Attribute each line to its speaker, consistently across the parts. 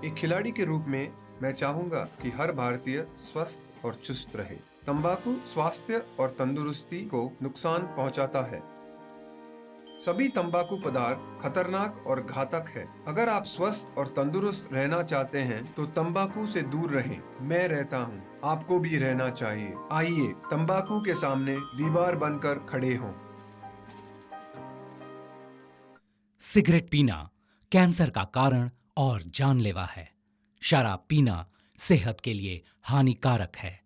Speaker 1: एक खिलाड़ी के रूप में मैं चाहूंगा कि हर भारतीय स्वस्थ और चुस्त रहे। तंबाकू स्वास्थ्य और तंदुरुस्ती को नुकसान पहुंचाता है। सभी तंबाकू पदार्थ खतरनाक और घातक है। अगर आप स्वस्थ और तंदुरुस्त रहना चाहते हैं तो तंबाकू से दूर रहें। मैं रहता हूं, आपको भी रहना चाहिए। आइए तंबाकू के सामने दीवार बनकर खड़े हों।
Speaker 2: सिगरेट पीना कैंसर का कारण और जानलेवा है। शराब पीना सेहत के लिए हानिकारक है।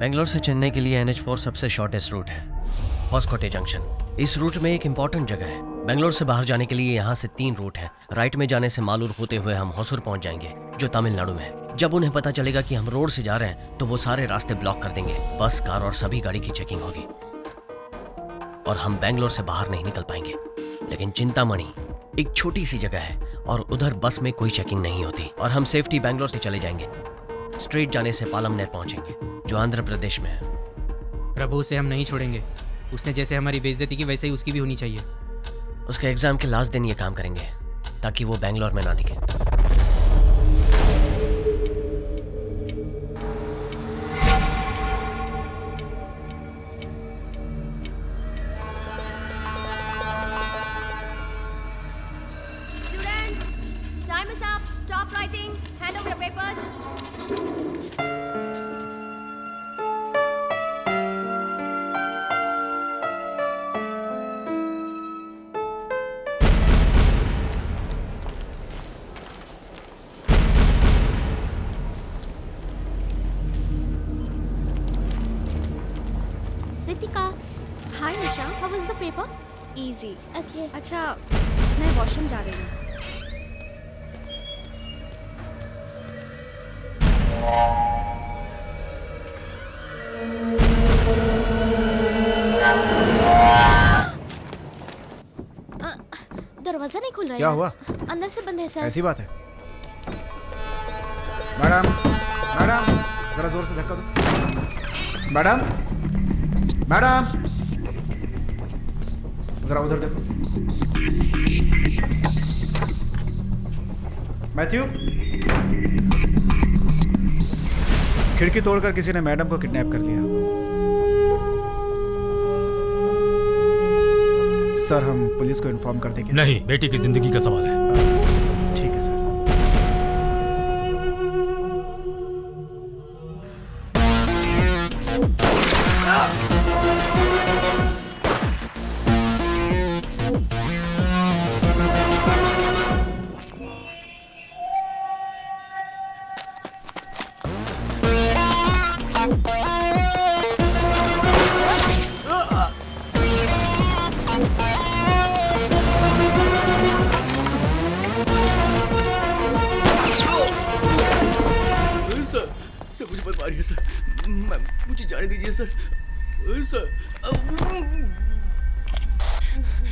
Speaker 3: बेंगलोर से चेन्नई के लिए NH4 सबसे शॉर्टेस्ट रूट है, हॉस्कोटे जंक्शन। इस रूट में एक इंपॉर्टेंट जगह है। बेंगलोर से बाहर जाने के लिए यहाँ से 3 रूट हैं। राइट में जाने से मालूर होते हुए हम होसुर पहुंच जाएंगे, जो तमिलनाडु में है। जब उन्हें पता चलेगा कि हम रोड से जा रहे हैं तो वो सारे रास्ते ब्लॉक कर देंगे। बस, कार और सभी गाड़ी की चेकिंग होगी और हम बेंगलोर से बाहर नहीं निकल पाएंगे। लेकिन चिंतामणि एक छोटी सी जगह है और उधर बस में कोई चेकिंग नहीं होती और हम सेफ्टी बेंगलोर से चले जाएंगे। स्ट्रेट जाने से पालमनेर पहुंचेंगे, जो आंध्र प्रदेश में है।
Speaker 4: प्रभु, उसे हम नहीं छोड़ेंगे। उसने जैसे हमारी बेइज्जती की वैसे ही उसकी भी होनी चाहिए।
Speaker 3: उसके एग्जाम के लास्ट दिन ये काम करेंगे ताकि वो बेंगलोर में ना दिखे।
Speaker 5: Students, time is up. Stop writing. Hand over your papers.
Speaker 6: Ritika,
Speaker 5: Hi, Nisha.
Speaker 6: how was the paper?
Speaker 5: Easy.
Speaker 6: Okay.
Speaker 5: अच्छा, मैं वॉशरूम जा रही हूँ।
Speaker 6: दरवाजा नहीं खुल रहा है।
Speaker 7: क्या हुआ?
Speaker 6: अंदर से बंद है सर।
Speaker 7: ऐसी बात है। मैडम, मैडम, जरा जोर से धक्का दो। मैडम, मैडम, जरा उधर देखो। मैथ्यू, खिड़की तोड़कर किसी ने मैडम को किडनैप कर लिया। सर, हम पुलिस को इन्फॉर्म कर देंगे।
Speaker 6: नहीं, बेटी की जिंदगी का सवाल है।
Speaker 7: ठीक है सर।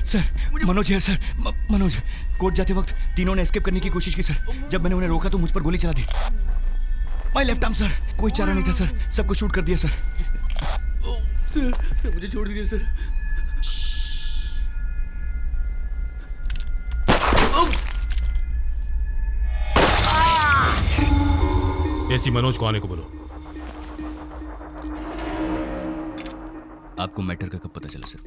Speaker 8: सर, मनोज है सर। मनोज, कोर्ट जाते वक्त तीनों ने एस्केप करने की कोशिश की सर। जब मैंने उन्हें रोका तो मुझ पर गोली चला दी। My left arm sir. कोई चारा नहीं था सर, सबको शूट कर दिया सर।
Speaker 9: सर मुझे छोड़ दीजिए सर।
Speaker 6: एसी मनोज को आने को बोलो।
Speaker 8: आपको मैटर का कब पता चला सर?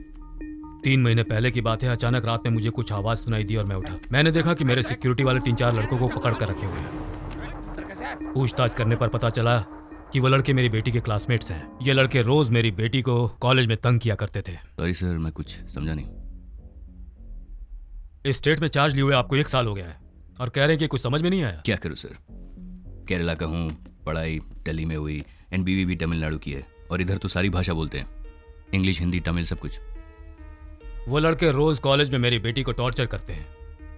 Speaker 6: 3 महीने पहले की बात है। अचानक रात में मुझे कुछ आवाज सुनाई दी और मैं उठा। मैंने देखा कि मेरे सिक्योरिटी वाले 3-4 लड़कों को पकड़ कर रखे हुए हैं। पूछताछ करने पर पता चला कि वो लड़के मेरी बेटी के क्लासमेट्स हैं। ये लड़के रोज मेरी बेटी को कॉलेज में तंग किया करते थे।
Speaker 8: सॉरी सर, मैं कुछ समझा नहीं।
Speaker 6: इस स्टेट में चार्ज लिए हुए आपको 1 साल हो गया है और कह रहे हैं कि कुछ समझ में नहीं आया।
Speaker 8: क्या करूँ सर, केरला का हूँ, पढ़ाई दिल्ली में हुई, एंड बीवी भी तमिलनाडु की है, और इधर तो सारी भाषा बोलते हैं, इंग्लिश, हिंदी, तमिल, सब कुछ।
Speaker 6: वो लड़के रोज कॉलेज में मेरी बेटी को टॉर्चर करते हैं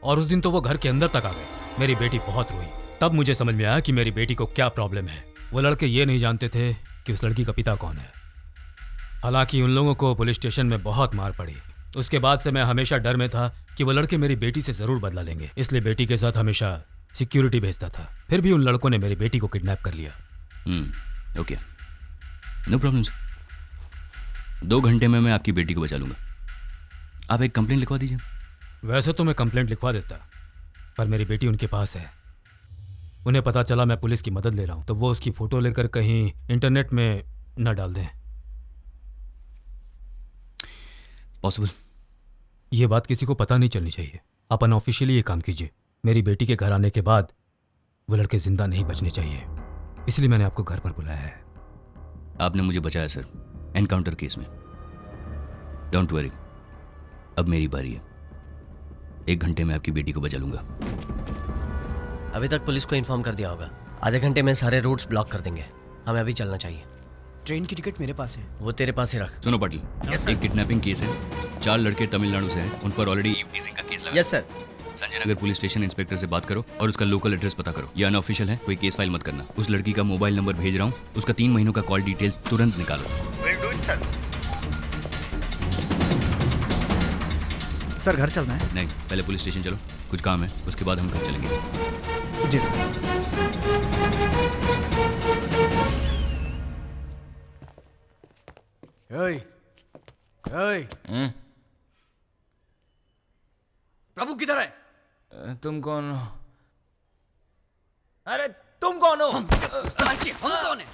Speaker 6: और उस दिन तो वो घर के अंदर तक आ गए। मेरी बेटी बहुत रोई। तब मुझे समझ में आया कि मेरी बेटी को क्या प्रॉब्लम है। वो लड़के ये नहीं जानते थे कि उस लड़की का पिता कौन है। हालांकि उन लोगों को पुलिस स्टेशन में बहुत मार पड़ी। उसके बाद से मैं हमेशा डर में था कि वो लड़के मेरी बेटी से जरूर बदला लेंगे, इसलिए बेटी के साथ हमेशा सिक्योरिटी भेजता था। फिर भी उन लड़कों ने मेरी बेटी को किडनैप कर लिया।
Speaker 8: Okay, no problem sir. 2 घंटे में मैं आपकी बेटी को बचा लूंगा। आप एक कंप्लेंट लिखवा दीजिए।
Speaker 6: वैसे तो मैं कंप्लेंट लिखवा देता, पर मेरी बेटी उनके पास है। उन्हें पता चला मैं पुलिस की मदद ले रहा हूं तो वो उसकी फोटो लेकर कहीं इंटरनेट में न डाल दें।
Speaker 8: पॉसिबल?
Speaker 6: ये बात किसी को पता नहीं चलनी चाहिए। आप अनऑफिशियली ये काम कीजिए। मेरी बेटी के घर आने के बाद वो लड़के जिंदा नहीं बचने चाहिए, इसलिए मैंने आपको घर पर बुलाया है।
Speaker 8: आपने मुझे बचाया सर, एनकाउंटर केस में। डोंट वरी, अब मेरी बारी है। 1 घंटे में आपकी बेटी को बचा लूंगा।
Speaker 3: अभी तक पुलिस को इन्फॉर्म कर दिया होगा। आधे घंटे में सारे रूट्स ब्लॉक कर देंगे। हमें अभी चलना चाहिए।
Speaker 9: ट्रेन की टिकट मेरे पास है।
Speaker 3: वो तेरे पास ही रख।
Speaker 8: सुनो पाटिल, एक किडनैपिंग केस है। 4 लड़के तमिलनाडु से हैं, उन पर ऑलरेडी ईवटीजिंग का केस लगा।
Speaker 9: Yes sir.
Speaker 8: Sanjay Nagar police station inspector से बात करो और उसका लोकल एड्रेस पता करो। ये अनऑफिशियल है, कोई केस फाइल मत करना। उस लड़की का मोबाइल नंबर भेज रहा हूँ, उसका 3 महीनों का कॉल डिटेल्स तुरंत निकालो।
Speaker 7: सर, घर चलना है?
Speaker 8: नहीं, पहले पुलिस स्टेशन चलो, कुछ काम है, उसके बाद हम घर चलेंगे।
Speaker 7: जी सर।
Speaker 9: प्रभु किधर है?
Speaker 10: तुम कौन हो?
Speaker 9: अरे तुम कौन हो? हम कौन है?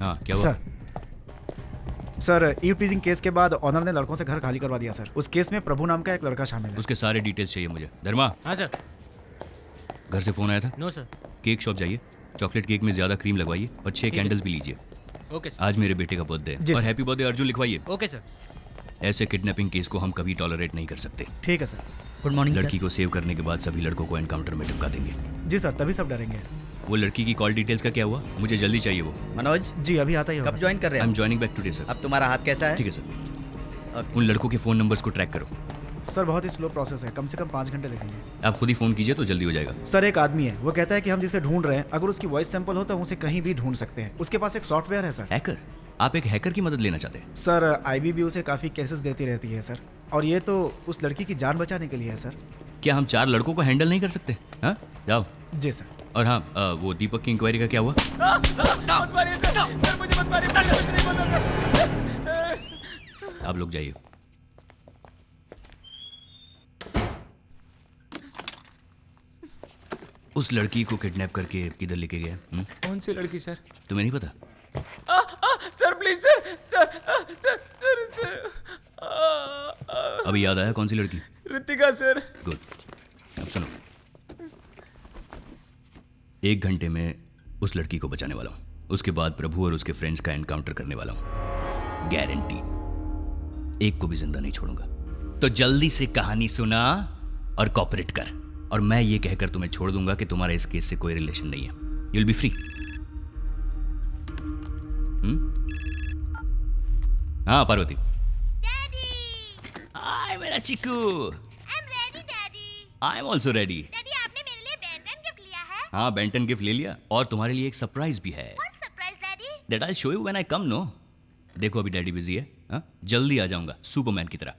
Speaker 8: हाँ, क्या हुआ?
Speaker 7: सर, ईव टीजिंग केस के बाद ऑनर ने लड़कों से घर खाली करवा दिया सर। उस केस में प्रभु नाम का एक लड़का शामिल है।
Speaker 8: उसके सारे डिटेल्स चाहिए मुझे। धर्मा।
Speaker 4: हाँ सर।
Speaker 8: घर से फोन आया था?
Speaker 4: No sir.
Speaker 8: केक शॉप जाइए, चॉकलेट केक में ज्यादा क्रीम लगवाइए और 6 कैंडल्स भी लीजिए।
Speaker 4: Okay sir.
Speaker 8: आज मेरे बेटे का बर्थडे है और हैप्पी बर्थडे अर्जुन लिखवाइए।
Speaker 4: Okay sir.
Speaker 8: ऐसे किडनैपिंग केस को हम कभी टॉलरेट नहीं कर सकते।
Speaker 7: ठीक है सर।
Speaker 9: गुड मॉर्निंग
Speaker 8: लड़की को सेव करने के बाद सभी लड़कों को एनकाउंटर में टिपका देंगे।
Speaker 7: जी सर, तभी सब डरेंगे।
Speaker 8: वो लड़की की कॉल डिटेल्स का क्या हुआ? मुझे जल्दी चाहिए वो।
Speaker 9: मनोज
Speaker 7: जी अभी आता ही होगा।
Speaker 9: कब ज्वाइन कर रहे
Speaker 8: आई
Speaker 9: हैं?
Speaker 8: Am joining back today sir.
Speaker 9: अब तुम्हारा हाथ कैसा है?
Speaker 8: ठीक है सर। उन लड़कों के फोन नंबर्स को ट्रैक करो।
Speaker 7: सर बहुत ही स्लो प्रोसेस है, कम से कम 5 घंटे लगेंगे।
Speaker 8: आप खुद ही फोन कीजिए तो जल्दी हो जाएगा।
Speaker 7: सर, एक आदमी है, वो कहता है कि हम जिसे ढूंढ रहे हैं अगर उसकी वॉइस सैंपल हो तो हम उसे कहीं भी ढूंढ सकते हैं। उसके पास एक सॉफ्टवेयर है सर।
Speaker 8: हैकर? आप एक हैकर की मदद लेना चाहते हैं?
Speaker 7: सर, आईबीबी उसे काफी केसेस देती रहती है सर, और ये तो उस लड़की की जान बचाने के लिए है सर।
Speaker 8: क्या हम 4 लड़कों को हैंडल नहीं कर सकते? हाँ, जाओ।
Speaker 7: जी सर।
Speaker 8: और हाँ, वो दीपक की इंक्वायरी का क्या हुआ?
Speaker 4: सर मुझे मत मारिए, मुझे कुछ नहीं पता सर।
Speaker 8: आप लोग जाइए। उस लड़की को किडनैप करके किधर लेके गए?
Speaker 4: कौन सी लड़की सर?
Speaker 8: तुम्हें नहीं पता?
Speaker 4: Sir please sir sir sir sir sir
Speaker 8: अभी याद आया कौन सी लड़की?
Speaker 4: ऋतिका सर।
Speaker 8: गुड। अब सुनो, 1 घंटे में उस लड़की को बचाने वाला हूं। उसके बाद प्रभु और उसके फ्रेंड्स का एनकाउंटर करने वाला हूं, गारंटी। एक को भी जिंदा नहीं छोड़ूंगा। तो जल्दी से कहानी सुना और कॉपरेट कर, और मैं ये कहकर तुम्हें छोड़ दूंगा कि तुम्हारा इस केस से कोई रिलेशन नहीं है। You will be free. हाँ पार्वती। हाय मेरा chikoo. I am also ready.
Speaker 5: आपने मेरे लिए बेंटन गिफ्ट लिया है?
Speaker 8: हाँ बेंटन गिफ्ट ले लिया, और तुम्हारे लिए एक सरप्राइज भी है।
Speaker 5: What surprise, Daddy?
Speaker 8: That I show you when I come. No, देखो अभी डैडी बिजी है। हाँ जल्दी आ जाऊंगा, सुपरमैन की तरह।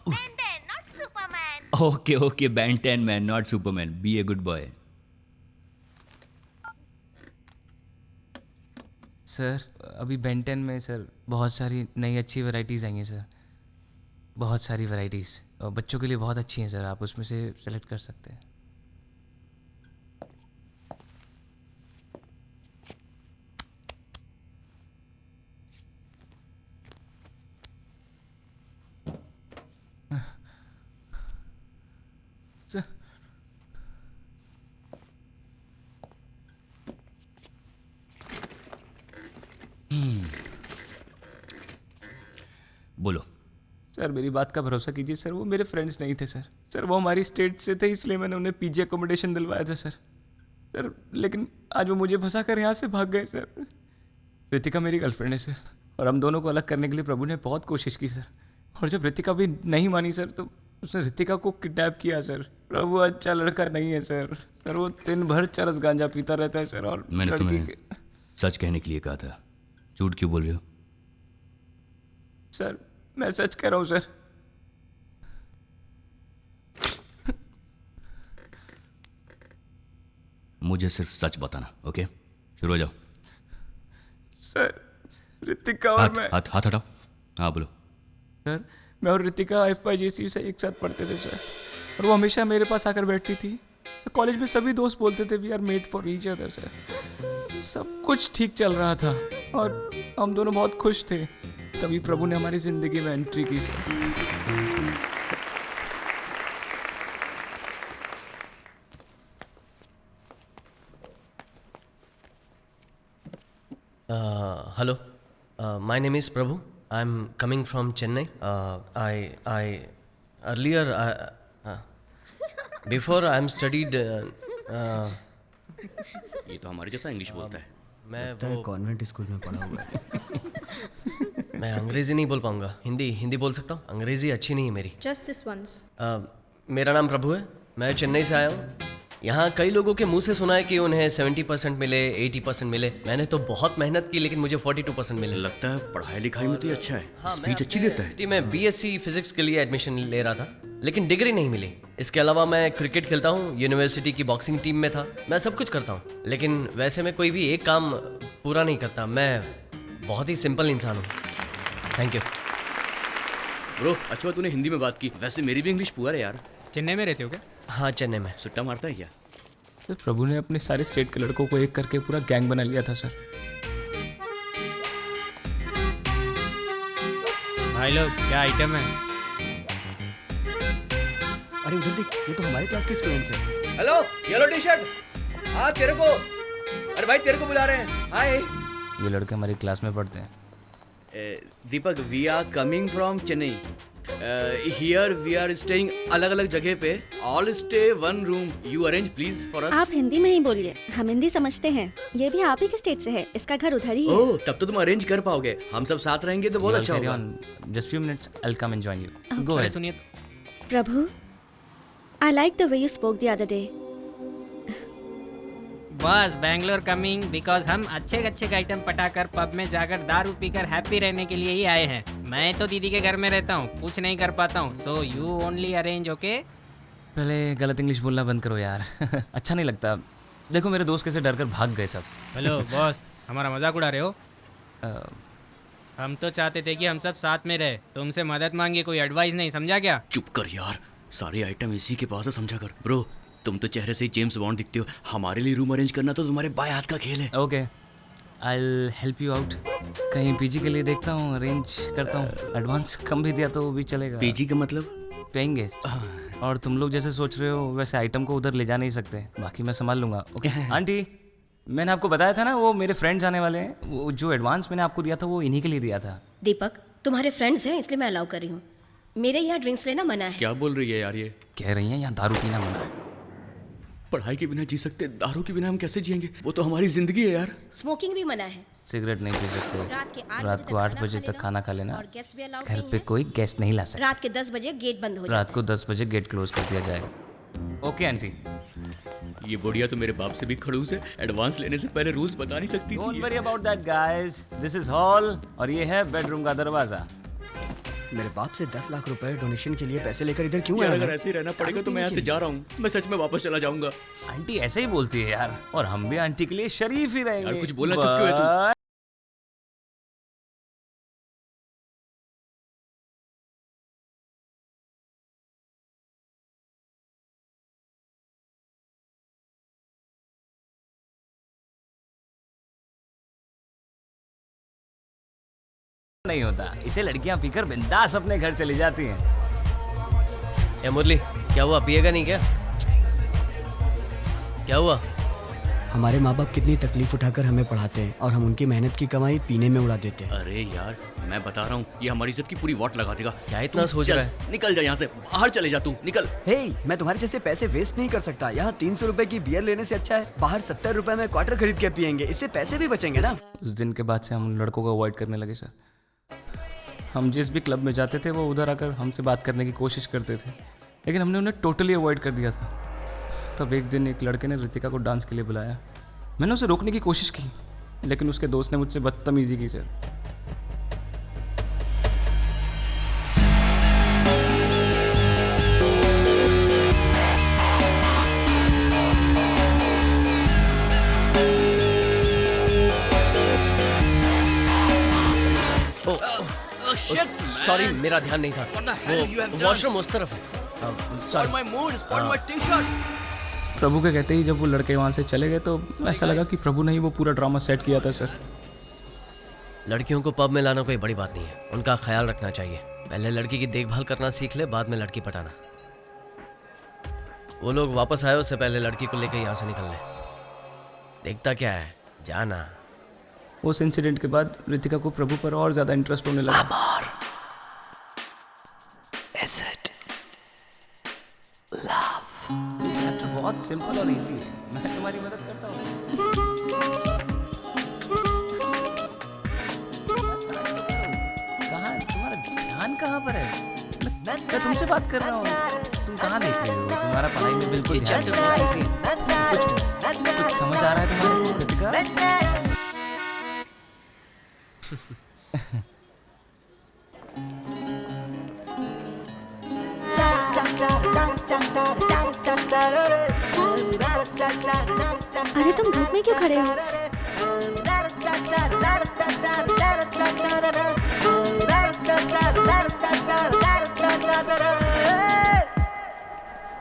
Speaker 5: Benton, not Superman.
Speaker 8: Okay okay, Benton man not Superman. Be a good boy.
Speaker 4: Sir अभी बेंटन में सर बहुत सारी नई अच्छी वैरायटीज़ आई हैं सर, बहुत सारी वैरायटीज़, और बच्चों के लिए बहुत अच्छी हैं सर। आप उसमें से सेलेक्ट कर सकते हैं। सर
Speaker 8: बोलो।
Speaker 4: सर मेरी बात का भरोसा कीजिए सर, वो मेरे फ्रेंड्स नहीं थे सर। सर वो हमारी स्टेट से थे, इसलिए मैंने उन्हें पीजी अकोमोडेशन दिलवाया था सर। लेकिन आज वो मुझे फंसा कर यहाँ से भाग गए सर। ऋतिका मेरी गर्लफ्रेंड है सर, और हम दोनों को अलग करने के लिए प्रभु ने बहुत कोशिश की सर। और जब ऋतिका भी नहीं मानी सर, तो उसने ऋतिका को किडनैप किया सर। प्रभु अच्छा लड़का नहीं है सर। सर वो दिन भर चरस गांजा पीता रहता है सर। और
Speaker 8: मैंने
Speaker 4: लड़की
Speaker 8: तुम्हें सच कहने के लिए कहा था, झूठ क्यों बोल रहे हो?
Speaker 4: सर मैं सच कह रहा हूँ सर।
Speaker 8: मुझे सिर्फ सच बताना, ओके? शुरू हो जाओ।
Speaker 4: सर ऋतिका और मैं
Speaker 8: हाथ हटाओ। हाँ बोलो।
Speaker 4: सर मैं और ऋतिका FYJC से एक साथ पढ़ते थे सर, और वो हमेशा मेरे पास आकर बैठती थी सर। कॉलेज में सभी दोस्त बोलते थे we are made for each other sir. सब कुछ ठीक चल रहा था और हम दोनों बहुत खुश थे। तभी प्रभु ने हमारी जिंदगी में एंट्री की sir.
Speaker 3: Hello, my name is Prabhu. I'm coming from Chennai. Before I'm studied.
Speaker 8: ये तो हमारे जैसा इंग्लिश बोलता है।
Speaker 3: मैं वो
Speaker 7: कॉन्वेंट स्कूल में पढ़ा हुआ है।
Speaker 3: मैं अंग्रेजी नहीं बोल पाऊंगा, हिंदी बोल सकता हूँ। अंग्रेजी अच्छी नहीं है मेरी।
Speaker 5: Just this once.
Speaker 3: मेरा नाम प्रभु है, मैं चेन्नई से आया हूँ। यहाँ कई लोगों के मुंह से सुना है कि उन्हें 70% मिले, 80% मिले। मैंने तो बहुत मेहनत की, लेकिन मुझे 42% मिले।
Speaker 8: लगता है पढ़ाई लिखाई में तो ये अच्छा है।
Speaker 3: हाँ,
Speaker 8: स्पीच अच्छी देता है।
Speaker 3: सिटी में BSc फिजिक्स के लिए एडमिशन ले रहा था, लेकिन डिग्री नहीं मिली। इसके अलावा मैं क्रिकेट खेलता हूँ, यूनिवर्सिटी की बॉक्सिंग टीम में था। मैं सब कुछ करता हूँ, लेकिन वैसे मैं कोई भी एक काम पूरा नहीं करता। मैं बहुत ही सिंपल इंसान हूँ। Thank you
Speaker 8: bro. अच्छा तूने हिंदी में बात की, वैसे मेरी भी इंग्लिश पुअर है यार।
Speaker 4: चेन्नई में रहते हो क्या?
Speaker 3: हाँ चेन्नई में।
Speaker 8: सुट्टा मारता है क्या?
Speaker 4: सर प्रभु ने अपने सारे स्टेट के लड़कों को एक करके पूरा गैंग बना लिया था सर। भाई लोग क्या आइटम है?
Speaker 7: अरे उधर देख, ये तो हमारे क्लास के स्टूडेंट्स हैं।
Speaker 9: Hello, yellow T shirt. हाँ तेरे को, अरे भाई तेरे को बुला रहे हैं। हाय
Speaker 4: ये लड़के हमारी क्लास में पढ़ते हैं।
Speaker 9: Deepak, we are coming from Chennai. Here we are staying अलग अलग जगह पे। All stay one room. You arrange please for us.
Speaker 5: आप हिंदी में ही बोलिए, हम हिंदी समझते हैं। ये भी आप ही के स्टेट से है, इसका घर उधर ही है।
Speaker 9: ओह, तब तो तुम अरेंज कर पाओगे। हम सब साथ रहेंगे तो बहुत अच्छा होगा।
Speaker 4: Just few minutes, I will come and join you. Go ahead. सुनिए
Speaker 5: प्रभु, I like the way you spoke the other day.
Speaker 4: बस बैंगलोर कमिंग बिकॉज हम अच्छे अच्छे आइटम पटाकर पब में जाकर दारू पीकर हैप्पी रहने के लिए ही आए हैं। मैं तो दीदी के घर में रहता हूँ, कुछ नहीं कर पाता हूँ। So you only arrange, okay? पहले गलत इंग्लिश बोलना बंद करो यार। अच्छा नहीं लगता। देखो मेरे दोस्त कैसे डर कर भाग गए सब। हेलो बॉस, हमारा मजाक उड़ा रहे हो?
Speaker 10: हम तो चाहते थे कि हम सब साथ में रहे, तुमसे मदद मांगी, कोई एडवाइस नहीं, समझा क्या?
Speaker 9: चुप कर यार, सारे आइटम इसी के पास है, समझा कर। ब्रो तुम तो चेहरे से ही जेम्स बॉन्ड दिखते हो, हमारे लिए रूम अरेंज करना तो तुम्हारे बाएं हाथ का खेल है।
Speaker 4: Okay, I will help you out. कहीं पीजी के लिए देखता हूँ, अरेंज करता हूँ। एडवांस कम भी दिया तो भी चलेगा।
Speaker 9: पीजी का मतलब?
Speaker 4: Paying guest. और तुम लोग जैसे सोच रहे हो वैसे आइटम को उधर ले जा नहीं सकते, बाकी मैं संभाल लूँगा। ओके आंटी, मैंने आपको बताया था ना वो मेरे फ्रेंड्स आने वाले हैं, वो जो एडवांस मैंने आपको दिया था वो इन्हीं के लिए दिया था।
Speaker 11: दीपक, तुम्हारे फ्रेंड्स हैं इसलिए मैं अलाउ कर रही हूँ, मेरे यहाँ ड्रिंक्स लेना मना है।
Speaker 9: क्या बोल रही है यार ये?
Speaker 4: कह रही हैं यहाँ दारू पीना मना है।
Speaker 9: पढ़ाई के बिना जी सकते, दारू के बिना हम कैसे जिएंगे? वो तो हमारी जिंदगी है यार।
Speaker 11: स्मोकिंग भी मना है।
Speaker 4: सिगरेट नहीं पी सकते। रात को 8 बजे तक खाना खा लेना।
Speaker 11: और गेस्ट भी अलाउड
Speaker 4: घर
Speaker 11: नहीं
Speaker 4: पे
Speaker 11: है।
Speaker 4: कोई गेस्ट नहीं ला सकता।
Speaker 11: रात के 10 बजे गेट बंद हो जाता
Speaker 4: रात को 10 बजे गेट क्लोज कर दिया जाएगा। Okay aunty.
Speaker 9: ये बुढ़िया तो मेरे बाप से भी खड़ूस है, एडवांस लेने से पहले रूल्स बता नहीं सकती
Speaker 4: डोंट
Speaker 9: थी।
Speaker 4: Worry about that guys, this is hall और ये है बेडरूम का दरवाजा।
Speaker 12: मेरे बाप से 10 लाख रुपए डोनेशन के लिए पैसे लेकर इधर क्यों
Speaker 9: यार
Speaker 12: आया?
Speaker 9: अगर ऐसे ही रहना पड़ेगा तो मैं यहाँ से जा रहा हूँ, मैं सच में वापस चला जाऊंगा।
Speaker 4: आंटी ऐसे ही बोलती है यार, और हम भी आंटी के लिए शरीफ ही रहेंगे।
Speaker 9: यार कुछ बोलना चुप क्यों है तू?
Speaker 4: नहीं होता, इसे लड़कियां पीकर बिंदास अपने घर चली जाती हैं।
Speaker 3: ए मुरली, क्या हुआ? पिएगा नहीं क्या? क्या हुआ?
Speaker 12: हमारे माँ बाप कितनी तकलीफ उठाकर हमें पढ़ाते हैं और हम उनकी मेहनत की कमाई पीने में उड़ा देते हैं।
Speaker 9: अरे यार मैं बता रहा हूँ, ये हमारी इज्जत की पूरी वाट लगा देगा।
Speaker 3: क्या इतना सोच रहा है?
Speaker 9: निकल जा यहाँ से, बाहर चले जा तू, निकल।
Speaker 12: हे, मैं तुम्हारे जैसे पैसे वेस्ट नहीं कर सकता। यहाँ 300 रुपए की बियर लेने से अच्छा है बाहर 70 रुपए में क्वार्टर खरीद के पियेंगे, इससे पैसे भी बचेंगे ना।
Speaker 4: उस दिन के बाद से हम उन लड़कों को अवॉइड करने लगे सर। हम जिस भी क्लब में जाते थे वो उधर आकर हमसे बात करने की कोशिश करते थे, लेकिन हमने उन्हें टोटली अवॉइड कर दिया था। तब एक दिन एक लड़के ने रितिका को डांस के लिए बुलाया। मैंने उसे रोकने की कोशिश की, लेकिन उसके दोस्त ने मुझसे बदतमीजी की सर।
Speaker 3: सॉरी, मेरा ध्यान नहीं था। वो वॉशरूम उस तरफ है।
Speaker 4: प्रभु के कहते ही जब वो लड़के वहाँ से चले गए तो ऐसा लगा कि प्रभु ने ही वो पूरा ड्रामा सेट किया था सर।
Speaker 3: लड़कियों को पब में लाना कोई बड़ी बात नहीं है, उनका ख्याल रखना चाहिए। पहले लड़की की देखभाल करना सीख ले, बाद में लड़की पटाना। वो लोग वापस आए उससे पहले लड़की को लेकर यहाँ से निकल ले। देखता क्या है, जाना।
Speaker 4: उस इंसिडेंट के बाद रितिका को प्रभु पर और ज्यादा इंटरेस्ट होने लगा। चैप्टर बहुत सिंपल और इजी है, मैं तुम्हारी मदद करता हूँ। कहाँ तुम्हारा ध्यान कहाँ पर है? मैं तुमसे बात कर रहा हूँ, तुम कहाँ देख रहे हो? तुम्हारा पढ़ाई में बिल्कुल ध्यान नहीं है। कुछ समझ आ रहा है तुम्हारे को रितिका?
Speaker 5: अरे तुम धूप में क्यों खड़े हो?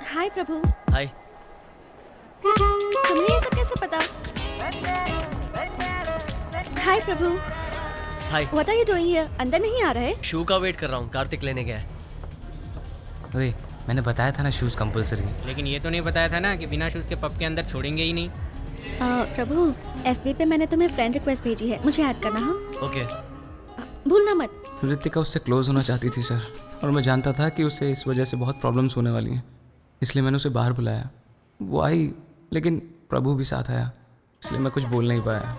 Speaker 5: हाय प्रभु।
Speaker 3: हाय।
Speaker 5: तुम्हें ये सब कैसे पता? हाय प्रभु।
Speaker 3: हाय।
Speaker 5: What are you doing here? अंदर नहीं आ रहे?
Speaker 3: शू का वेट कर रहा हूँ, कार्तिक लेने गया है।
Speaker 4: ओए, मैंने बताया था ना शूज कंपलसरी।
Speaker 10: लेकिन ये तो नहीं बताया था ना कि बिना शूज के पब के अंदर छोड़ेंगे ही नहीं।
Speaker 5: प्रभु, FB पे मैंने तुम्हें फ्रेंड रिक्वेस्ट भेजी है, मुझे ऐड करना। हाँ
Speaker 3: ओके।
Speaker 5: भूलना मत।
Speaker 4: रितिका उससे क्लोज होना चाहती थी सर, और मैं जानता था कि उसे इस वजह से बहुत प्रॉब्लम्स होने वाली हैं, इसलिए मैंने उसे बाहर बुलाया। वो आई, लेकिन प्रभु भी साथ आया, इसलिए मैं कुछ बोल नहीं पाया।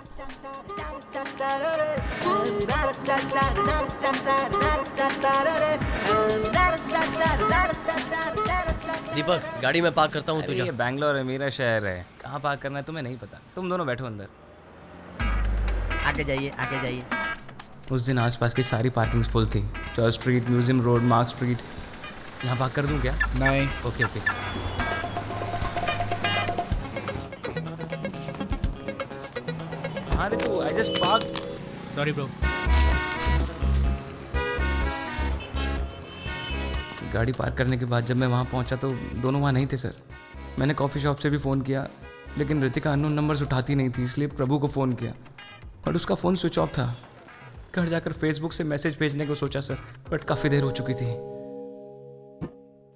Speaker 3: दीपक, गाड़ी में पार्क करता हूँ।
Speaker 4: अरे ये बैंगलोर है, मेरा शहर है, कहाँ पार्क करना है तुम्हें नहीं पता। तुम दोनों बैठो अंदर।
Speaker 12: आगे जाइए, आगे जाइए।
Speaker 4: उस दिन आसपास की सारी पार्किंग्स फुल थी। Church street, museum road, mark street. यहाँ पार्क कर दूँ क्या?
Speaker 7: नहीं।
Speaker 4: Okay okay. अरे तो I just park
Speaker 10: sorry bro.
Speaker 4: गाड़ी पार्क करने के बाद जब मैं वहाँ पहुँचा तो दोनों वहाँ नहीं थे सर। मैंने कॉफ़ी शॉप से भी फ़ोन किया लेकिन रितिका अननोन नंबर्स उठाती नहीं थी, इसलिए प्रभु को फ़ोन किया बट उसका फ़ोन स्विच ऑफ था। घर जाकर फेसबुक से मैसेज भेजने को सोचा सर, बट काफ़ी देर हो चुकी थी।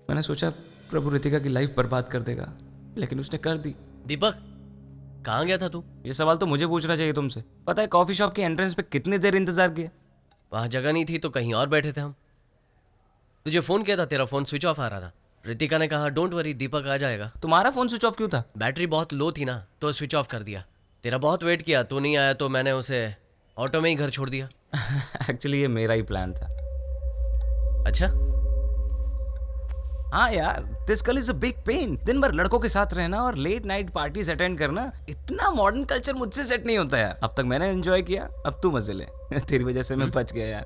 Speaker 4: मैंने सोचा प्रभु रितिका की लाइफ बर्बाद कर देगा, लेकिन उसने कर दी।
Speaker 3: दीपक, कहाँ गया था तू?
Speaker 4: ये सवाल तो मुझे पूछना चाहिए तुमसे। पता है कॉफ़ी शॉप के एंट्रेंस पे कितनी देर इंतजार किया?
Speaker 3: वहाँ जगह नहीं थी तो कहीं और बैठे थे हम। तुझे फ़ोन किया था, तेरा फ़ोन स्विच ऑफ आ रहा था। रितिका ने कहा डोंट वरी, दीपक आ जाएगा।
Speaker 4: तुम्हारा फ़ोन स्विच ऑफ क्यों था?
Speaker 3: बैटरी बहुत लो थी ना, तो स्विच ऑफ कर दिया। तेरा बहुत वेट किया, तू नहीं आया तो मैंने उसे ऑटो में ही घर छोड़ दिया।
Speaker 4: एक्चुअली ये मेरा ही प्लान था।
Speaker 3: अच्छा?
Speaker 4: हाँ यार, this girl is a big pain. दिन भर लड़कों के साथ रहना और लेट नाइट पार्टीज अटेंड करना, इतना मॉडर्न कल्चर मुझसे सेट नहीं होता यार। अब तक मैंने एंजॉय किया, अब तू मजे ले। तेरी वजह से मैं बच गया यार।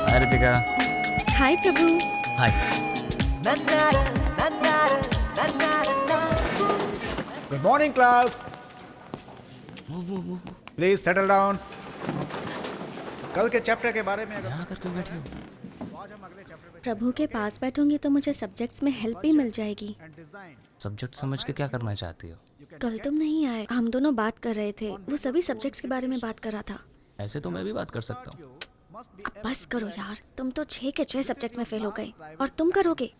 Speaker 4: Hi Ritika.
Speaker 5: Hi Prabhu.
Speaker 3: Hi.
Speaker 7: Good morning class. Please settle down. कल के चैप्टर के बारे में अगर
Speaker 4: यहाँ करके बैठे हो।
Speaker 5: प्रभु के पास बैठूंगी तो मुझे सब्जेक्ट्स में हेल्प भी मिल जाएगी।
Speaker 4: सब्जेक्ट समझ के क्या करना चाहती हो?
Speaker 5: कल तुम नहीं आए, हम दोनों बात कर रहे थे, वो सभी सब्जेक्ट्स के बारे में बात कर रहा था।
Speaker 4: ऐसे तो मैं भी बात कर सकता हूँ।
Speaker 5: अब बस करो यार, तुम तो 6 के 6 सब्जेक्ट्स में फेल हो गए और तुम करोगे।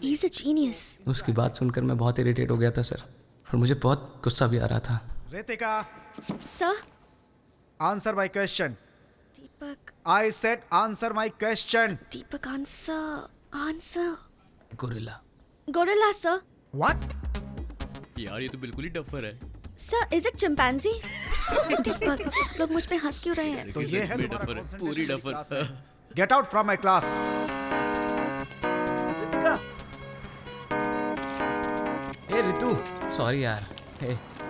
Speaker 5: He is a genius.
Speaker 4: उसकी बात सुनकर मैं बहुत इरिटेट हो गया था सर, और मुझे बहुत गुस्सा भी आ रहा था।
Speaker 7: Ritika,
Speaker 5: sir.
Speaker 7: Answer my question.
Speaker 5: Deepak.
Speaker 7: I said answer my question.
Speaker 5: Deepak answer.
Speaker 4: Gorilla.
Speaker 5: Gorilla sir.
Speaker 7: What?
Speaker 9: यार ये तो बिल्कुल ही डफर है।
Speaker 5: Sir is it chimpanzee? Deepak, सब लोग मुझ पे हंस क्यों रहे हैं?
Speaker 7: तो ये है
Speaker 9: डफर है, पूरी duffer.
Speaker 7: Get out from my class.
Speaker 4: Ritika. A Ritu, sorry यार।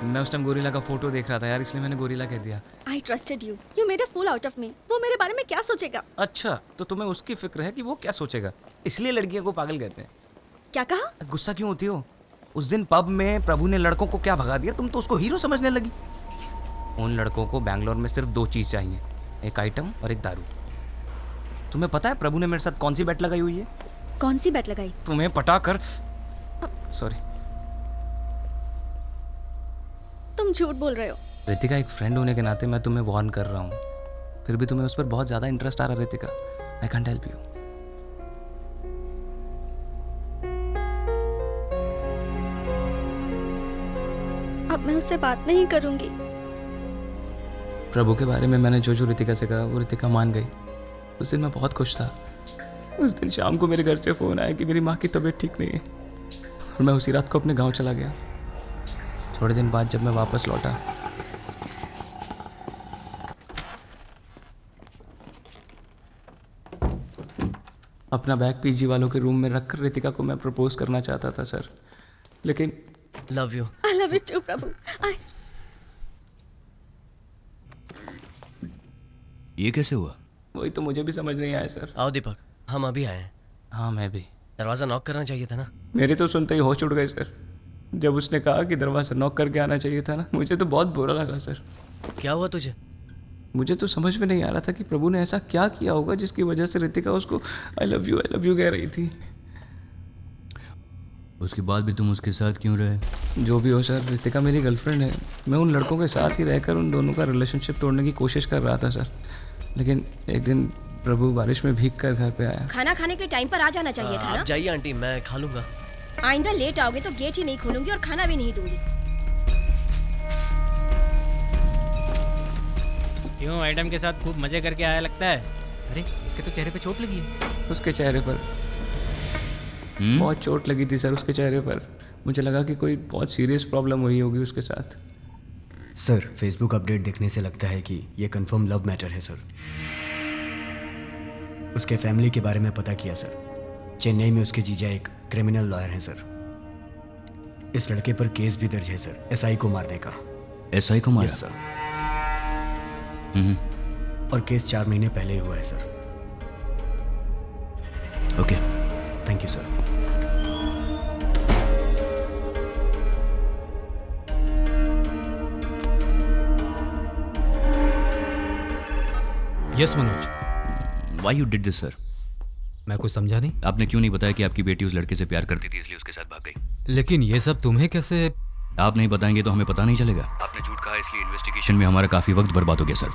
Speaker 4: मैं उस टाइम गोरिल्ला का फोटो देख रहा था यार, इसलिए मैंने गोरिल्ला कह दिया।
Speaker 5: I trusted you. You made a fool out of me. वो मेरे बारे में क्या सोचेगा?
Speaker 4: अच्छा, तो तुम्हें उसकी फिक्र है कि वो क्या सोचेगा, इसलिए लड़कियों को पागल कहते हैं।
Speaker 5: क्या कहा?
Speaker 4: गुस्सा क्यों होती हो? उस दिन पब में प्रभु ने लड़कों को क्या भगा दिया, तुम तो उसको हीरो समझने लगी। उन लड़कों को बैंगलोर में सिर्फ 2 चीज़ चाहिए, एक आइटम और एक दारू। तुम्हें पता है प्रभु ने मेरे साथ कौन सी बेट लगाई हुई है?
Speaker 5: कौन सी बेट लगाई?
Speaker 4: तुम्हें पटा कर। सॉरी।
Speaker 5: तुम झूठ बोल रहे हो।
Speaker 4: रितिका, एक फ्रेंड होने के नाते मैं तुम्हें वार्न कर रहा हूँ, फिर भी तुम्हें उस पर बहुत ज़्यादा इंटरेस्ट आ रहा है Ritika. I can't help you.
Speaker 5: अब मैं उससे बात नहीं करूंगी।
Speaker 4: प्रभु के बारे में मैंने जो रितिका से कहा वो रितिका मान गई। उस दिन मैं बहुत खुश था। उस दिन शाम को मेरे घर से फ़ोन आया कि मेरी माँ की तबीयत ठीक नहीं है, और मैं उसी रात को अपने गांव चला गया। थोड़े दिन बाद जब मैं वापस लौटा, अपना बैग पीजी वालों के रूम में रखकर रितिका को मैं प्रपोज करना चाहता था सर, लेकिन
Speaker 3: love you.
Speaker 5: I love you too प्रभु।
Speaker 8: ये कैसे हुआ?
Speaker 4: वही तो मुझे भी समझ नहीं आया सर।
Speaker 3: आओ दीपक, हम अभी आए हैं।
Speaker 4: हाँ मैं भी।
Speaker 3: दरवाज़ा नॉक करना चाहिए था ना।
Speaker 4: मेरे तो सुनते ही होश उड़ गए सर। जब उसने कहा कि दरवाज़ा नॉक करके आना चाहिए था ना, मुझे तो बहुत बुरा लगा सर।
Speaker 3: क्या हुआ तुझे?
Speaker 4: मुझे तो समझ में नहीं आ रहा था कि प्रभु ने ऐसा क्या किया होगा जिसकी वजह से रितिका उसको आई लव यू कह रही थी।
Speaker 8: उसके बाद भी तुम उसके साथ क्यों रहे?
Speaker 4: जो भी हो सर, रितिका मेरी गर्लफ्रेंड है। मैं उन लड़कों के साथ ही रहकर उन दोनों का रिलेशनशिप तोड़ने की कोशिश कर रहा था सर, लेकिन एक दिन प्रभु बारिश में भीग कर घर पे आया।
Speaker 11: खाना खाने के लिए टाइम पर आ जाना चाहिए था ना।
Speaker 3: आप जाइए आंटी, मैं खा लूँगा।
Speaker 11: आइंदा लेट आओगे तो गेट ही नहीं खोलूंगी और खाना भी नहीं दूंगी।
Speaker 10: क्यों, आइटम के साथ खूब मजे करके आया लगता है। अरे इसके तो चेहरे पे चोट लगी है।
Speaker 4: उसके चेहरे पर बहुत चोट लगी थी सर, उसके चेहरे पर। मुझे लगा कि कोई बहुत सीरियस प्रॉब्लम हुई होगी उसके साथ।
Speaker 12: सर, फेसबुक अपडेट देखने से लगता है कि ये कंफर्म लव मैटर है सर। उसके फैमिली के बारे में पता किया सर। चेन्नई में उसके जीजा एक क्रिमिनल लॉयर हैं सर। इस लड़के पर केस भी दर्ज है सर, एसआई को मारने का।
Speaker 8: एसआई को मारा?
Speaker 12: Yes sir. और केस 4 महीने पहले ही हुआ है sir.
Speaker 8: Okay,
Speaker 12: thank you sir.
Speaker 6: Yes Manoj.
Speaker 8: Why you did this sir?
Speaker 6: मैं कुछ समझा नहीं।
Speaker 8: आपने क्यों नहीं बताया कि आपकी बेटी उस लड़के से प्यार करती थी इसलिए उसके साथ भाग गई?
Speaker 6: लेकिन ये सब तुम्हें कैसे?
Speaker 8: आप नहीं बताएंगे तो हमें पता नहीं चलेगा। आपने झूठ कहा इसलिए इन्वेस्टिगेशन में हमारा काफी वक्त बर्बाद हो गया सर।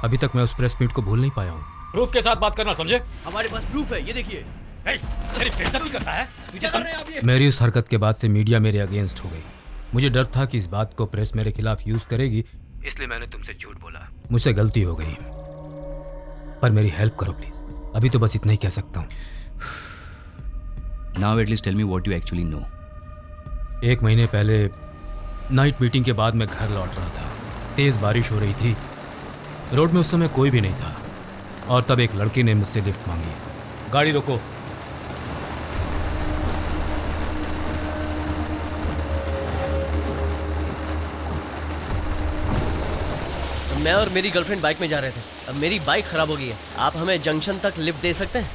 Speaker 6: अभी तक मैं उस प्रेस मीट को भूल नहीं पाया हूँ। प्रूफ के साथ बात करना, समझे?
Speaker 9: हमारे पास प्रूफ है, ये देखिए।
Speaker 6: करता है मेरी उस हरकत के बाद से मीडिया मेरे अगेंस्ट हो गई। मुझे डर था कि इस बात को प्रेस मेरे खिलाफ यूज करेगी, इसलिए मैंने तुमसे झूठ बोला। मुझसे गलती हो गई, पर मेरी हेल्प करो प्लीज। अभी तो बस इतना ही कह सकता हूँ।
Speaker 8: Now at least tell me what you actually know.
Speaker 6: 1 महीने पहले नाइट मीटिंग के बाद मैं घर लौट रहा था। तेज बारिश हो रही थी। रोड में उस समय कोई भी नहीं था और तब एक लड़की ने मुझसे लिफ्ट मांगी। गाड़ी रोको।
Speaker 3: मैं और मेरी गर्लफ्रेंड बाइक में जा रहे थे। अब मेरी बाइक खराब हो गई है। आप हमें जंक्शन तक लिफ्ट दे सकते हैं?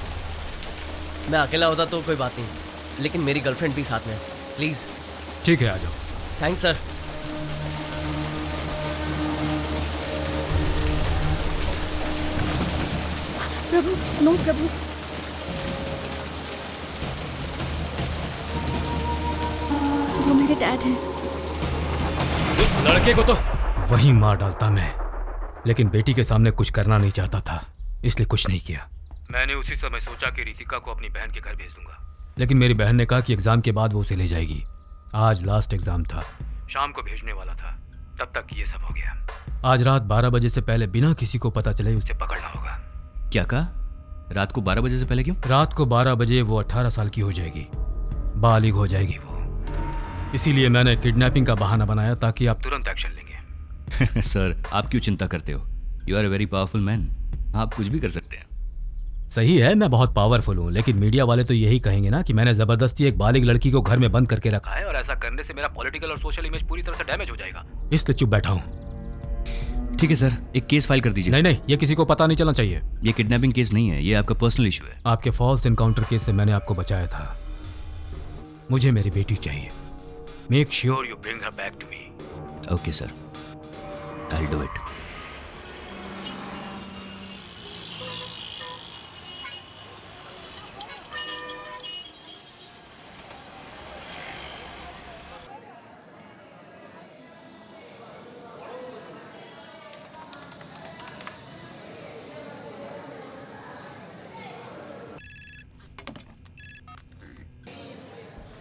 Speaker 3: मैं अकेला होता तो कोई बात नहीं, लेकिन मेरी गर्लफ्रेंड भी साथ में है। प्लीज।
Speaker 6: ठीक है, आ जाओ।
Speaker 3: Thanks sir.
Speaker 5: Prabhu, no Prabhu. वो मेरे डैड हैं।
Speaker 6: उस लड़के को तो वही मार डालता मैं, लेकिन बेटी के सामने कुछ करना नहीं चाहता था, इसलिए कुछ नहीं किया। मैंने उसी समय सोचा कि रितिका को अपनी बहन के घर भेज दूंगा, लेकिन मेरी बहन ने कहा कि एग्जाम के बाद वो उसे ले जाएगी। आज लास्ट एग्जाम था, शाम को भेजने वाला था, तब तक ये सब हो गया। आज रात 12 बजे से पहले बिना किसी को पता चले उसे पकड़ना होगा।
Speaker 8: क्या कहा? रात को 12 बजे से पहले क्यों?
Speaker 6: रात को 12 बजे वो 18 साल की हो जाएगी, बालिग हो जाएगी वो। इसीलिए मैंने किडनैपिंग का बहाना बनाया ताकि आप तुरंत एक्शन लेंगे।
Speaker 8: सर, आप क्यों चिंता करते हो? You are a very powerful man. आप कुछ भी कर सकते हैं।
Speaker 6: सही है, मैं बहुत पावरफुल हूँ, लेकिन मीडिया वाले तो यही कहेंगे ना कि मैंने जबरदस्ती एक बालिग लड़की को घर में बंद करके रखा है और ऐसा करने से मेरा पॉलिटिकल और सोशल इमेज पूरी तरह से डैमेज हो जाएगा, इसलिए चुप बैठा हूँ।
Speaker 8: ठीक है सर, एक केस फाइल कर दीजिए।
Speaker 6: नहीं नहीं, ये किसी को पता नहीं चलना चाहिए।
Speaker 8: ये किडनैपिंग केस नहीं है, ये आपका पर्सनल इशू है।
Speaker 6: आपके फॉल्स इनकाउंटर केस से मैंने आपको बचाया था। मुझे मेरी बेटी चाहिए। Make sure you bring her back to me.
Speaker 8: Okay sir, I'll do it.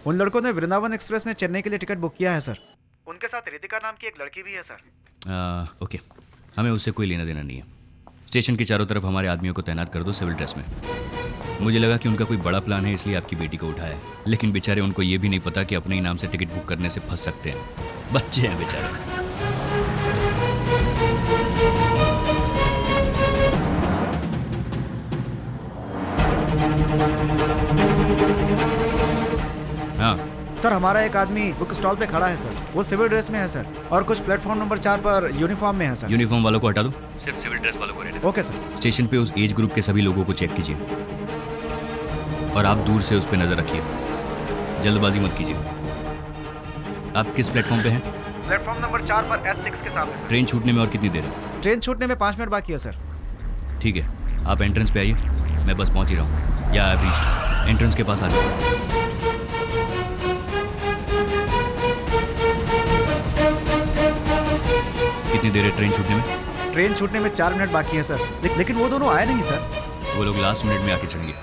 Speaker 7: उन लड़कों ने वृंदावन एक्सप्रेस में चेन्नई के लिए टिकट बुक किया है सर। उनके साथ रितिका नाम की एक लड़की भी है सर।
Speaker 8: ओके, हमें उससे कोई लेना देना नहीं है। स्टेशन के चारों तरफ हमारे आदमियों को तैनात कर दो सिविल ड्रेस में। मुझे लगा कि उनका कोई बड़ा प्लान है इसलिए आपकी बेटी को उठाया, लेकिन बेचारे उनको ये भी नहीं पता कि अपने ही नाम से टिकट बुक करने से फंस सकते हैं। बच्चे हैं बेचारे। हाँ
Speaker 7: सर, हमारा एक आदमी बुक स्टॉल पे खड़ा है सर। वो सिविल ड्रेस में है सर, और कुछ प्लेटफॉर्म नंबर 4 पर यूनिफॉर्म में है सर।
Speaker 8: यूनिफॉर्म वालों को हटा दो, सिर्फ सिविल ड्रेस वालों को रहने दो।
Speaker 7: Okay sir.
Speaker 8: स्टेशन पे उस एज ग्रुप के सभी लोगों को चेक कीजिए और आप दूर से उस पर नजर रखिए, जल्दबाजी मत कीजिए। आप किस प्लेटफॉर्म पे हैं?
Speaker 7: प्लेटफॉर्म नंबर 4 पर S6 के सामने सर।
Speaker 8: ट्रेन छूटने में और कितनी देर है?
Speaker 7: ट्रेन छूटने में 5 मिनट बाकी है सर।
Speaker 8: ठीक है, आप एंट्रेंस पे आइए, मैं बस पहुंच ही रहा हूँ। या आई रीच्ड। एंट्रेंस के पास आ जाओ। कितनी देर है ट्रेन छूटने में?
Speaker 7: ट्रेन छूटने में 4 मिनट बाकी है सर। लेकिन वो दोनों आए नहीं सर।
Speaker 8: वो लोग लास्ट मिनट में आके चढ़ेंगे।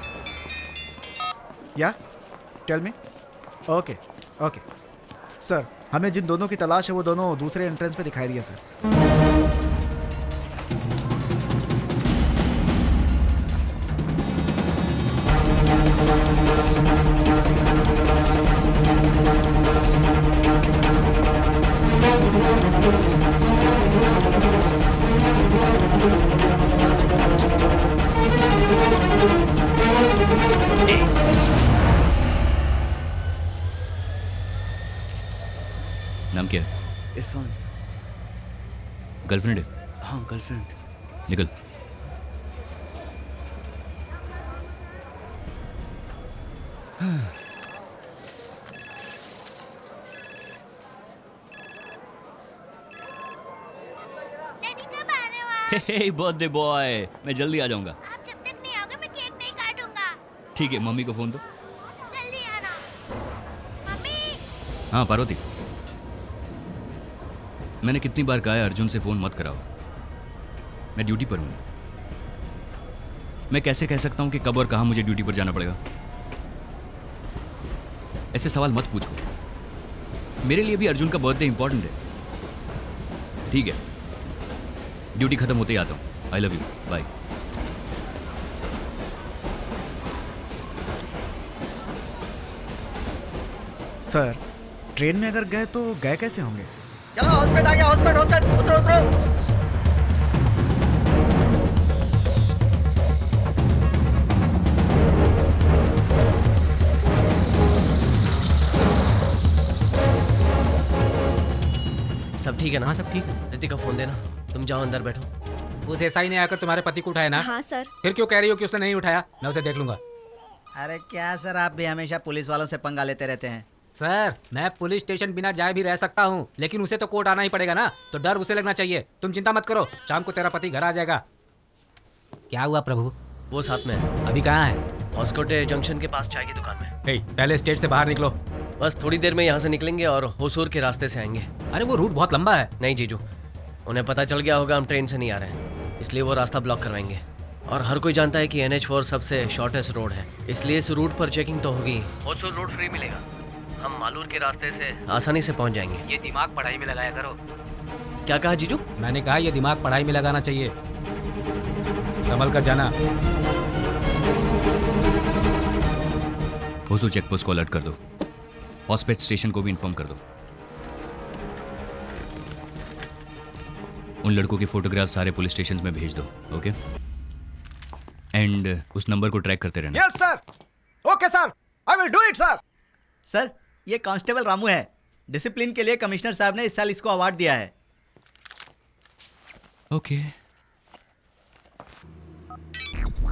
Speaker 7: या tell me. Okay okay sir, हमें जिन दोनों की तलाश है वो दोनों दूसरे एंट्रेंस पे दिखाई दिया सर।
Speaker 8: नाम क्या है?
Speaker 9: इरफान।
Speaker 8: गर्लफ्रेंड है?
Speaker 9: हाँ, गर्लफ्रेंड।
Speaker 8: निकल। हे बर्थडे बॉय, मैं जल्दी आ जाऊंगा।
Speaker 13: आप जब तक नहीं आओगे मैं केक नहीं काटूंगा।
Speaker 8: ठीक है, मम्मी को फोन दो।
Speaker 13: जल्दी आना। मम्मी।
Speaker 8: हाँ पार्वती, मैंने कितनी बार कहा है अर्जुन से फोन मत कराओ, मैं ड्यूटी पर हूँ। मैं कैसे कह सकता हूँ कि कब और कहाँ मुझे ड्यूटी पर जाना पड़ेगा? ऐसे सवाल मत पूछो। मेरे लिए भी अर्जुन का बर्थडे इंपॉर्टेंट है। ठीक है, ड्यूटी खत्म होते ही आता हूँ। I love you, bye.
Speaker 7: Sir, train में अगर गए तो गए कैसे होंगे?
Speaker 9: चलो हॉस्पिटल आ गया, हॉस्पिटल उतरो उतरो।
Speaker 3: सब ठीक है ना?
Speaker 10: हाँ सब ठीक है।
Speaker 3: रितिका फोन देना, तुम जाओ अंदर बैठो।
Speaker 10: उस एसआई ने आकर तुम्हारे पति को उठाया ना?
Speaker 5: हाँ सर।
Speaker 10: फिर क्यों कह रही हो कि उसने नहीं उठाया? मैं उसे देख लूंगा।
Speaker 9: अरे क्या सर, आप भी हमेशा पुलिस वालों से पंगा लेते रहते हैं।
Speaker 10: सर, मैं पुलिस स्टेशन बिना जाए भी रह सकता हूँ, लेकिन उसे तो कोर्ट आना ही पड़ेगा ना, तो डर उसे लगना चाहिए। तुम चिंता मत करो, शाम को तेरा पति घर आ जाएगा। क्या हुआ प्रभु?
Speaker 3: वो साथ में है।
Speaker 10: अभी कहाँ है?
Speaker 3: हॉस्कोटे जंक्शन के पास चाय की दुकान में।
Speaker 10: पहले स्टेट से बाहर निकलो।
Speaker 3: बस थोड़ी देर में यहाँ से निकलेंगे और होसूर के रास्ते से आएंगे।
Speaker 10: अरे वो रूट बहुत लंबा है।
Speaker 3: नहीं जीजू, उन्हें पता चल गया होगा हम ट्रेन से नहीं आ रहे हैं, इसलिए वो रास्ता ब्लॉक करवाएंगे। और हर कोई जानता है कि NH4 सबसे शॉर्टेस्ट रोड है, इसलिए इस रूट पर चेकिंग तो होगी। होसूर रोड फ्री मिलेगा, हम मालूर के रास्ते से आसानी से पहुंच जाएंगे।
Speaker 10: ये दिमाग पढ़ाई में लगाया करो।
Speaker 3: क्या कहा जीजू?
Speaker 10: मैंने कहा ये दिमाग पढ़ाई में लगाना चाहिए। संभल कर जाना।
Speaker 8: होसूर चेकपोस्ट को अलर्ट कर दो, हॉस्पिटल स्टेशन को भी इन्फॉर्म कर दो। उन लड़कों के फोटोग्राफ सारे पुलिस स्टेशन में भेज दो, ओके? एंड उस नंबर को ट्रैक करते रहना।
Speaker 7: Yes sir. Okay sir, I will do it sir.
Speaker 9: Sir, ये कांस्टेबल रामू है। डिसिप्लिन के लिए कमिश्नर साहब ने इस साल इसको अवार्ड दिया है।
Speaker 8: ओके।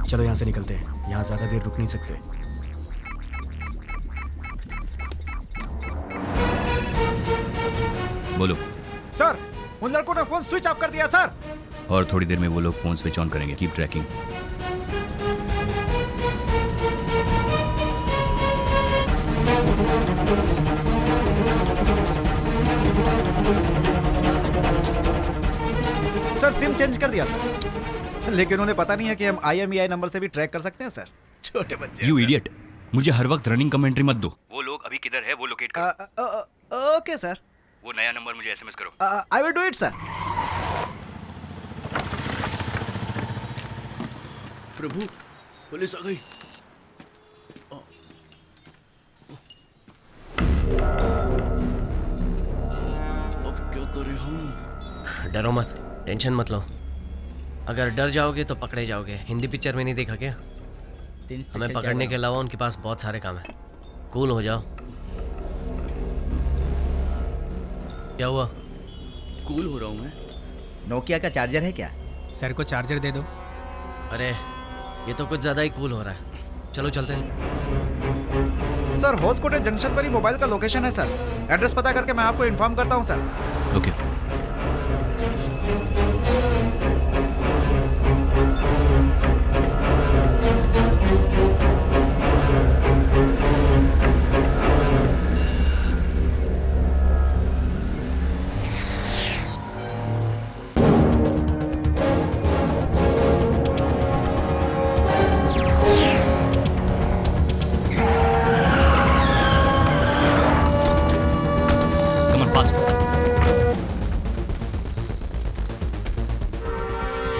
Speaker 12: चलो यहाँ से निकलते हैं, यहाँ ज्यादा देर रुक नहीं सकते।
Speaker 8: बोलो।
Speaker 7: सर, उन लड़कों ने फोन स्विच ऑफ कर दिया सर।
Speaker 8: और थोड़ी देर में वो लोग फोन स्विच ऑन करेंगे। Keep trekking.
Speaker 7: Sir, SIM change कर दिया सर, लेकिन उन्हें पता नहीं है कि हम IMEI नंबर से भी ट्रैक कर सकते हैं सर। छोटे बच्चे।
Speaker 8: यू इडियट, मुझे हर वक्त रनिंग कमेंट्री मत दो। वो लोग अभी किधर है वो लोकेट करो।
Speaker 7: Okay sir.
Speaker 8: वो नया नंबर मुझे SMS करो।
Speaker 7: I will do it sir.
Speaker 9: Prabhu, police आ गई। अब क्या करें हम?
Speaker 3: डरो मत, टेंशन मत लो। अगर डर जाओगे तो पकड़े जाओगे। हिंदी पिक्चर में नहीं देखा क्या? हमें पकड़ने के अलावा उनके पास बहुत सारे काम है। कूल हो जाओ। क्या हुआ?
Speaker 9: कूल हो रहा हूँ मैं। नोकिया का चार्जर है क्या?
Speaker 10: सर को चार्जर दे दो।
Speaker 3: अरे ये तो कुछ ज्यादा ही कूल हो रहा है। चलो चलते हैं।
Speaker 7: सर, होसकोटे जंक्शन पर ही मोबाइल का लोकेशन है सर। एड्रेस पता करके मैं आपको इन्फॉर्म करता हूँ सर।
Speaker 8: ओके।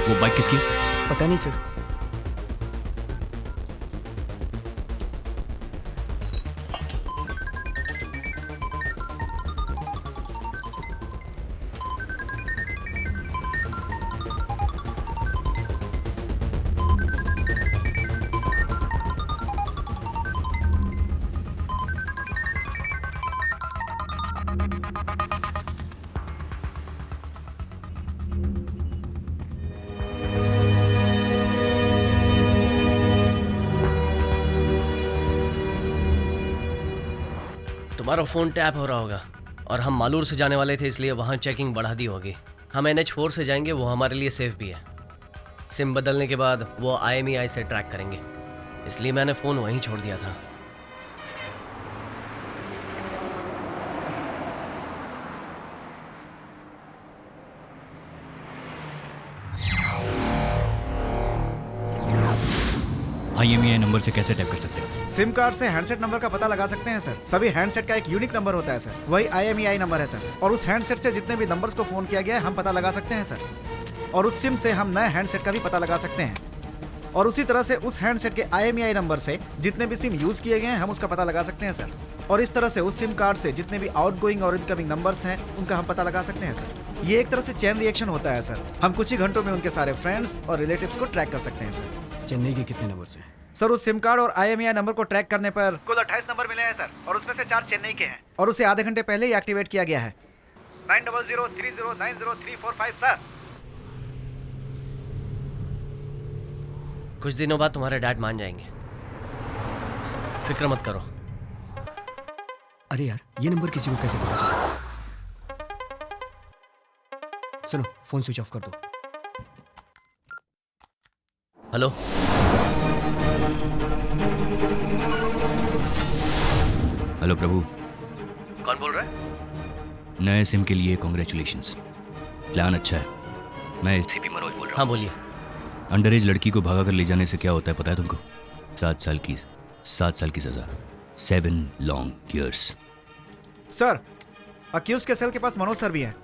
Speaker 8: वो बाइक किसकी?
Speaker 12: पता नहीं सर।
Speaker 3: तुम्हारा फोन टैप हो रहा होगा और हम मालूर से जाने वाले थे, इसलिए वहां चेकिंग बढ़ा दी होगी। हम NH4 से जाएंगे, वो हमारे लिए सेफ भी है। सिम बदलने के बाद वो IMEI से ट्रैक करेंगे, इसलिए मैंने फ़ोन वहीं छोड़ दिया था।
Speaker 8: IMEI नंबर से कैसे टैप कर सकते हो?
Speaker 7: सिम कार्ड से हैंडसेट नंबर का पता लगा सकते हैं सर। सभी हैंडसेट का एक यूनिक नंबर होता है सर, वही IMEI नंबर है सर। और उस हैंडसेट से जितने भी नंबर्स को फोन किया गया है हम पता लगा सकते हैं सर। और उस सिम से हम नए हैंडसेट का भी पता लगा सकते हैं। और उसी तरह से उस हैंडसेट के IMEI नंबर से जितने भी सिम यूज किए गए हैं हम उसका पता लगा सकते हैं सर। और इस तरह से उस सिम कार्ड से जितने भी आउटगोइंग और इनकमिंग नंबर्स हैं उनका हम पता लगा सकते हैं सर। ये एक तरह से चेन रिएक्शन होता है सर। हम कुछ ही घंटों में उनके सारे फ्रेंड्स और रिलेटिव्स को ट्रैक कर सकते हैं सर।
Speaker 12: चेन्नई के कितने नंबर से?
Speaker 7: सर उस सिम कार्ड और IMEI नंबर को ट्रैक करने पर कुल 28 नंबर मिले हैं सर, और उसमें से 4 चेन्नई के हैं। और उसे आधे घंटे पहले ही एक्टिवेट किया गया है। 9003090345 सर।
Speaker 3: कुछ दिनों बाद तुम्हारे डैड मान जाएंगे, फिक्र मत करो।
Speaker 12: अरे यार, ये नंबर किसी को कैसे पता चला? सुनो, फोन स्विच ऑफ कर दो।
Speaker 3: हेलो,
Speaker 8: हेलो प्रभु,
Speaker 3: कौन बोल रहा है?
Speaker 8: नए सिम के लिए कॉन्ग्रेचुलेशंस। प्लान अच्छा है। मैं CP मनोज बोल रहा हूँ।
Speaker 3: हाँ बोलिए।
Speaker 8: अंडर एज लड़की को भगा कर ले जाने से क्या होता है पता है तुमको? 7 साल की सजा, 7 लॉन्ग ईयर्स।
Speaker 7: सर, अक्यूज के सेल के पास मनोज सर भी हैं।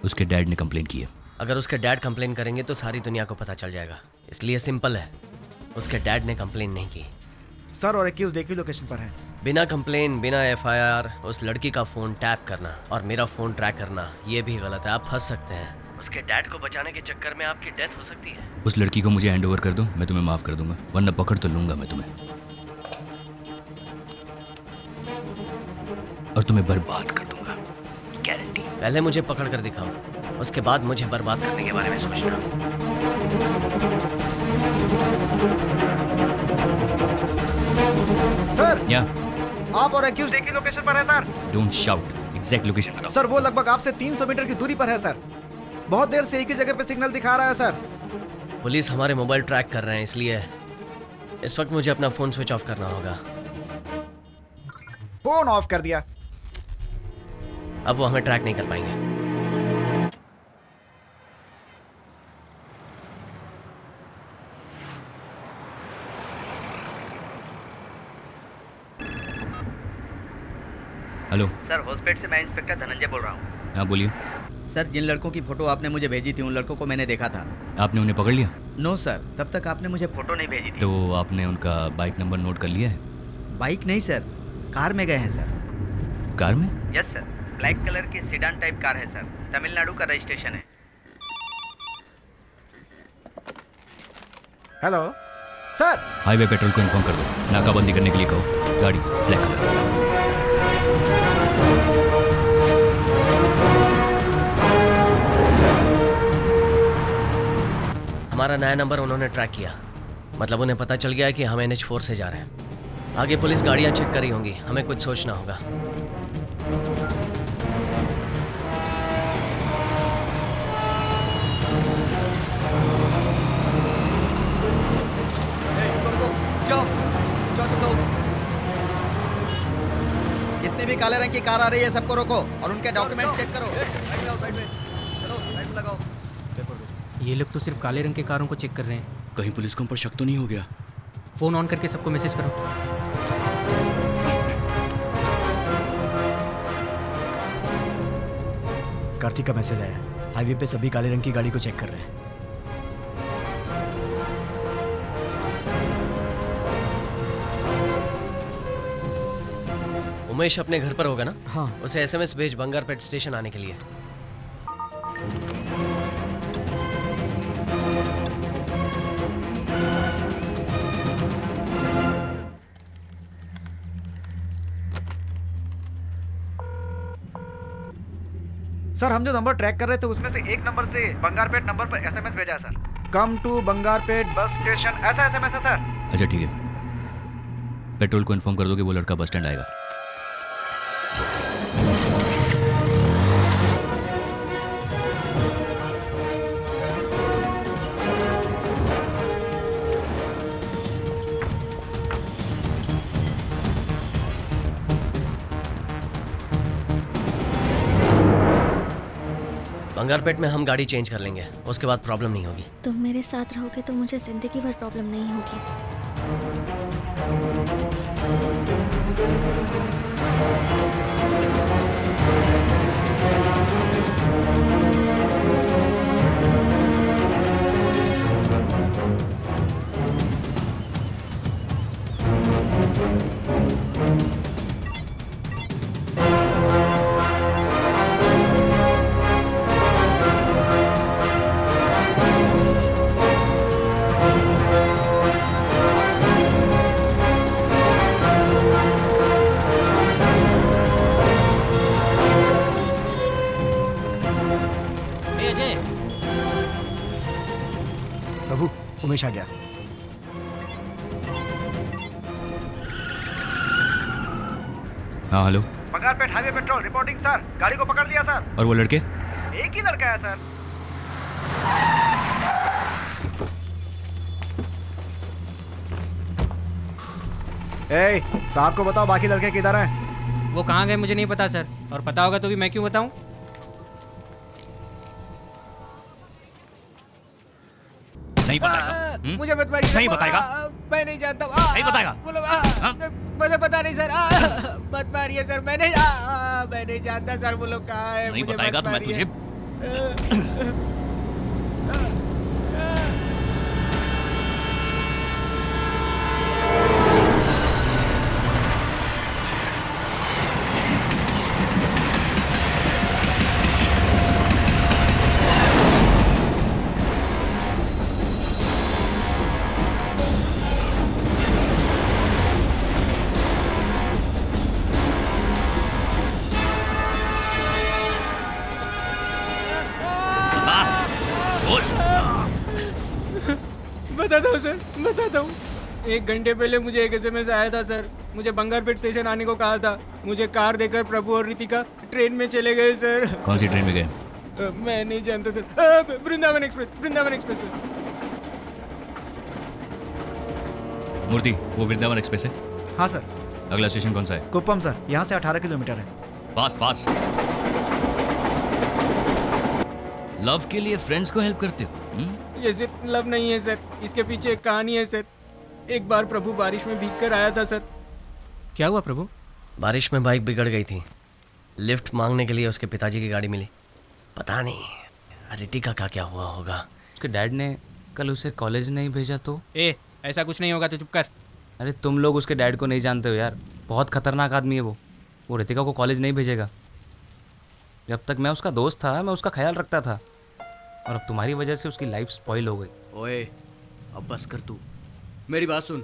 Speaker 8: उसके डैड ने कंप्लेन की है।
Speaker 3: अगर उसके डैड कंप्लेन करेंगे तो सारी दुनिया को पता चल जाएगा, इसलिए सिंपल है, उसके डैड ने कंप्लेन नहीं की।
Speaker 7: सर और अक्यूज एक ही लोकेशन पर हैं।
Speaker 3: बिना कंप्लेन, बिना FIR उस लड़की का फोन टैप करना और मेरा फोन ट्रैक करना, ये भी गलत है। आप फंस सकते हैं। उसके डैड को बचाने के चक्कर में आपकी डेथ हो सकती है।
Speaker 8: उस लड़की को मुझे हैंड ओवर कर दो, मैं तुम्हें माफ कर दूंगा, वरना पकड़ तो लूंगा मैं तुम्हें और तुम्हें बर्बाद कर दूंगा, गारंटी।
Speaker 3: पहले मुझे पकड़ कर दिखाओ, उसके बाद मुझे बर्बाद करने के बारे में सोचना।
Speaker 7: सर,
Speaker 8: या
Speaker 7: आप और अक्यूज एक ही लोकेशन पर है sir.
Speaker 8: Don't shout, exact location बताओ।
Speaker 7: सर वो लगभग आपसे 300 मीटर की दूरी पर है सर। बहुत देर से एक ही जगह पे सिग्नल दिखा रहा है सर।
Speaker 3: पुलिस हमारे मोबाइल ट्रैक कर रहे हैं, इसलिए इस वक्त मुझे अपना फोन स्विच ऑफ करना होगा।
Speaker 7: फोन ऑफ कर दिया।
Speaker 3: अब वो हमें ट्रैक नहीं कर पाएंगे।
Speaker 8: हेलो
Speaker 14: सर, हॉस्पिटल से मैं इंस्पेक्टर धनंजय बोल रहा हूँ।
Speaker 8: हाँ बोलिए।
Speaker 14: सर, जिन लड़कों की फोटो आपने मुझे भेजी थी उन लड़कों को मैंने देखा था।
Speaker 8: आपने उन्हें पकड़ लिया?
Speaker 14: नो सर, तब तक आपने मुझे फोटो नहीं भेजी थी।
Speaker 8: तो आपने उनका बाइक नंबर नोट कर लिया है?
Speaker 14: बाइक नहीं सर, कार में गए हैं सर।
Speaker 8: कार में?
Speaker 14: यस सर, ब्लैक कलर की सीडान टाइप कार है सर, तमिलनाडु का रजिस्ट्रेशन है।
Speaker 7: Hello sir.
Speaker 8: हाईवे पेट्रोल को इन्फॉर्म कर दो, नाकाबंदी करने के लिए कहो। गाड़ी ब्लैक कलर।
Speaker 3: हमारा नया नंबर उन्होंने ट्रैक किया, मतलब उन्हें पता चल गया है कि हम NH4 से जा रहे हैं। आगे पुलिस गाड़ियां चेक करी होंगी, हमें कुछ सोचना होगा।
Speaker 14: जितने भी काले रंग की कार आ रही है सबको रोको और उनके डॉक्यूमेंट चेक करो।
Speaker 10: ये लोग तो सिर्फ काले रंग के कारों को चेक कर रहे हैं।
Speaker 8: कहीं पुलिस को हम पर शक तो नहीं हो गया?
Speaker 10: फोन ऑन करके सबको मैसेज करो।
Speaker 12: कार्तिक का मैसेज आया, हाईवे पे सभी काले रंग की गाड़ी को चेक कर रहे हैं।
Speaker 3: उमेश अपने घर पर होगा ना?
Speaker 12: हाँ।
Speaker 3: उसे SMS भेज बंगारपेट स्टेशन आने के लिए।
Speaker 7: सर हम जो नंबर ट्रैक कर रहे थे उसमें से एक नंबर से बंगारपेट नंबर पर SMS भेजा है sir. Come to Bangarpet bus station, ऐसा SMS है सर।
Speaker 8: अच्छा ठीक है, पेट्रोल को इन्फॉर्म कर दो कि वो लड़का बस स्टैंड आएगा।
Speaker 3: बंगारपेट में हम गाड़ी चेंज कर लेंगे, उसके बाद प्रॉब्लम नहीं होगी।
Speaker 5: तुम मेरे साथ रहोगे तो मुझे जिंदगी भर प्रॉब्लम नहीं होगी।
Speaker 12: प्रभु, उमेश आ गया।
Speaker 8: हाँ hello.
Speaker 7: Bangarpet highway petrol reporting sir. गाड़ी को पकड़ लिया सर।
Speaker 8: और वो लड़के?
Speaker 7: एक ही लड़का है सर। ए, साहब को बताओ बाकी लड़के किधर हैं?
Speaker 10: वो कहाँ गए मुझे नहीं पता सर, और पता होगा तो भी मैं क्यों बताऊं?
Speaker 8: नहीं बताएगा?
Speaker 10: मुझे मत मारिए।
Speaker 8: नहीं बताएगा?
Speaker 10: मैं नहीं जानता।
Speaker 8: नहीं बताएगा?
Speaker 10: मुझे पता नहीं सर। मत मारिए सर, मैं नहीं जानता सर वो लोग कहाँ है।
Speaker 8: नहीं बताएगा तो मैं तुझे
Speaker 10: बताता हूँ सर, बताता हूँ। 1 घंटे पहले मुझे एक SMS आया था सर। मुझे बंगारपेट स्टेशन आने को कहा था। मुझे कार देकर प्रभु और रितिका ट्रेन में चले गए सर।
Speaker 8: कौन सी ट्रेन में गए?
Speaker 10: मैं नहीं जानता sir. Vrindavan express, Vrindavan express sir.
Speaker 8: Murthy, वो वृंदावन एक्सप्रेस है?
Speaker 7: हाँ सर।
Speaker 8: अगला स्टेशन कौन सा है?
Speaker 7: कुप्पम सर, यहाँ से 18 किलोमीटर है।
Speaker 8: Fast fast. लव के लिए फ्रेंड्स को हेल्प करते हो?
Speaker 10: ये सिर्फ लव नहीं है सर, इसके पीछे एक कहानी है सर। एक बार प्रभु बारिश में भीग कर आया था सर। क्या हुआ प्रभु?
Speaker 3: बारिश में बाइक बिगड़ गई थी। लिफ्ट मांगने के लिए उसके पिताजी की गाड़ी मिली। पता नहीं रितिका का क्या हुआ होगा।
Speaker 4: उसके डैड ने कल उसे कॉलेज नहीं भेजा तो?
Speaker 10: ऐसा कुछ नहीं होगा तो चुप कर।
Speaker 4: अरे तुम लोग उसके डैड को नहीं जानते हो यार, बहुत खतरनाक आदमी है वो रितिका को कॉलेज नहीं भेजेगा। जब तक मैं उसका दोस्त था मैं उसका ख्याल रखता था, और अब तुम्हारी वजह से उसकी लाइफ स्पॉइल हो गई।
Speaker 9: ओए अब बस कर तू, मेरी बात सुन।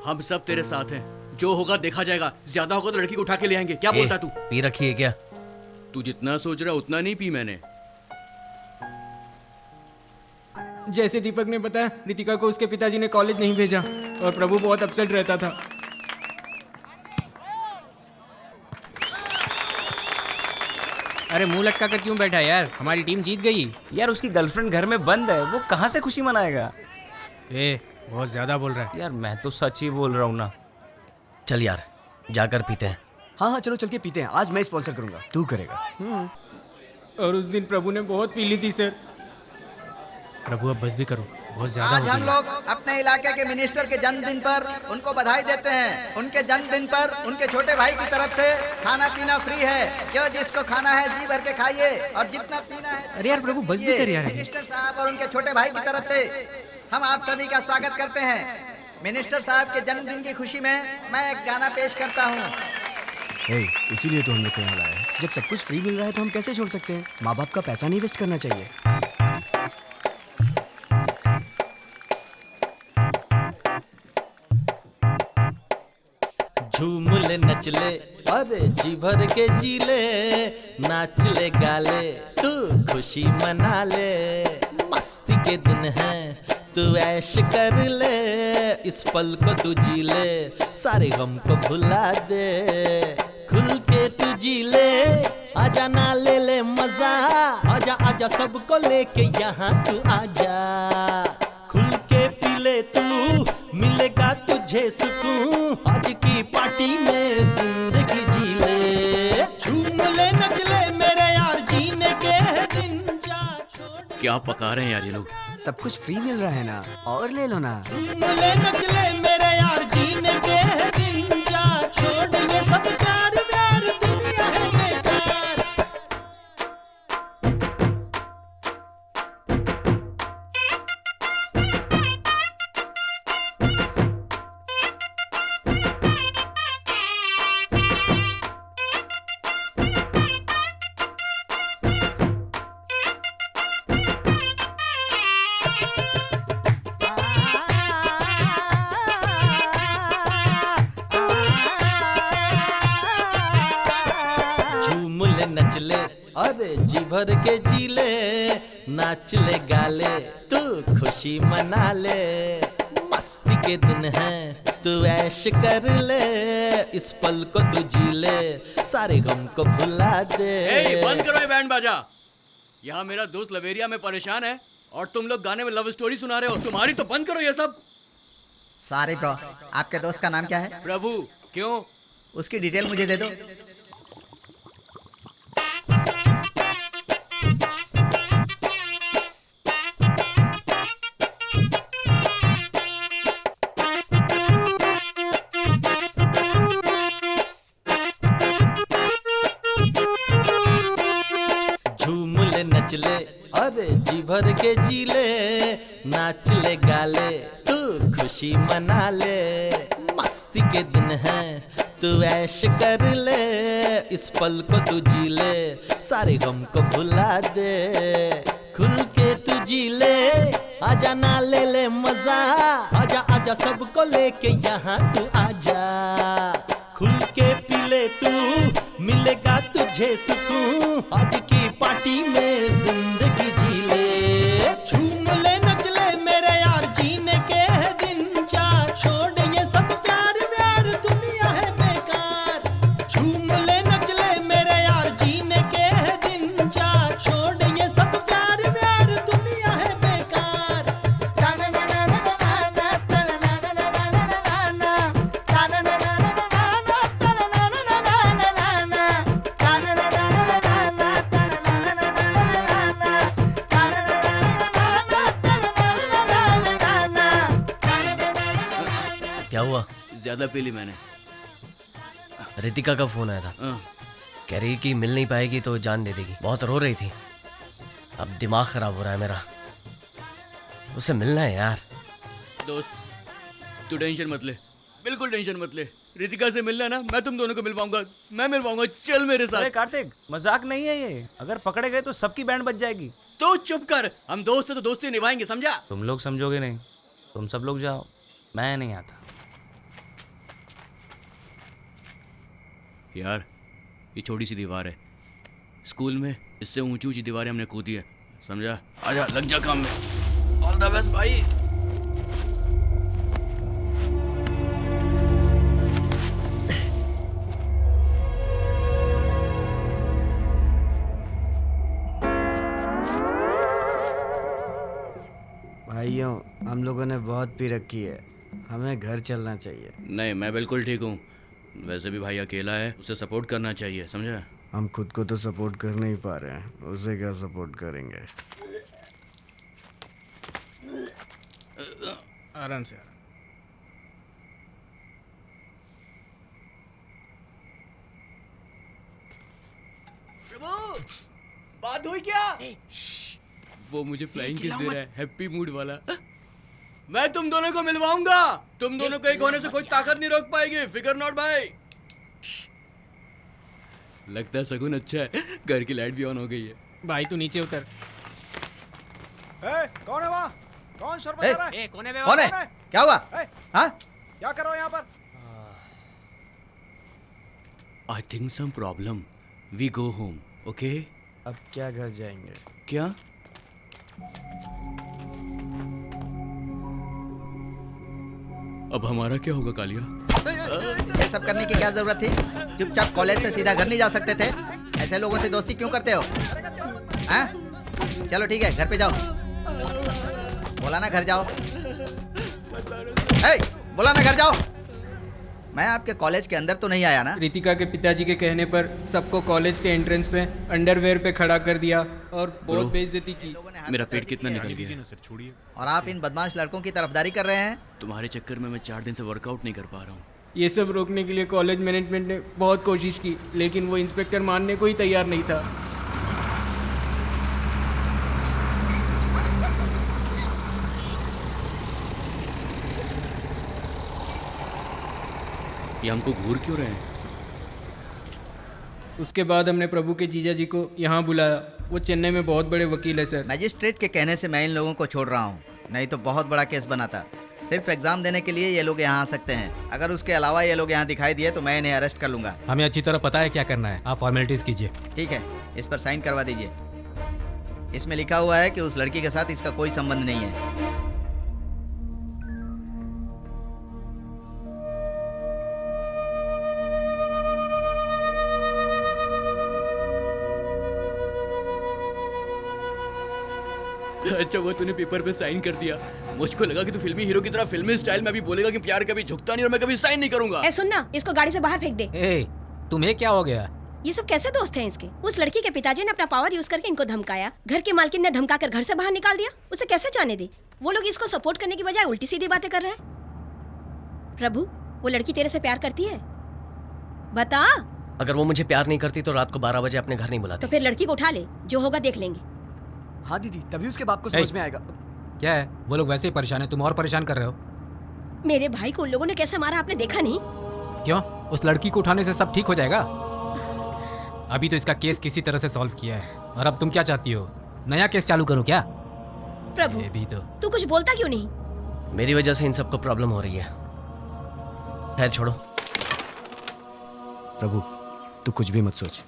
Speaker 9: हम सब तेरे साथ हैं, जो होगा देखा जाएगा। ज्यादा होगा तो लड़की को उठा के ले आएंगे। क्या बोलता तू?
Speaker 3: पी रखी है क्या?
Speaker 9: तू जितना सोच रहा उतना नहीं पी मैंने।
Speaker 10: जैसे दीपक ने बताया, रितिका को उसके पिताजी ने कॉलेज नहीं भेजा और प्रभु बहुत अपसेट रहता था। अरे मुंह लटका कर क्यों बैठा यार? हमारी टीम जीत गई।
Speaker 4: यार उसकी गर्लफ्रेंड घर में बंद है, वो कहाँ से खुशी मनाएगा?
Speaker 10: बहुत ज्यादा बोल रहा है
Speaker 4: यार। मैं तो सच ही बोल रहा हूँ ना।
Speaker 3: चल यार जाकर पीते हैं।
Speaker 12: हाँ चलो चल के पीते हैं। आज मैं स्पॉन्सर करूंगा, तू करेगा।
Speaker 10: और उस दिन प्रभु ने बहुत पी ली थी सर। प्रभु अब बस भी करो, बहुत ज्यादा
Speaker 14: आज हम लोग अपने इलाके के मिनिस्टर के जन्मदिन पर उनको बधाई देते हैं। उनके जन्मदिन पर उनके छोटे भाई की तरफ से खाना पीना फ्री है। जो जिसको खाना है जी भर के खाइए और जितना पीना है।
Speaker 10: अरे यार प्रभु बस भी कर यार।
Speaker 14: मिनिस्टर साहब और उनके छोटे भाई की तरफ से हम आप सभी का स्वागत करते हैं। मिनिस्टर साहब के जन्मदिन की खुशी में मैं एक गाना पेश करता हूँ।
Speaker 12: इसीलिए तो हम लोग यहाँ लाए हैं। जब सब कुछ फ्री मिल रहा है तो हम कैसे छोड़ सकते हैं? माँ बाप का पैसा नहीं वेस्ट करना चाहिए।
Speaker 15: झूम ले नच ले अरे जी भर के जी ले, नाच ले गाले तू खुशी मना ले। मस्ती के दिन है तू ऐश कर ले, इस पल को तू जी ले, सारे गम को भुला दे। खुल के तू जी ले, आजा ना ले ले मजा, आजा आजा सबको लेके यहाँ तू आजा। खुल के पी ले तू, मिलेगा तुझे सुकून, आज की पार्टी में जिंदगी जी ले। झूम ले नच ले मेरे यार, जीने के दिन जा।
Speaker 9: क्या पका रहे हैं यार ये लोग।
Speaker 12: सब कुछ फ्री मिल रहा है ना, और ले लो ना।
Speaker 15: मले नचले मेरे यार जीने के है दिन, जा छोड़ ये सब प्यार प्यार दुनिया है बेकार। नचले अरे जी भर के जीले, नाच ले गाले तू खुशी मना ले, मस्ती के दिन है तू ऐश कर ले, इस पल को तू जी ले, सारे गम को भुला दे।
Speaker 9: बंद करो ये बैंड बाजा। यहाँ मेरा दोस्त लवेरिया में परेशान है और तुम लोग गाने में लव स्टोरी सुना रहे हो। तुम्हारी तो बंद करो ये सब।
Speaker 14: सॉरी ब्रो, आपके दोस्त का नाम क्या है?
Speaker 9: प्रभु। क्यों?
Speaker 14: उसकी डिटेल मुझे दे दो।
Speaker 15: नचले अरे जी भर के जीले, नाच ले गाले तू खुशी मना ले, मस्ती के दिन है तू ऐश कर ले, इस पल को तू जी ले, सारे गम को भुला दे, खुल के तू जी ले, आजा ना ले ले मजा, आजा आजा सबको लेके यहाँ तू आजा, खुल के पी ले तू, मिलेगा तुझे सुकून, आज की पार्टी में जिंदगी जी ले, झूम ले नच ले मेरे यार जीने के है दिन, जा छोड़ ये सब प्यार प्यार दुनिया है बेकार, झूम ले नच ले मेरे यार जीने के है दिन, जा छोड़ ये सब प्यार प्यार दुनिया है बेकार।
Speaker 3: क्या हुआ?
Speaker 9: ज्यादा पी ली मैंने।
Speaker 3: रितिका का फोन आया था, कह रही कि मिल नहीं पाएगी तो जान दे देगी, बहुत रो रही थी। अब दिमाग खराब हो रहा है मेरा, उससे मिलना है यार।
Speaker 9: दोस्त तू टेंशन मत ले, बिल्कुल टेंशन मत ले। रितिका से मिलना है ना, मैं तुम दोनों को मिल पाऊंगा, मैं मिल पाऊंगा, चल मेरे साथ।
Speaker 4: अरे कार्तिक, मजाक नहीं है ये, अगर पकड़े गए तो सबकी बैंड बज जाएगी।
Speaker 9: तो चुप कर, हम दोस्त हैं तो दोस्ती निभाएंगे, समझा?
Speaker 4: तुम लोग समझोगे नहीं, तुम सब लोग जाओ, मैं नहीं आता।
Speaker 9: यार ये छोटी सी दीवार है, स्कूल में इससे ऊंची ऊंची दीवारें हमने कूदी है, समझा? आजा लग जा काम में। ऑल द बेस्ट भाई।
Speaker 12: भाइयों, हम लोगों ने बहुत पी रखी है, हमें घर चलना चाहिए।
Speaker 9: नहीं, मैं बिल्कुल ठीक हूँ। वैसे भी भाई अकेला है, उसे सपोर्ट करना चाहिए, समझा?
Speaker 12: हम खुद को तो सपोर्ट कर नहीं पा रहे हैं, उसे क्या सपोर्ट करेंगे?
Speaker 10: आराम से।
Speaker 9: प्रभु, बात हुई क्या? वो मुझे फ्लाइंग किस दे रहा है, हैप्पी मूड वाला। मैं तुम दोनों को मिलवाऊंगा, तुम दोनों को एक होने से कोई ताकत नहीं रोक पाएगी, फिकर नॉट भाई। लगता है सगुन अच्छा है, घर की लाइट भी ऑन हो गई है।
Speaker 10: भाई तू नीचे उतर।
Speaker 7: कौन है वहाँ? कौन शोर मचा रहा है?
Speaker 14: कौन है? क्या हुआ? हाँ?
Speaker 7: क्या करो यहाँ पर?
Speaker 9: I think some problem. We go home, okay?
Speaker 12: अब क्या घर जाएंगे?
Speaker 9: क्या? अब हमारा क्या होगा कालिया?
Speaker 14: ये सब करने की क्या जरूरत थी? चुपचाप कॉलेज से सीधा घर नहीं जा सकते थे? ऐसे लोगों से दोस्ती क्यों करते हो? हाँ? चलो ठीक है, घर पे जाओ। बोला ना घर जाओ। बोला ना घर जाओ। मैं आपके कॉलेज के अंदर तो नहीं आया ना?
Speaker 10: रितिका के पिताजी के कहने पर सबको कॉलेज के एंट्रेंस पे अंडरवेयर पे खड़ा कर दिया और बहुत बेइज्जती की।
Speaker 9: मेरा पेट कितना निकल गया है।
Speaker 14: और आप इन बदमाश लड़कों की तरफदारी कर रहे हैं।
Speaker 9: तुम्हारे चक्कर में मैं 4 दिन से वर्कआउट नहीं कर पा रहा हूँ।
Speaker 10: ये सब रोकने के लिए कॉलेज मैनेजमेंट ने बहुत कोशिश की, लेकिन वो इंस्पेक्टर मानने को ही तैयार नहीं था।
Speaker 9: ये हमको घूर क्यों रहे हैं?
Speaker 10: उसके बाद हमने प्रभु के जीजा जी को यहाँ बुलाया। वो चेन्नई में बहुत बड़े वकील है सर।
Speaker 14: मजिस्ट्रेट के कहने से मैं इन लोगों को छोड़ रहा हूँ, नहीं तो बहुत बड़ा केस बनाता। सिर्फ एग्जाम देने के लिए ये लोग यहाँ आ सकते हैं। अगर उसके अलावा ये लोग यहाँ दिखाई दिए तो मैं इन्हें अरेस्ट कर लूंगा।
Speaker 6: हमें अच्छी तरह पता है क्या करना है, आप फॉर्मेलिटीज कीजिए।
Speaker 14: ठीक है, इस पर साइन करवा दीजिए। इसमें लिखा हुआ है कि उस लड़की के साथ इसका कोई संबंध नहीं है।
Speaker 9: अच्छा वो तूने पेपर पे साइन कर दिया। मुझको लगा कि तू फिल्मी हीरो की तरह फिल्मी स्टाइल में भी बोलेगा कि प्यार कभी झुकता नहीं और मैं कभी साइन नहीं करूंगा।
Speaker 11: ए सुन ना, इसको गाड़ी से बाहर फेंक दे।
Speaker 6: ए, तुम्हें क्या हो गया?
Speaker 11: ये सब कैसे दोस्त हैं इसके? उस लड़की के पिताजी ने अपना पावर यूज करके इनको धमकाया, घर की मालकिन ने धमकाकर घर से बाहर निकाल दिया। उसे कैसे जाने दे? वो लोग इसको सपोर्ट करने की बजाय उल्टी सीधी बातें कर रहे हैं। प्रभु, वो लड़की तेरे से प्यार करती है? बता।
Speaker 3: अगर वो मुझे प्यार नहीं करती तो रात को 12 बजे अपने घर नहीं बुलाती।
Speaker 11: तो फिर लड़की को उठा ले, जो होगा देख लेंगे।
Speaker 12: हाँ दीदी, तभी उसके बाप को समझ में आएगा।
Speaker 6: क्या है, वो लोग वैसे ही परेशान है, तुम और परेशान कर रहे हो।
Speaker 11: मेरे भाई को उन लोगों ने कैसे मारा आपने देखा नहीं?
Speaker 6: क्यों? उस लड़की को उठाने से सब ठीक हो जाएगा? अभी तो इसका केस किसी तरह से सॉल्व किया है, और अब तुम क्या चाहती हो, नया केस चालू करो क्या?
Speaker 11: प्रभु,
Speaker 6: भी तो
Speaker 11: तू कुछ बोलता क्यों नहीं?
Speaker 3: मेरी वजह से इन सबको प्रॉब्लम हो रही है। खैर छोड़ो।
Speaker 12: प्रभु, तू कुछ भी मत सोच,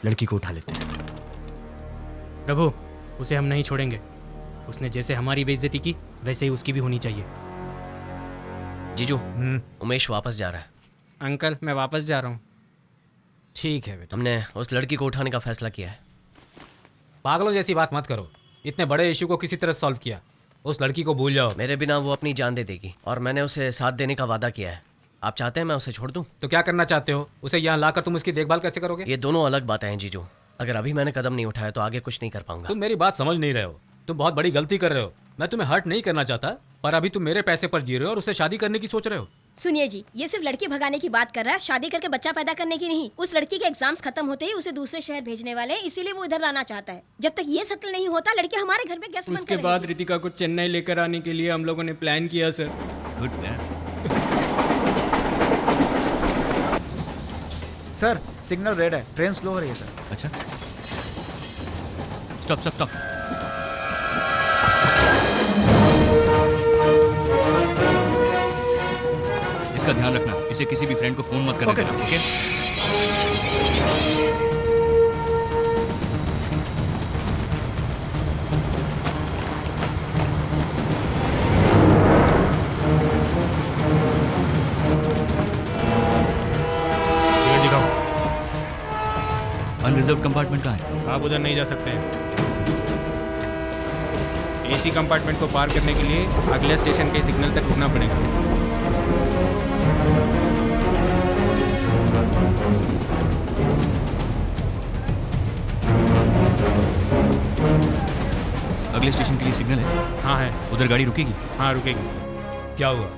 Speaker 12: लड़की को उठा लेते हैं।
Speaker 10: प्रभु, उसे हम नहीं छोड़ेंगे। उसने जैसे हमारी बेइज्जती की वैसे ही उसकी भी होनी चाहिए।
Speaker 3: जीजू, उमेश वापस जा रहा है।
Speaker 10: अंकल, मैं वापस जा रहा हूँ।
Speaker 6: ठीक है बेटा।
Speaker 3: हमने उस लड़की को उठाने का फैसला किया है।
Speaker 6: पागलों जैसी बात मत करो, इतने बड़े इशू को किसी तरह सॉल्व किया। उस लड़की को भूल जाओ।
Speaker 3: मेरे बिना वो अपनी जान दे देगी और मैंने उसे साथ देने का वादा किया है। आप चाहते हैं मैं उसे छोड़ दूं?
Speaker 6: तो क्या करना चाहते हो? उसे यहाँ लाकर तुम उसकी देखभाल कैसे करोगे?
Speaker 3: ये दोनों अलग बातें हैं जीजू। अगर अभी मैंने कदम नहीं उठाया तो आगे कुछ नहीं कर पाऊंगा।
Speaker 6: तुम मेरी बात समझ नहीं रहे हो, तुम बहुत बड़ी गलती कर रहे हो। मैं तुम्हें हर्ट नहीं करना चाहता, पर अभी तुम मेरे पैसे पर जी रहे हो और उससे शादी करने की सोच रहे हो।
Speaker 11: सुनिए जी, ये सिर्फ लड़की भगाने की बात कर रहा है, शादी करके बच्चा पैदा करने की नहीं। उस लड़की के एग्जाम्स खत्म होते ही उसे दूसरे शहर भेजने वाले हैं, इसीलिए वो इधर लाना चाहता है। जब तक ये सेटल नहीं होता, लड़की हमारे घर में गेस्ट बनकर
Speaker 10: उसके बाद रितिका को चेन्नई लेकर आने के लिए हम लोगों ने प्लान किया sir.
Speaker 8: Good man.
Speaker 7: Sir, signal red है, ट्रेन स्लो हो रही है सर।
Speaker 8: अच्छा, स्टॉप स्टॉप स्टॉप। इसका ध्यान रखना, इसे किसी भी फ्रेंड को फोन मत करना। ओके? अनरिजर्व कंपार्टमेंट कहाँ है?
Speaker 10: आप उधर नहीं जा सकते हैं। एसी कंपार्टमेंट को पार करने के लिए अगले स्टेशन के सिग्नल तक रुकना पड़ेगा।
Speaker 8: अगले स्टेशन के लिए सिग्नल है?
Speaker 10: हाँ है।
Speaker 8: उधर गाड़ी रुकेगी?
Speaker 10: हाँ रुकेगी।
Speaker 6: क्या हुआ?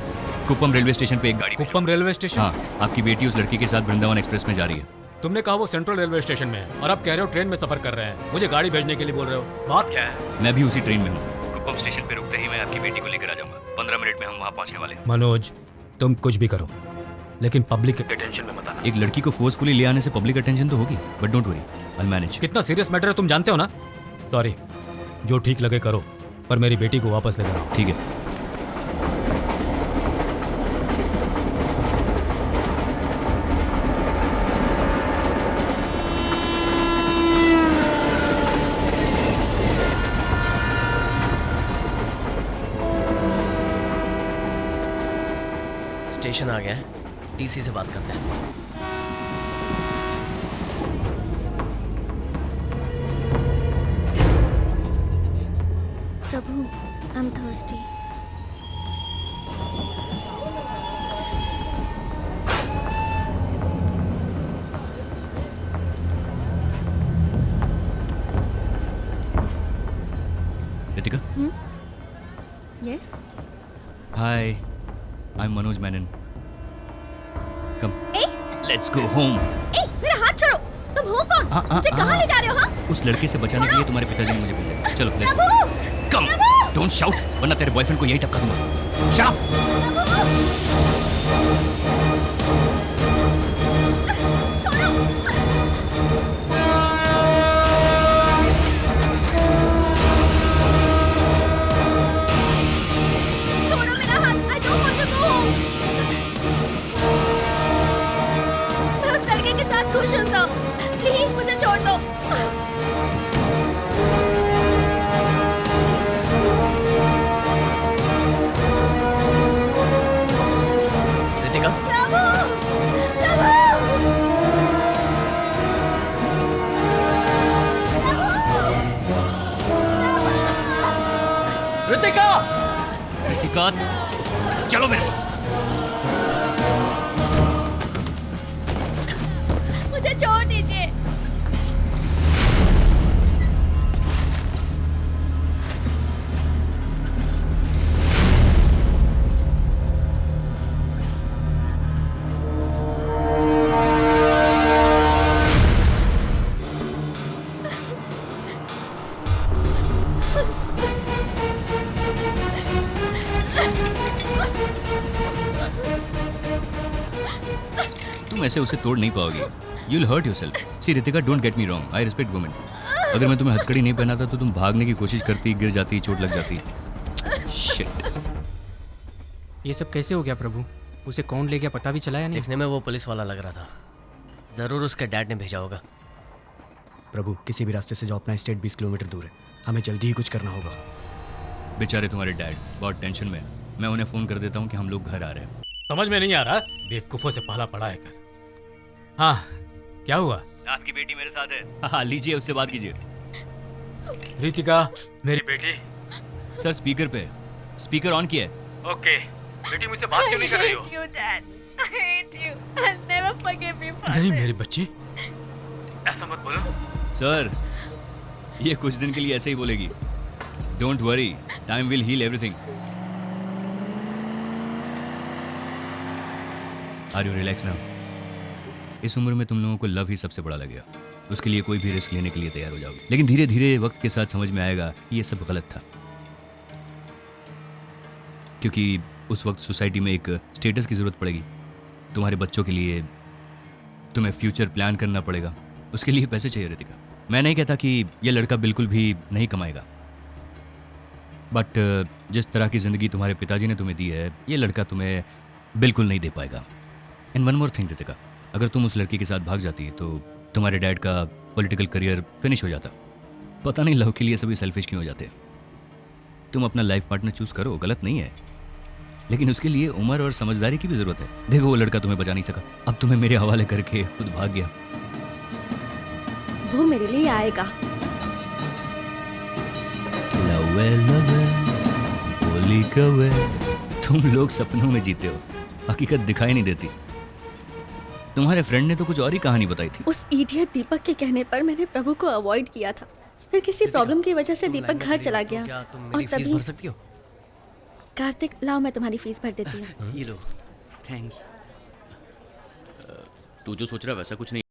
Speaker 8: कुप्पम रेलवे स्टेशन पे एक गाड़ी।
Speaker 6: Kuppam railway station?
Speaker 8: हाँ, आपकी बेटी उस लड़की के साथ वृंदावन एक्सप्रेस में जा रही है।
Speaker 6: तुमने कहा वो सेंट्रल रेलवे स्टेशन में है और अब कह रहे हो ट्रेन में सफर कर रहे हैं। मुझे गाड़ी भेजने के लिए बोल रहे हो, बात क्या है?
Speaker 8: मैं भी उसी ट्रेन में हूँ। कुप्पम स्टेशन पे रुकते ही मैं आपकी बेटी को लेकर आ जाऊंगा। 15 मिनट में हम वहाँ पहुँचने वाले हैं।
Speaker 6: मनोज, तुम कुछ भी करो, लेकिन पब्लिक अटेंशन में मत आना।
Speaker 8: एक लड़की को फोर्सफुली ले आने से पब्लिक अटेंशन तो होगी, but don't worry, I manage.
Speaker 6: कितना सीरियस मैटर है तुम जानते हो ना? सॉरी, जो ठीक लगे करो, पर मेरी बेटी को वापस लेकर आओ।
Speaker 8: ठीक है।
Speaker 3: स्टेशन आ गया है, टीसी से बात करते हैं।
Speaker 5: Prabhu, I am thirsty. Yes
Speaker 8: hi I am Manoj Menon come
Speaker 5: ah
Speaker 8: let's go home
Speaker 5: ah मेरा हाथ छोड़ो। तुम हो कौन? मुझे कहाँ ले जा रहे हो? हाँ
Speaker 8: उस लड़के से बचाने के लिए तुम्हारे पिताजी ने मुझे भेजा है। चलो let's
Speaker 5: Prabhu
Speaker 8: come don't shout वरना तेरे बॉयफ्रेंड को यही टपका दूंगा शट अप
Speaker 5: छोड़ो मेरा हाथ। I don't want to go home. मैं उस लड़के के साथ खुश हूँ सर। प्लीज मुझे छोड़ दो।
Speaker 3: रितिका
Speaker 5: प्रभु प्रभु
Speaker 3: रितिका
Speaker 8: रितिका चलो मेरे साथ
Speaker 5: मुझे छोड़ दीजिए।
Speaker 8: तुम ऐसे उसे तोड़ नहीं पाओगे you will hurt yourself see Ritika don't get me wrong I respect women अगर मैं तुम्हें हथकड़ी नहीं पहनाता तो तुम भागने की कोशिश करती गिर जाती चोट लग जाती शिट
Speaker 10: ये सब कैसे हो गया प्रभु? उसे कौन ले गया पता भी चला या नहीं?
Speaker 3: देखने में वो पुलिस वाला लग रहा था जरूर उसके डैड ने भेजा होगा।
Speaker 12: प्रभु किसी भी रास्ते से जाओ अपना स्टेट 20 किलोमीटर दूर है हमें जल्दी ही कुछ करना होगा।
Speaker 8: बेचारे तुम्हारे डैड बहुत टेंशन में मैं उन्हें फोन कर देता हूँ कि हम लोग घर आ रहे हैं
Speaker 6: समझ में नहीं आ रहा बेवकूफों से पाला पड़ा है कर। हाँ क्या हुआ?
Speaker 8: आपकी बेटी मेरे साथ है हाँ लीजिए उससे बात कीजिए
Speaker 6: रितिका मेरी बेटी
Speaker 8: सर स्पीकर पे स्पीकर ऑन किया है
Speaker 6: ओके बेटी मुझसे बात क्यों नहीं कर रही हो?
Speaker 5: you, Dad. I hate you. I'll never forgive you for
Speaker 6: नहीं
Speaker 5: this.
Speaker 6: मेरी बच्ची ऐसा मत बोलो
Speaker 8: सर ये कुछ दिन के लिए ऐसे ही बोलेगी don't worry time will heal everything are you relax now इस उम्र में तुम लोगों को लव ही सबसे बड़ा लगेगा उसके लिए कोई भी रिस्क लेने के लिए तैयार हो जाओगे लेकिन धीरे धीरे वक्त के साथ समझ में आएगा कि ये सब गलत था क्योंकि उस वक्त सोसाइटी में एक स्टेटस की ज़रूरत पड़ेगी तुम्हारे बच्चों के लिए तुम्हें फ्यूचर प्लान करना पड़ेगा उसके लिए पैसे चाहिए रितिका मैं नहीं कहता कि ये लड़का बिल्कुल भी नहीं कमाएगा बट जिस तरह की ज़िंदगी तुम्हारे पिताजी ने तुम्हें दी है ये लड़का तुम्हें बिल्कुल नहीं दे पाएगा and one more thing Ritika अगर तुम उस लड़की के साथ भाग जाती तो तुम्हारे डैड का पॉलिटिकल करियर फिनिश हो जाता पता नहीं लव के लिए सभी सेल्फिश क्यों हो जाते तुम अपना लाइफ पार्टनर चूज करो गलत नहीं है लेकिन उसके लिए उम्र और समझदारी की भी जरूरत है देखो वो लड़का तुम्हें बचा नहीं सका अब तुम्हें मेरे हवाले करके खुद भाग गया
Speaker 5: वो मेरे लिए आएगा।
Speaker 8: लवे लवे बोली कवे तुम लोग सपनों में जीते हो हकीकत दिखाई नहीं देती तुम्हारे फ्रेंड ने तो कुछ और ही कहानी बताई थी
Speaker 5: उस इडियट दीपक के कहने पर मैंने प्रभु को अवॉइड किया था फिर किसी प्रॉब्लम की वजह से दीपक घर चला गया और तभी
Speaker 3: भर सकती हो
Speaker 5: कार्तिक लाओ मैं तुम्हारी फीस भर देती हूँ।
Speaker 9: ये लो थैंक्स तू जो सोच रहा है वैसा कुछ नहीं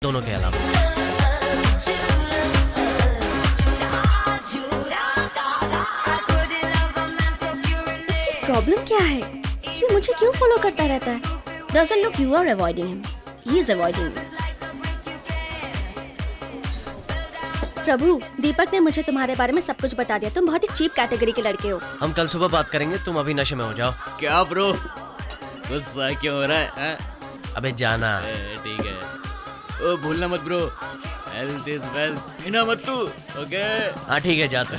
Speaker 3: दोनों के अलावा।
Speaker 5: इसकी प्रॉब्लम क्या है? ये मुझे क्यों फॉलो करता रहता है?
Speaker 11: Doesn't look you are avoiding him. He is avoiding you.
Speaker 5: प्रभु, दीपक ने मुझे तुम्हारे बारे में सब कुछ बता दिया। तुम बहुत ही चीप कैटेगरी के लड़के हो।
Speaker 3: हम कल सुबह बात करेंगे, तुम अभी नशे में हो जाओ।
Speaker 9: क्या ब्रो, गुस्सा क्यों हो रहा है?
Speaker 3: अबे जाना।
Speaker 9: ठीक है, ओ भूलना मत ब्रो, हेल्थ इज वेल्थ, पीना मत तू, ओके?
Speaker 3: हाँ ठीक है, जाता।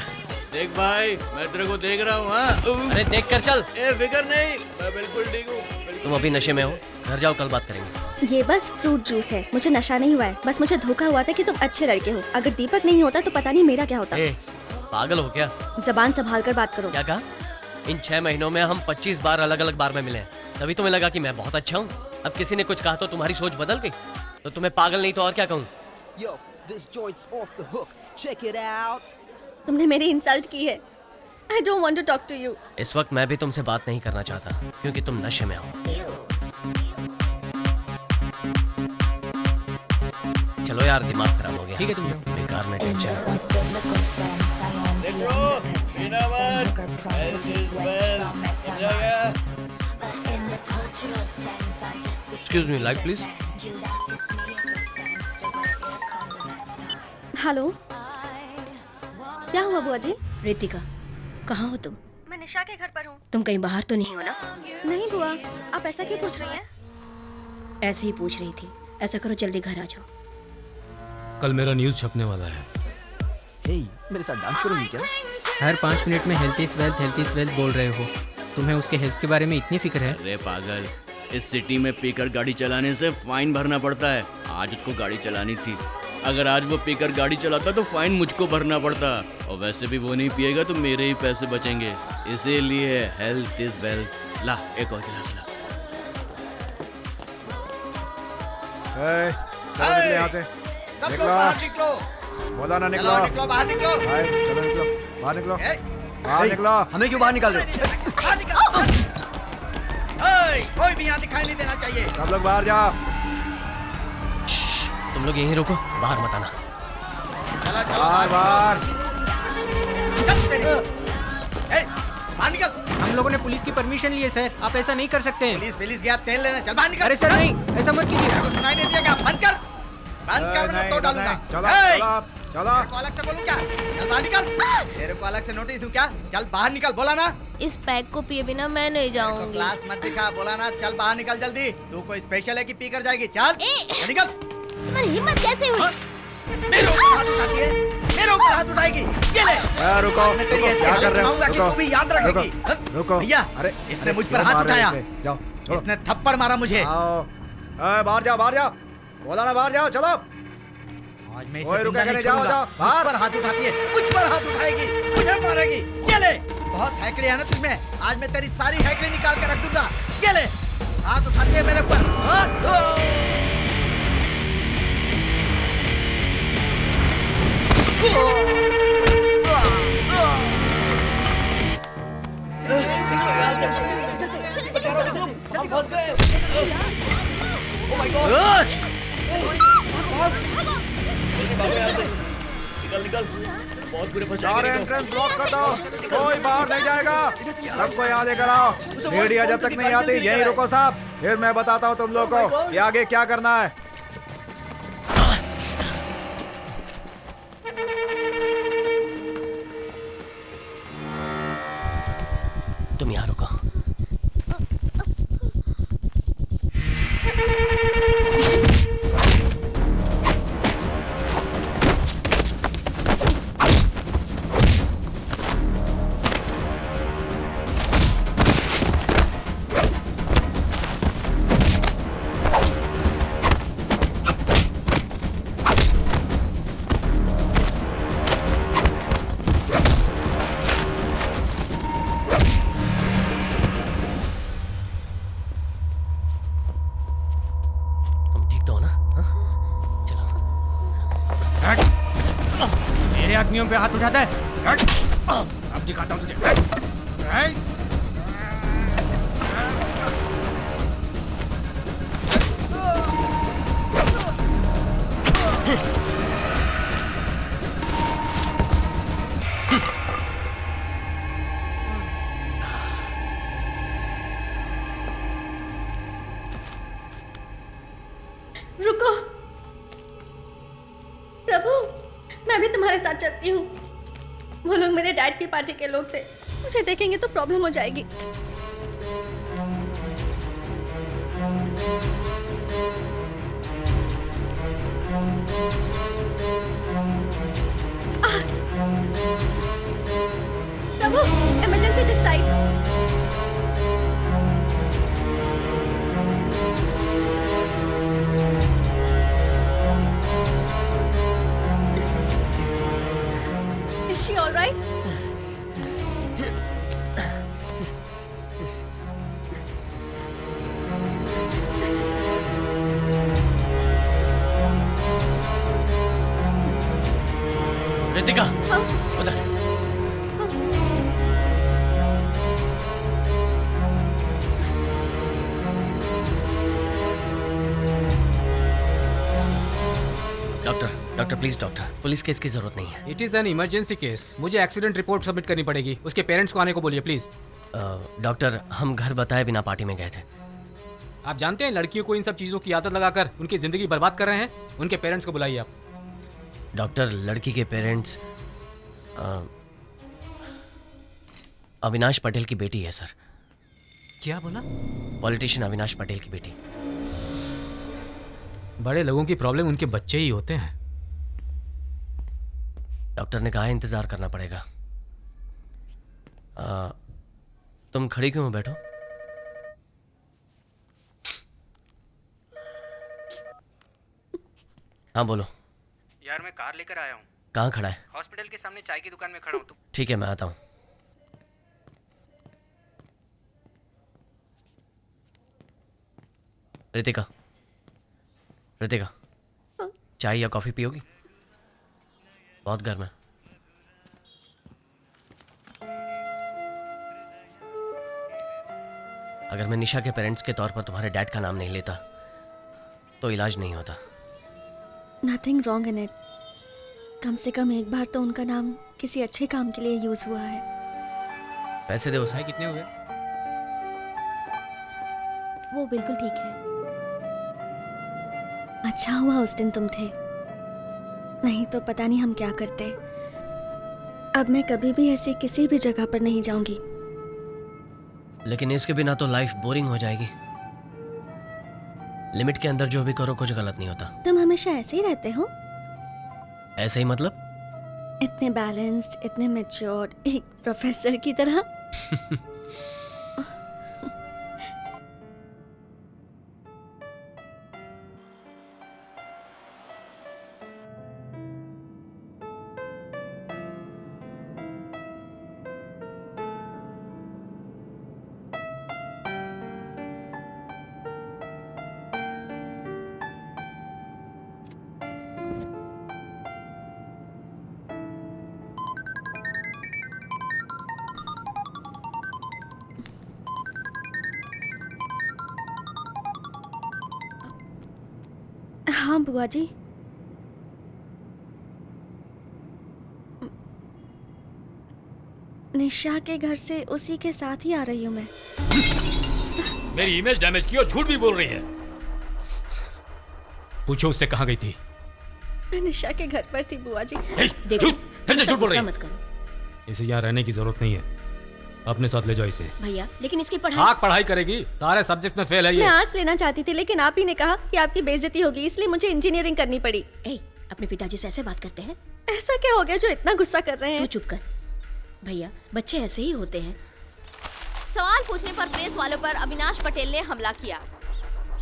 Speaker 9: देख भाई, मैं तेरे को देख रहा हूँ। हाँ
Speaker 3: अरे देख कर चल।
Speaker 9: फिकर नहीं, मैं बिल्कुल ठीक हूँ।
Speaker 3: तुम अभी नशे में हो, घर जाओ, कल बात करेंगे।
Speaker 5: ये बस फ्रूट जूस है, मुझे नशा नहीं हुआ है। बस मुझे धोखा हुआ था कि तुम अच्छे लड़के हो। अगर दीपक नहीं होता तो पता नहीं मेरा क्या होता।
Speaker 3: पागल हो क्या?
Speaker 5: जबान संभाल कर बात करो।
Speaker 3: क्या कहा? इन 6 महीनों में हम 25 बार अलग अलग बार में मिले हैं, तभी तुम्हें लगा कि मैं बहुत अच्छा हूँ। अब किसी ने कुछ कहा तो तुम्हारी सोच बदल गई? तो तुम्हें पागल नहीं तो और क्या कहूँ?
Speaker 5: तुमने मेरी इंसल्ट की है। I don't want to talk to you.
Speaker 3: इस वक्त मैं भी तुमसे बात नहीं करना चाहता क्योंकि तुम नशे में हो। चलो यार, दिमाग खराब हो गया।
Speaker 10: ठीक है, तुम
Speaker 3: बेकार में tension. Excuse me, light please.
Speaker 5: Hello, क्या हुआ बुआ जी?
Speaker 11: रितिका, कहाँ हो तुम?
Speaker 5: मैं निशा के घर पर हूँ।
Speaker 11: तुम कहीं बाहर तो नहीं हो ना?
Speaker 5: नहीं बुआ, आप ऐसा क्यों पूछ रही हैं?
Speaker 11: ऐसे ही पूछ रही थी। ऐसा करो, जल्दी घर आ जाओ।
Speaker 6: कल मेरा न्यूज़ छपने वाला है।
Speaker 12: मेरे साथ डांस करोगी क्या?
Speaker 10: हर 5 मिनट में हेल्थ इज वेल्थ बोल रहे हो। तुम्हें उसके हेल्थ के बारे में इतनी फिक्र है?
Speaker 9: अरे पागल, इस सिटी में पीकर गाड़ी चलाने से फाइन भरना पड़ता है। आज उसको गाड़ी चलानी थी। अगर आज वो पीकर गाड़ी चलाता तो फाइन मुझको भरना पड़ता, और वैसे भी वो नहीं पिएगा तो मेरे ही पैसे बचेंगे। इसीलिए हेल्थ इज वेल्थ। ला, एक और गिलास ला।
Speaker 7: चलो निकलो यहाँ से।
Speaker 14: सब लोग बाहर निकलो।
Speaker 7: बोला ना निकलो।
Speaker 14: चलो निकलो, बाहर निकलो।
Speaker 7: चलो निकलो, बाहर निकलो, बाहर निकलो।
Speaker 12: हमें क्यों बाहर निकाल रहे हो?
Speaker 14: बाहर निकलो। कोई भी यहाँ दिखाई नहीं देना चाहिए।
Speaker 7: सब लोग बाहर जाओ।
Speaker 3: तुम लोग यहीं रुको, बाहर मत आना।
Speaker 14: चला चलो
Speaker 7: बाहर बाहर।
Speaker 14: चल तेरी। बाहर निकल।
Speaker 10: हम लोगों ने पुलिस की परमिशन ली है सर, आप ऐसा नहीं कर सकते हैं।
Speaker 14: पुलिस गया तेल लेने, चल बाहर निकल।
Speaker 10: अरे सर नहीं, ऐसा मत कीजिए।
Speaker 14: तेरे को सुनाई नहीं दिया क्या? बंद कर, बंद कर, वरना तो डालूंगा।
Speaker 7: चलो चलो चलो।
Speaker 14: तेरे को अलग से बोलूं क्या? चल बाहर निकल। तेरे को अलग से नोटिस दूं क्या? चल बाहर निकल, बोला ना।
Speaker 16: इस पैक को पिए बिना मैं नहीं जाऊंगी।
Speaker 14: क्लास मत दिखा, बोला ना। चल बाहर निकल जल्दी। तू कोई स्पेशल है कि पी कर जाएगी? चल निकल।
Speaker 16: तुम्हारी हिम्मत कैसे हुई?
Speaker 14: मेरे ऊपर हाथ उठाती है, मेरे ऊपर हाथ उठाएगी। ये ले।
Speaker 7: रुको,
Speaker 14: मैं तेरी ऐसी
Speaker 7: क्या कर रहे हो?
Speaker 14: कि तू भी याद रखेगी।
Speaker 7: रुको।
Speaker 14: भैया,
Speaker 7: अरे
Speaker 14: इसने मुझ पर हाथ उठाया।
Speaker 7: जाओ,
Speaker 14: इसने थप्पड़ मारा मुझे।
Speaker 7: बाहर जाओ, बाहर जाओ। बोला ना बाहर जाओ, चलो।
Speaker 14: आज मैं
Speaker 7: ओए रुके नहीं, जाओ जाओ।
Speaker 14: बाहर पर हाथ उठाती है, मुझ पर हाथ उठाएगी, मुझे मारेगी। ये ले। बहुत हैकड़ी है ना तुझमें। आज मैं तेरी सारी हैकड़ी निकाल के रख दूंगा। ये ले। हाथ उठाती है मेरे पर। हम फंस गए। Oh my God.
Speaker 9: निकल निकल, बहुत बुरे फंस
Speaker 7: सारे एंट्रेंस ब्लॉक कर दो, कोई बाहर नहीं जाएगा। सबको यहाँ लेकर आओ। मीडिया जब तक नहीं आती यहीं रुको साहब, फिर मैं बताता हूँ तुम लोग को कि आगे क्या करना है।
Speaker 3: तुम यहाँ रुको।
Speaker 10: मेरे आदमियों पे हाथ उठाता है। अब दिखाता हूँ तुझे।
Speaker 5: रुको प्रभु, मैं भी तुम्हारे साथ चलती हूँ। वो लोग मेरे डैड की पार्टी के लोग थे, मुझे देखेंगे तो प्रॉब्लम हो जाएगी। Prabhu, emergency this side. Is she all right?
Speaker 3: Ritika, उधर। Doctor please doctor, police case की जरूरत नहीं है।
Speaker 6: It is an emergency case. मुझे एक्सीडेंट रिपोर्ट सबमिट करनी पड़ेगी। उसके पेरेंट्स को आने को बोलिए प्लीज।
Speaker 3: डॉक्टर, हम घर बताए बिना पार्टी में गए थे।
Speaker 6: आप जानते हैं लड़कियों को इन सब चीजों की आदत लगाकर उनकी जिंदगी बर्बाद कर रहे हैं। उनके पेरेंट्स को बुलाइए आप।
Speaker 3: डॉक्टर, लड़की के पेरेंट्स अविनाश पटेल की बेटी है सर।
Speaker 6: क्या बोला?
Speaker 3: पॉलिटिशियन अविनाश पटेल की बेटी।
Speaker 6: बड़े लोगों की प्रॉब्लम उनके बच्चे ही होते हैं।
Speaker 3: डॉक्टर ने कहा इंतजार करना पड़ेगा। तुम खड़ी क्यों हो? बैठो। हाँ बोलो।
Speaker 17: यार मैं कार लेकर आया हूँ।
Speaker 3: कहाँ खड़ा है?
Speaker 17: हॉस्पिटल के सामने चाय की दुकान में खड़ा हूँ। तुम?
Speaker 3: ठीक है, मैं आता हूँ। रितिका, रितिका, चाय या कॉफी पियोगी? बहुत गर्म है। अगर मैं निशा के पेरेंट्स के तौर पर तुम्हारे डैड का नाम नहीं लेता तो इलाज नहीं होता।
Speaker 5: Nothing wrong in it. कम से कम एक बार तो उनका नाम किसी अच्छे काम के लिए यूज हुआ है।
Speaker 3: पैसे दे उसे।
Speaker 4: कितने हुए?
Speaker 5: वो बिल्कुल ठीक है। अच्छा हुआ उस दिन तुम थे, नहीं तो पता नहीं हम क्या करते। अब मैं कभी भी ऐसी किसी भी जगह पर नहीं जाऊंगी।
Speaker 3: लेकिन इसके बिना तो लाइफ बोरिंग हो जाएगी। लिमिट के अंदर जो भी करो कुछ गलत नहीं होता।
Speaker 5: तुम हमेशा ऐसे ही रहते हो?
Speaker 3: ऐसे ही मतलब?
Speaker 5: इतने बैलेंस्ड, इतने मैच्योर्ड, एक प्रोफेसर की तरह। हाँ बुआ जी। निशा के घर से उसी के साथ ही आ रही हूँ मैं।
Speaker 6: मेरी इमेज डैमेज की और झूठ भी बोल रही है। पूछो उससे कहाँ गई थी?
Speaker 5: मैं निशा के घर पर थी बुआ जी।
Speaker 6: देखो, फिर से झूठ बोल रही है।
Speaker 11: मत करो।
Speaker 6: इसे यहाँ रहने की जरूरत नहीं है। अपने साथ ले जाओ इसे।
Speaker 11: भैया लेकिन इसकी पढ़ाई।
Speaker 6: पढ़ाई करेगी, सारे सब्जेक्ट में फेल है ये।
Speaker 5: मैं आर्ट्स लेना चाहती थी लेकिन आप ही ने कहा कि आपकी बेइज्जती होगी, इसलिए मुझे इंजीनियरिंग करनी पड़ी।
Speaker 11: अपने पिताजी से ऐसे बात करते हैं?
Speaker 5: ऐसा क्या हो गया जो इतना गुस्सा कर रहे हैं?
Speaker 11: तू चुप कर। भैया बच्चे ऐसे ही होते हैं।
Speaker 16: सवाल पूछने पर प्रेस वालों पर अविनाश पटेल ने हमला किया।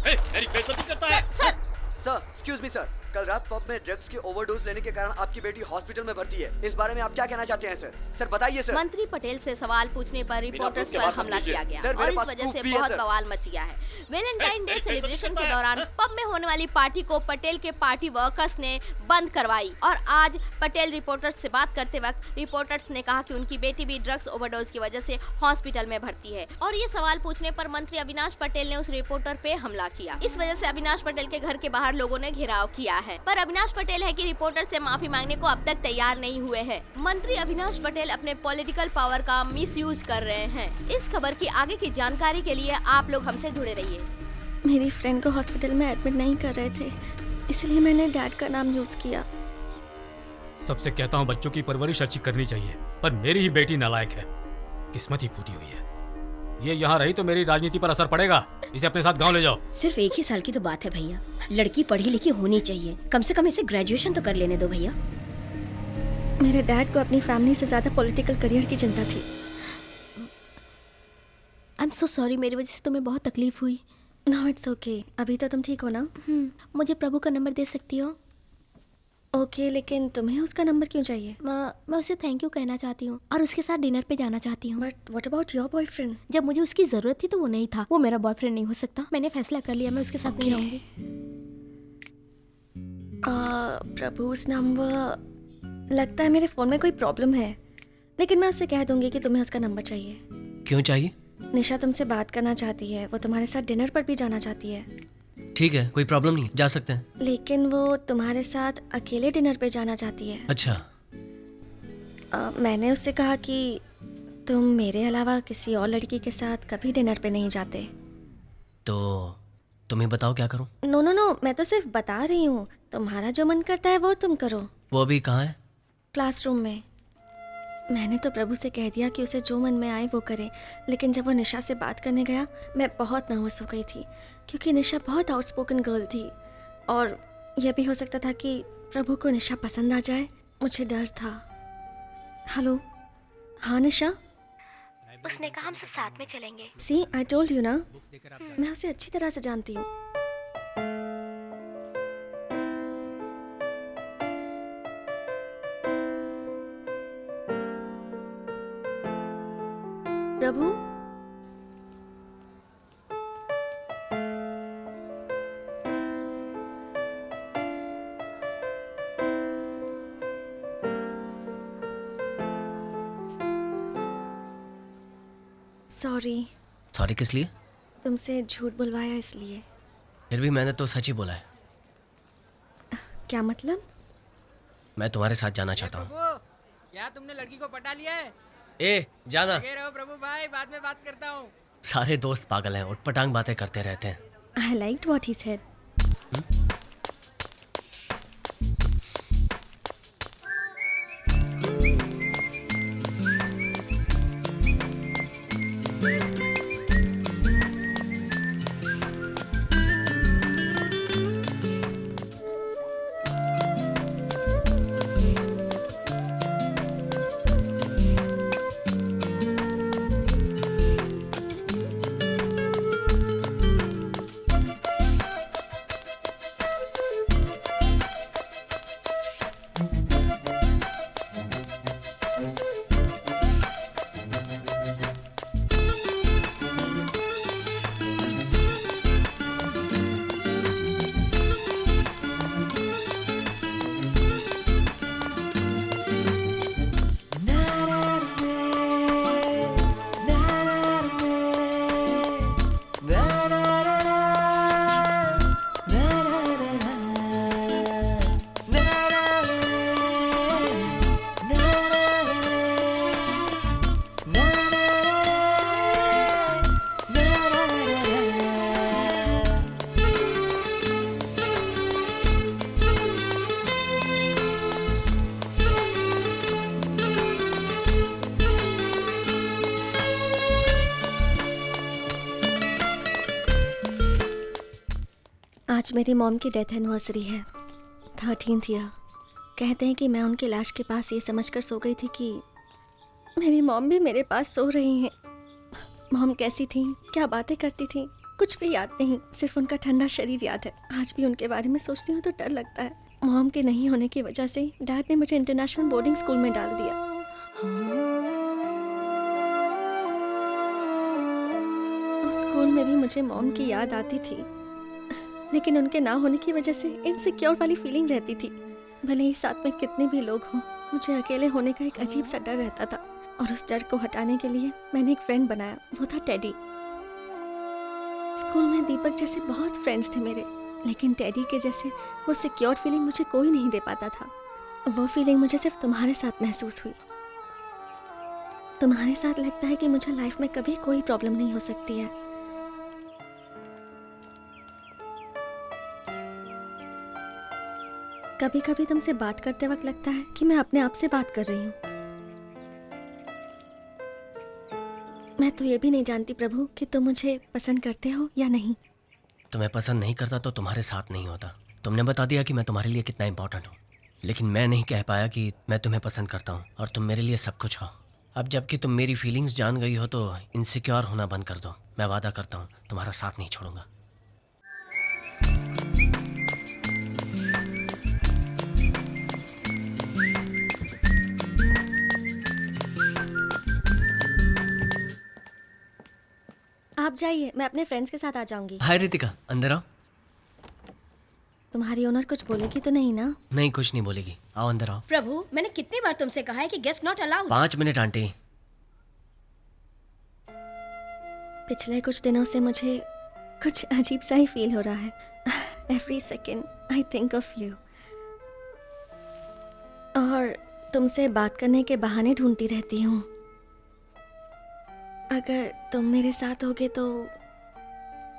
Speaker 6: मेरी बेइज्जती करता है।
Speaker 18: सर, एक्सक्यूज मी सर, कल रात पब में ड्रग्स की ओवरडोज लेने के कारण आपकी बेटी हॉस्पिटल में भर्ती है। इस बारे में आप क्या कहना चाहते हैं सर? सर बताइए सर।
Speaker 16: मंत्री पटेल से सवाल पूछने पर रिपोर्टर्स पर हमला किया गया और इस वजह से बहुत बवाल मच गया है। वैलेंटाइन डे सेलिब्रेशन के दौरान पब में होने वाली पार्टी को पटेल के पार्टी वर्कर्स ने बंद करवाई और आज पटेल रिपोर्टर्स से बात करते वक्त रिपोर्टर्स ने कहा कि उनकी बेटी भी ड्रग्स ओवरडोज की वजह से हॉस्पिटल में भर्ती है और ये सवाल पूछने पर मंत्री अविनाश पटेल ने उस रिपोर्टर पे हमला किया। इस वजह से अविनाश पटेल के घर के बाहर लोगों ने घेराव किया है, पर अविनाश पटेल है कि रिपोर्टर से माफी मांगने को अब तक तैयार नहीं हुए हैं। मंत्री अविनाश पटेल अपने पॉलिटिकल पावर का मिसयूज कर रहे हैं। इस खबर की आगे की जानकारी के लिए आप लोग हमसे जुड़े रहिए।
Speaker 5: मेरी फ्रेंड को हॉस्पिटल में एडमिट नहीं कर रहे थे, इसलिए मैंने डैड का नाम यूज किया।
Speaker 6: सबसे कहता हूँ बच्चों की परवरिश अच्छी करनी चाहिए, पर मेरी ही बेटी नालायक है, किस्मत ही फूटी हुई है। ये यहाँ रही तो मेरी राजनीति पर असर पड़ेगा। इसे अपने साथ गांव ले जाओ।
Speaker 11: सिर्फ 1 ही साल की तो बात है भैया, लड़की पढ़ी लिखी होनी चाहिए, कम से कम इसे ग्रेजुएशन तो कर लेने दो भैया।
Speaker 5: मेरे डैड को अपनी फैमिली से ज्यादा पॉलिटिकल करियर की चिंता थी।
Speaker 16: आई एम सो सॉरी, मेरी वजह से तुम्हें बहुत तकलीफ हुई।
Speaker 5: नो इट्स ओके, अभी तो तुम ठीक हो ना?
Speaker 16: मुझे प्रभु का नंबर दे सकती हो?
Speaker 5: ओके, लेकिन तुम्हें उसका नंबर क्यों चाहिए?
Speaker 16: मैं उसे थैंक यू कहना चाहती हूँ और उसके साथ डिनर पे जाना चाहती हूँ।
Speaker 5: But what about your boyfriend?
Speaker 16: जब मुझे उसकी जरूरत थी तो वो नहीं था। वो मेरा बॉयफ्रेंड नहीं हो सकता। मैंने फैसला कर लिया, मैं उसके साथ नहीं रहूंगी।
Speaker 5: प्रभु's नंबर, लगता है मेरे फोन में कोई प्रॉब्लम है, लेकिन मैं उससे कह दूंगी कि तुम्हें उसका नंबर चाहिए।
Speaker 3: क्यों चाहिए?
Speaker 5: निशा तुमसे बात करना चाहती है, वो तुम्हारे साथ डिनर पर भी जाना चाहती है।
Speaker 3: ठीक है, कोई प्रॉब्लम नहीं, जा सकते हैं।
Speaker 5: लेकिन वो तुम्हारे साथ अकेले डिनर पे जाना चाहती है।
Speaker 3: अच्छा।
Speaker 5: मैंने उससे कहा कि तुम मेरे अलावा किसी और लड़की के साथ कभी डिनर पे नहीं जाते।
Speaker 3: तो तुम्हें बताओ क्या करूं?
Speaker 5: नो नो नो, मैं तो सिर्फ बता रही हूँ, तुम्हारा जो मन करता है वो तुम करो।
Speaker 3: वो अभी कहाँ है?
Speaker 5: क्लासरूम में। मैंने तो प्रभु से कह दिया कि उसे जो मन में आए वो करे, लेकिन जब वो निशा से बात करने गया मैं बहुत नर्वस हो गई थी, क्योंकि निशा बहुत आउटस्पोकन गर्ल थी और यह भी हो सकता था कि प्रभु को निशा पसंद आ जाए। मुझे डर था। हेलो, हाँ निशा?
Speaker 16: उसने कहा हम सब साथ में चलेंगे।
Speaker 5: सी आई टोल्ड यू ना, मैं उसे अच्छी तरह से जानती हूँ। प्रभु, सॉरी।
Speaker 3: सॉरी किस लिए?
Speaker 5: तुमसे झूठ बुलवाया इसलिए।
Speaker 3: फिर भी मैंने तो सच ही बोला है।
Speaker 5: क्या मतलब?
Speaker 3: मैं तुम्हारे साथ जाना चाहता हूँ।
Speaker 10: क्या तुमने लड़की को पटा लिया है?
Speaker 3: ए जाना।
Speaker 10: लगे रहो प्रभु भाई, बाद में बात करता हूँ।
Speaker 3: सारे दोस्त पागल हैं, उठपटांग बातें करते रहते हैं।
Speaker 5: I liked what he said. आज मेरी मॉम की डेथ एनिवर्सरी है, 13th ईयर। कहते हैं कि मैं उनकी लाश के पास ये समझकर सो गई थी कि मेरी मॉम भी मेरे पास सो रही हैं। मॉम कैसी थी, क्या बातें करती थी, कुछ भी याद नहीं, सिर्फ उनका ठंडा शरीर याद है। आज भी उनके बारे में सोचती हूँ तो डर लगता है। मॉम के नहीं होने की वजह से डैड ने मुझे इंटरनेशनल बोर्डिंग स्कूल में डाल दिया। उस स्कूल में भी मुझे मॉम की याद आती थी, लेकिन उनके ना होने की वजह से इनसिक्योर वाली फीलिंग रहती थी। भले ही साथ में कितने भी लोग हों, मुझे अकेले होने का एक अजीब सा डर रहता था, और उस डर को हटाने के लिए मैंने एक फ्रेंड बनाया, वो था टेडी। स्कूल में दीपक जैसे बहुत फ्रेंड्स थे मेरे, लेकिन टेडी के जैसे वो सिक्योर फीलिंग मुझे कोई नहीं दे पाता था। वो फीलिंग मुझे सिर्फ तुम्हारे साथ महसूस हुई। तुम्हारे साथ लगता है कि मुझे लाइफ में कभी कोई प्रॉब्लम नहीं हो सकती है। कभी कभी तुमसे बात करते वक्त लगता है कि मैं अपने आप से बात कर रही हूँ। मैं तो ये भी नहीं जानती प्रभु कि तुम मुझे पसंद करते हो या नहीं।
Speaker 3: तुम्हें पसंद नहीं करता तो तुम्हारे साथ नहीं होता। तुमने बता दिया कि मैं तुम्हारे लिए कितना इंपॉर्टेंट हूँ, लेकिन मैं नहीं कह पाया कि मैं तुम्हें पसंद करता हूँ और तुम मेरे लिए सब कुछ हो। अब जबकि तुम मेरी फीलिंग्स जान गई हो तो इनसिक्योर होना बंद कर दो। मैं वादा करता हूँ तुम्हारा साथ नहीं छोड़ूंगा।
Speaker 5: आप जाइए, मैं अपने फ्रेंड्स के साथ आ जाऊंगी।
Speaker 3: हाय रितिका, अंदर आओ।
Speaker 5: तुम्हारी ओनर कुछ बोलेगी तो नहीं ना?
Speaker 3: नहीं, कुछ नहीं बोलेगी। आओ अंदर आओ।
Speaker 11: प्रभु, मैंने कितनी बार तुमसे कहा है कि guest not allowed.
Speaker 3: 5 minute aunty.
Speaker 5: पिछले कुछ दिनों से मुझे कुछ अजीब सा ही फील हो रहा है। Every second I think of you, और तुमसे बात करने के बहाने ढूंढती रहती हूँ। अगर तुम मेरे साथ होगे तो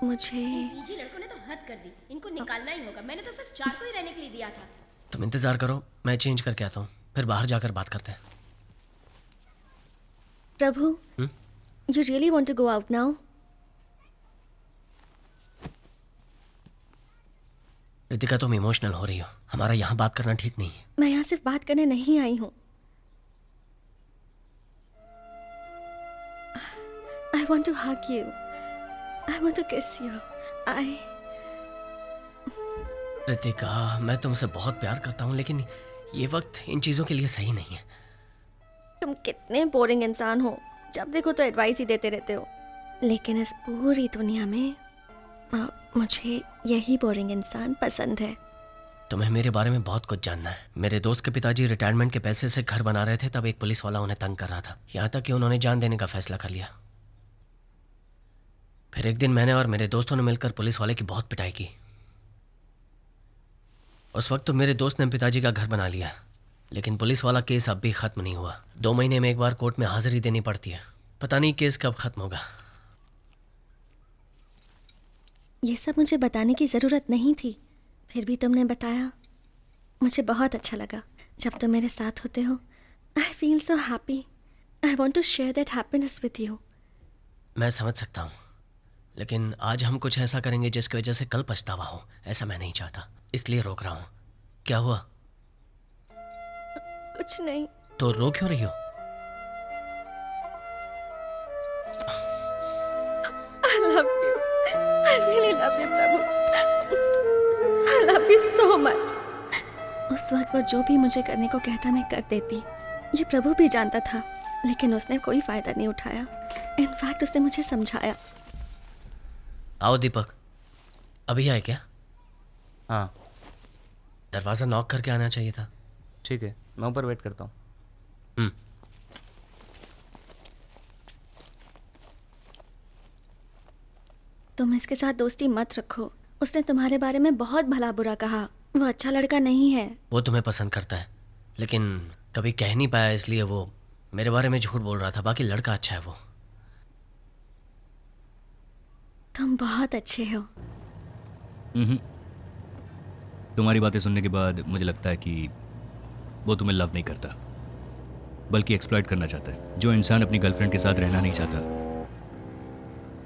Speaker 5: मुझे।
Speaker 11: पीजी लड़कों ने तो हद कर दी, इनको निकालना ही होगा। मैंने तो सिर्फ 4 को ही रहने के लिए दिया था।
Speaker 3: तुम इंतजार करो, मैं चेंज करके आता हूँ, फिर बाहर जाकर बात करते हैं।
Speaker 5: Prabhu, you really want to go out now?
Speaker 3: Ritika, तुम इमोशनल हो रही हो। हमारा यहाँ बात करना ठीक नहीं है।
Speaker 5: मैं यहाँ सिर्फ बात करने नहीं आई हूँ। I want to hug you. I want to kiss you.
Speaker 3: Ritika, मैं तुमसे बहुत प्यार करता हूँ, लेकिन ये वक्त इन चीजों के लिए सही नहीं है।
Speaker 5: तुम कितने बोरिंग इंसान हो, जब देखो तो एडवाइस ही देते रहते हो। लेकिन इस पूरी दुनिया में मुझे यही बोरिंग इंसान पसंद है।
Speaker 3: तुम्हें मेरे बारे में बहुत कुछ जानना है। मेरे दोस्त के पिताजी रिटायरमेंट के पैसे से घर बना रहे थे, तब एक पुलिस वाला उन्हें तंग कर रहा था, यहाँ तक कि उन्होंने जान देने का फैसला कर लिया। फिर एक दिन मैंने और मेरे दोस्तों ने मिलकर पुलिस वाले की बहुत पिटाई की। उस वक्त तो मेरे दोस्त ने पिताजी का घर बना लिया, लेकिन पुलिस वाला केस अब भी खत्म नहीं हुआ। 2 महीने में एक बार कोर्ट में हाजिरी देनी पड़ती है। पता नहीं केस कब खत्म होगा।
Speaker 5: ये सब मुझे बताने की ज़रूरत नहीं थी, फिर भी तुमने बताया। मुझे बहुत अच्छा लगा। जब तुम मेरे साथ होते हो, I feel so happy. I want to share that happiness with you.
Speaker 3: मैं समझ सकता हूँ, लेकिन आज हम कुछ ऐसा करेंगे जिसकी वजह से कल पछतावा हो। ऐसा मैं नहीं चाहता, इसलिए रोक रहा हूँ। क्या हुआ?
Speaker 5: कुछ नहीं।
Speaker 3: तो रो क्यों रही हो?
Speaker 5: I love you. I really love you, Prabhu. I love you so much. उस वक्त वो जो भी मुझे करने को कहता मैं कर देती। ये प्रभु भी जानता था, लेकिन उसने कोई फायदा नहीं उठाया। इनफैक्ट उसने मुझे समझाया।
Speaker 3: आओ दीपक, अभी आए क्या?
Speaker 4: हाँ।
Speaker 3: दरवाज़ा नॉक करके आना चाहिए था।
Speaker 4: ठीक है, मैं ऊपर वेट करता हूँ।
Speaker 5: तुम इसके साथ दोस्ती मत रखो। उसने तुम्हारे बारे में बहुत भला बुरा कहा। वो अच्छा लड़का नहीं है।
Speaker 3: वो तुम्हें पसंद करता है, लेकिन कभी कह नहीं पाया, इसलिए वो मेरे बारे में झूठ बोल रहा था। बाकी लड़का अच्छा है वो।
Speaker 5: तुम बहुत अच्छे हो।
Speaker 8: तुम्हारी बातें सुनने के बाद मुझे लगता है कि वो तुम्हें लव नहीं करता, बल्कि एक्सप्लॉइट करना चाहता है। जो इंसान अपनी गर्लफ्रेंड के साथ रहना नहीं चाहता,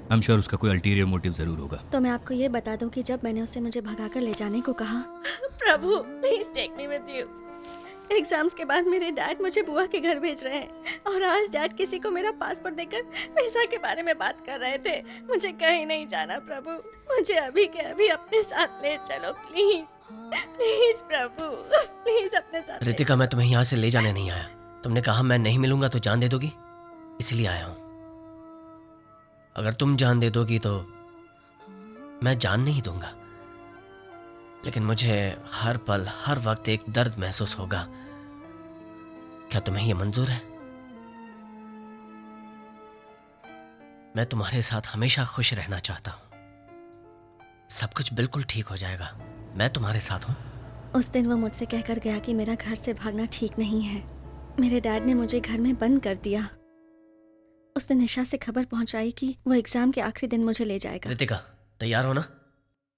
Speaker 8: आई एम श्योर उसका कोई अल्टीरियर मोटिव जरूर होगा।
Speaker 5: तो मैं आपको ये बता दूं कि जब मैंने उसे मुझे भगाकर ले जाने को कहा, Prabhu please take me with you. Exams के बाद मेरे डैड मुझे बुआ के घर भेज रहे हैं, और आज डैड किसी को मेरा पासपोर्ट देकर वीजा के बारे में बात कर रहे थे। मुझे कहीं नहीं जाना प्रभु, मुझे अभी के अभी अपने साथ ले चलो प्लीज। प्लीज प्रभु, प्लीज अपने साथ।
Speaker 3: रितिका, मैं तुम्हें यहाँ से ले जाने नहीं आया। तुमने कहा मैं नहीं मिलूंगा तो जान दे दोगी, इसलिए आया हूँ। अगर तुम जान दे दोगी तो मैं जान नहीं दूंगा, लेकिन मुझे हर पल हर वक्त एक दर्द महसूस होगा। क्या तुम्हें यह मंजूर है? मैं तुम्हारे साथ हमेशा खुश रहना चाहता हूं, सब कुछ बिल्कुल ठीक हो जाएगा, मैं तुम्हारे साथ हूँ।
Speaker 5: उस दिन वो मुझसे कहकर गया कि मेरा घर से भागना ठीक नहीं है। मेरे डैड ने मुझे घर में बंद कर दिया। उसने निशा से खबर पहुंचाई कि वो एग्जाम के आखिरी दिन मुझे ले जाएगा।
Speaker 3: रितिका, तैयार हो ना?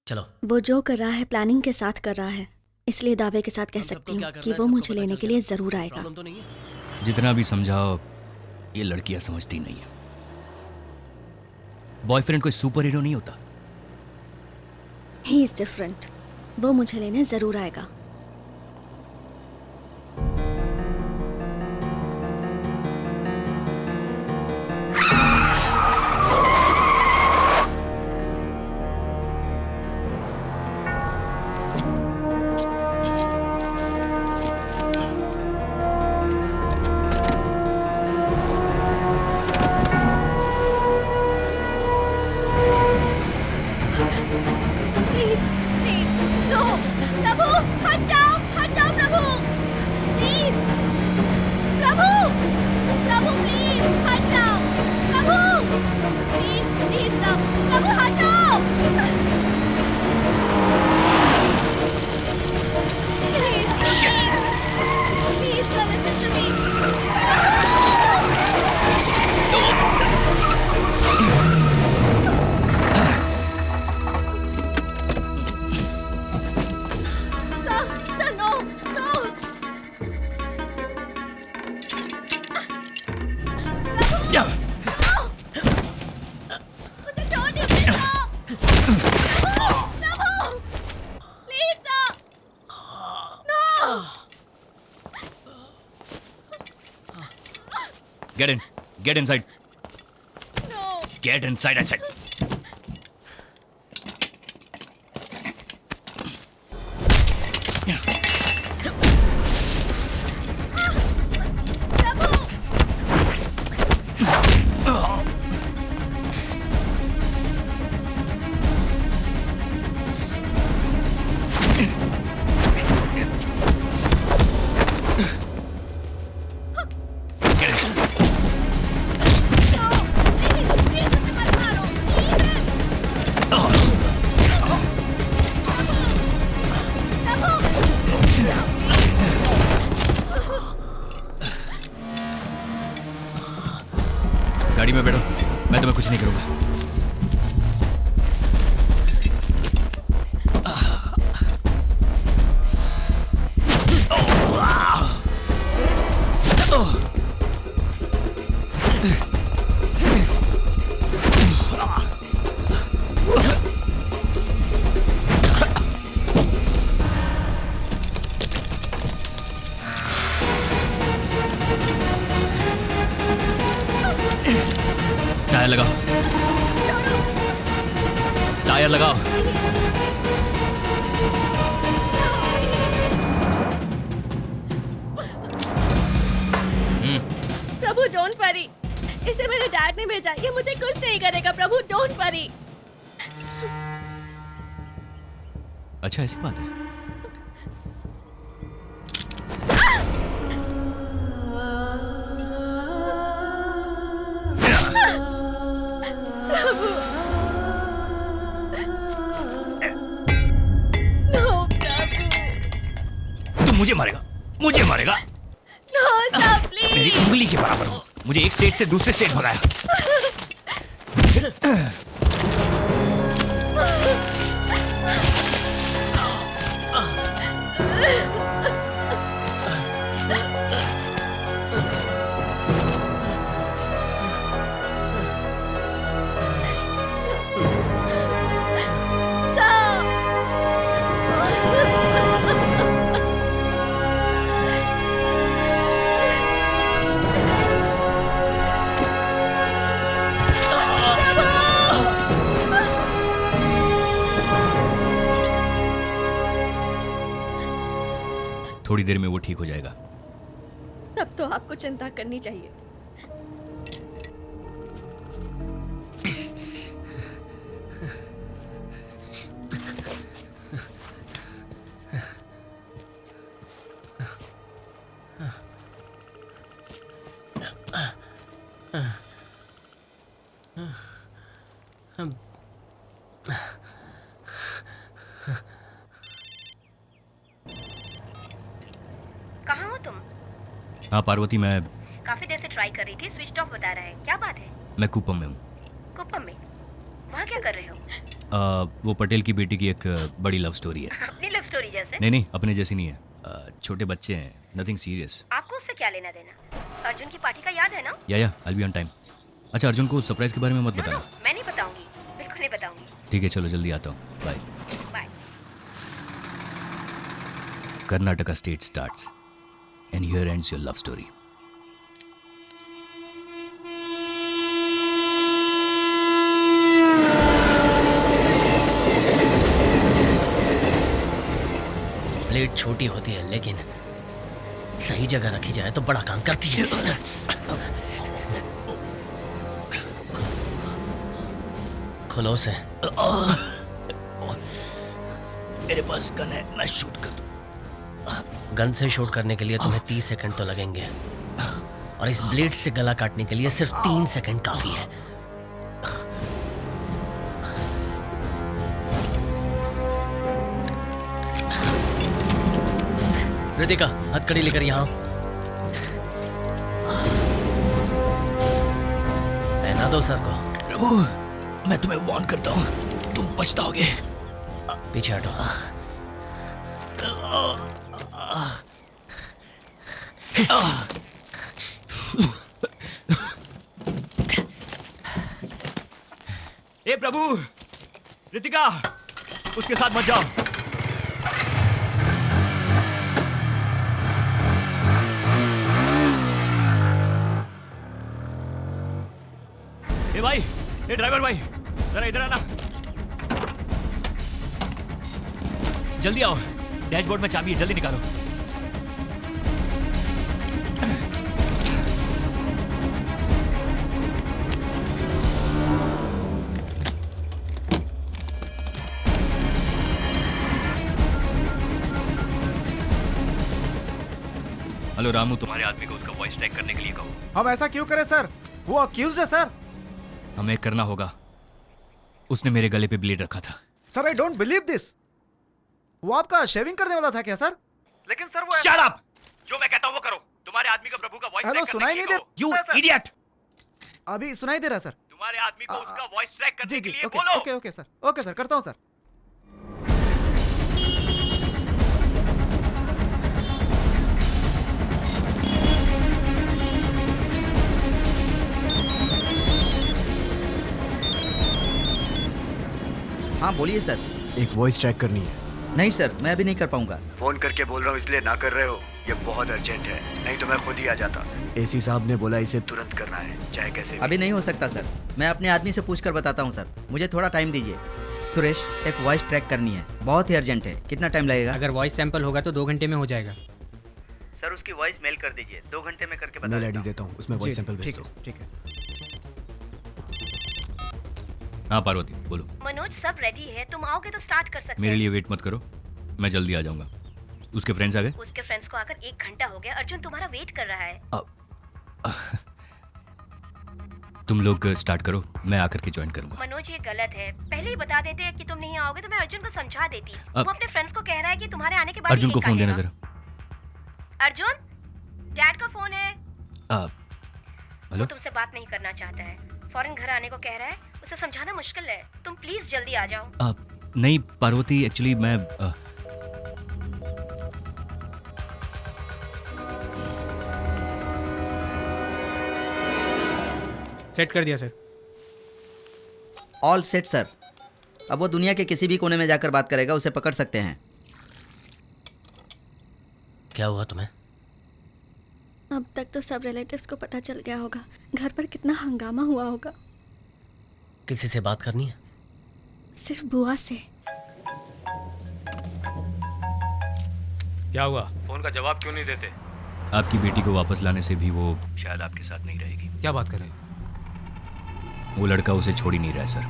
Speaker 3: चलो।
Speaker 5: वो जो कर रहा है प्लानिंग के साथ कर रहा है, इसलिए दावे के साथ कह सकती हूँ कि वो मुझे लेने के लिए जरूर आएगा।
Speaker 8: जितना भी समझाओ, ये लड़कियां समझती नहीं है। बॉयफ्रेंड कोई सुपर हीरो नहीं होता।
Speaker 5: He is different. वो मुझे लेने जरूर आएगा।
Speaker 8: Get in. Get inside.
Speaker 13: No.
Speaker 8: Get inside, I said. गाड़ी में बैठो, मैं तुम्हें कुछ नहीं करूंगा। टायर लगाओ, टायर लगाओ।
Speaker 5: प्रभु डोंट वरी, इसे मेरे डैड ने भेजा, ये मुझे कुछ नहीं करेगा। प्रभु डोंट वरी।
Speaker 8: अच्छा ऐसी बात है। मुझे मारेगा, मुझे मारेगा।
Speaker 5: No, stop, please.
Speaker 8: मेरी उंगली के बराबर हो। मुझे एक स्टेट से दूसरे स्टेट भगाया। थोड़ी देर में वो ठीक हो जाएगा।
Speaker 5: तब तो आपको चिंता करनी चाहिए।
Speaker 8: हाँ पार्वती, मैं
Speaker 11: काफी देर से ट्राई कर रही थी, स्विच ऑफ बता रहा है। क्या बात है?
Speaker 8: मैं कुप्पम में हूँ।
Speaker 11: कुप्पम में? वहाँ क्या कर रहे हो?
Speaker 8: वो पटेल की बेटी की एक बड़ी लव स्टोरी है।
Speaker 11: अपनी लव स्टोरी जैसे?
Speaker 8: नहीं, अपने जैसी नहीं है। छोटे बच्चे हैं, नथिंग सीरियस।
Speaker 11: आपको उससे क्या लेना देना? अर्जुन की पार्टी का याद है ना?
Speaker 8: या I'll be on time। अच्छा, अर्जुन को सरप्राइज के बारे में मत बताना।
Speaker 11: मैं नहीं बताऊंगी, बिल्कुल नहीं बताऊंगी।
Speaker 8: ठीक है, चलो जल्दी आता हूँ। Bye. Karnataka state starts and here ends your love story।
Speaker 3: Plate छोटी होती है लेकिन सही जगह रखी जाए तो बड़ा काम करती है। खोलो उसे।
Speaker 8: मेरे पास गन है, मैं शूट कर दूं।
Speaker 3: गन से शूट करने के लिए तुम्हें 30 सेकंड तो लगेंगे और इस ब्लेड से गला काटने के लिए सिर्फ 3 सेकंड काफी है। रितिका, हथकड़ी लेकर यहाँ। पहना दो सर को।
Speaker 8: प्रभु, मैं तुम्हें वार्न करता हूँ, तुम पछताओगे।
Speaker 3: पीछे हटो।
Speaker 8: ए प्रभु, रितिका, उसके साथ मत जाओ। ए भाई, ए ड्राइवर भाई, जरा इधर आना। जल्दी आओ, डैशबोर्ड में चाबी है, जल्दी निकालो। हेलो रामू, तुम्हारे आदमी को उसका वॉइस ट्रैक करने के लिए कहो।
Speaker 7: हम ऐसा क्यों करें सर? वो अक्यूज्ड है सर।
Speaker 8: हमें करना होगा। उसने मेरे गले पे ब्लेड रखा था।
Speaker 7: Sir I don't believe this. वो आपका शेविंग करने वाला था क्या सर?
Speaker 8: लेकिन सर वो शट अप! जो मैं कहता हूं वो करो। तुम्हारे आदमी का प्रभु का वॉइस
Speaker 7: हेलो, सुनाई नहीं दे।
Speaker 8: You idiot!
Speaker 7: अभी सुनाई दे रहा सर।
Speaker 8: तुम्हारे आदमी को उसका वॉइस ट्रैक करने के लिए
Speaker 7: ओके,
Speaker 8: बोलो।
Speaker 7: Okay okay sir, okay sir, करता हूं सर।
Speaker 14: हाँ बोलिए सर।
Speaker 12: एक वॉइस ट्रैक करनी है।
Speaker 14: नहीं सर, मैं अभी नहीं कर पाऊंगा।
Speaker 18: फोन करके बोल रहा हूँ इसलिए ना कर रहे हो? ये बहुत अर्जेंट है, नहीं तो मैं खुद ही आ जाता।
Speaker 12: एसी साहब ने बोला इसे
Speaker 18: तुरंत करना है, चाहे कैसे भी।
Speaker 14: अभी नहीं हो सकता सर, मैं अपने आदमी से पूछकर बताता हूँ सर। मुझे थोड़ा टाइम दीजिए। सुरेश, एक वॉइस ट्रैक करनी है, बहुत ही अर्जेंट है। कितना टाइम लगेगा?
Speaker 10: अगर वॉइस सैंपल होगा तो 2 घंटे में हो जाएगा।
Speaker 14: सर उसकी वॉइस मेल कर दीजिए, 2 घंटे में करके बता
Speaker 12: मेल आईडी देता हूँ, उसमें वॉइस सैंपल भेज दो।
Speaker 7: ठीक है।
Speaker 8: हाँ पार्वती, बोलो।
Speaker 11: मनोज, सब रेडी है, तुम आओगे तो स्टार्ट कर सकते
Speaker 8: मेरे
Speaker 11: हैं।
Speaker 8: लिए वेट मत करो, मैं जल्दी आ जाऊंगा। उसके फ्रेंड्स आ गए?
Speaker 11: उसके फ्रेंड्स को आकर 1 घंटा हो गया। अर्जुन तुम्हारा वेट कर रहा है।
Speaker 8: तुम लोग स्टार्ट करो, मैं आकर के ज्वाइन करूंगा।
Speaker 11: मनोज, ये गलत है। पहले ही बता देते कि तुम नहीं आओगे तो मैं अर्जुन को समझा देती। वो अपने फ्रेंड्स को कह रहा है कि तुम्हारे आने के बाद
Speaker 8: अर्जुन को फोन देना जरा।
Speaker 11: अर्जुन, डैड का फोन है।
Speaker 8: हेलो?
Speaker 11: वो तुमसे बात नहीं करना चाहता है, फौरन घर आने को कह रहा है। उसे समझाना मुश्किल है, तुम प्लीज जल्दी आ जाओ।
Speaker 8: नहीं पार्वती, एक्चुअली मैं
Speaker 10: सेट कर दिया सर।
Speaker 14: All set sir. अब वो दुनिया के किसी भी कोने में जाकर बात करेगा, उसे पकड़ सकते हैं।
Speaker 3: क्या हुआ तुम्हें?
Speaker 5: अब तक तो सब रिलेटिव्स को पता चल गया होगा। घर पर कितना हंगामा हुआ होगा।
Speaker 3: किसी से बात करनी है?
Speaker 5: सिर्फ बुआ से।
Speaker 6: क्या हुआ? फोन का जवाब क्यों नहीं देते?
Speaker 8: आपकी बेटी को वापस लाने से भी वो शायद आपके साथ नहीं रहेगी।
Speaker 6: क्या बात कर रहे?
Speaker 8: वो लड़का उसे छोड़ ही नहीं रहा है सर,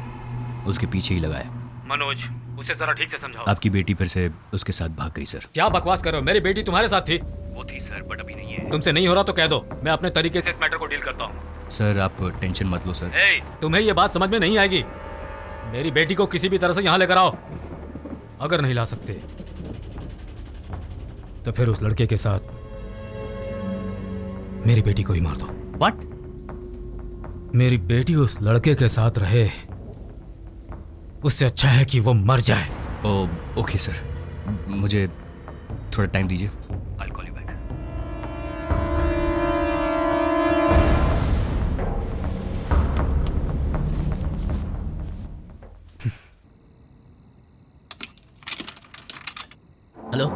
Speaker 8: उसके पीछे ही लगा है।
Speaker 6: मनोज, उसे जरा ठीक से समझाओ।
Speaker 8: आपकी बेटी फिर से उसके साथ भाग गई सर।
Speaker 6: क्या बकवास कर रहे हो? मेरी बेटी तुम्हारे साथ थी।
Speaker 8: वो थी सर, बट अभी नहीं है।
Speaker 6: तुमसे नहीं हो रहा तो कह दो, मैं अपने तरीके से इस मैटर को डील करता हूँ।
Speaker 8: सर आप टेंशन मत लो सर।
Speaker 6: तुम्हें ये बात समझ में नहीं आएगी। मेरी बेटी को किसी भी तरह से यहाँ लेकर आओ। अगर नहीं ला सकते तो फिर उस लड़के के साथ मेरी बेटी को ही मार दो।
Speaker 3: व्हाट?
Speaker 6: मेरी बेटी उस लड़के के साथ रहे, उससे अच्छा है कि वो मर जाए।
Speaker 8: ओके सर, मुझे थोड़ा टाइम दीजिए।
Speaker 3: हेलो,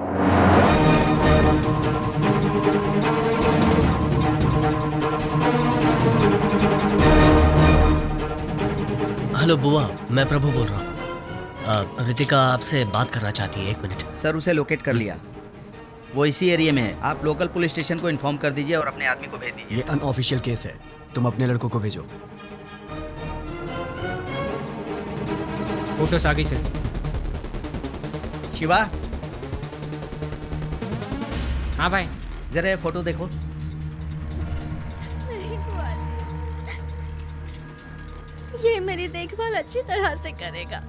Speaker 3: हेलो बुआ, मैं प्रभु बोल रहा हूँ। रितिका आपसे बात करना चाहती है, 1 मिनट।
Speaker 14: सर उसे लोकेट कर लिया, वो इसी एरिया में है। आप लोकल पुलिस स्टेशन को इन्फॉर्म कर दीजिए और अपने आदमी को भेज दीजिए।
Speaker 12: ये अनऑफिशियल केस है, तुम अपने लड़कों को भेजो।
Speaker 10: फोटोस आ गई सर।
Speaker 14: शिवा।
Speaker 10: हाँ भाई,
Speaker 14: जरा ये फोटो देखो।
Speaker 5: नहीं बुआ जी, ये मेरी देखभाल अच्छी तरह से करेगा।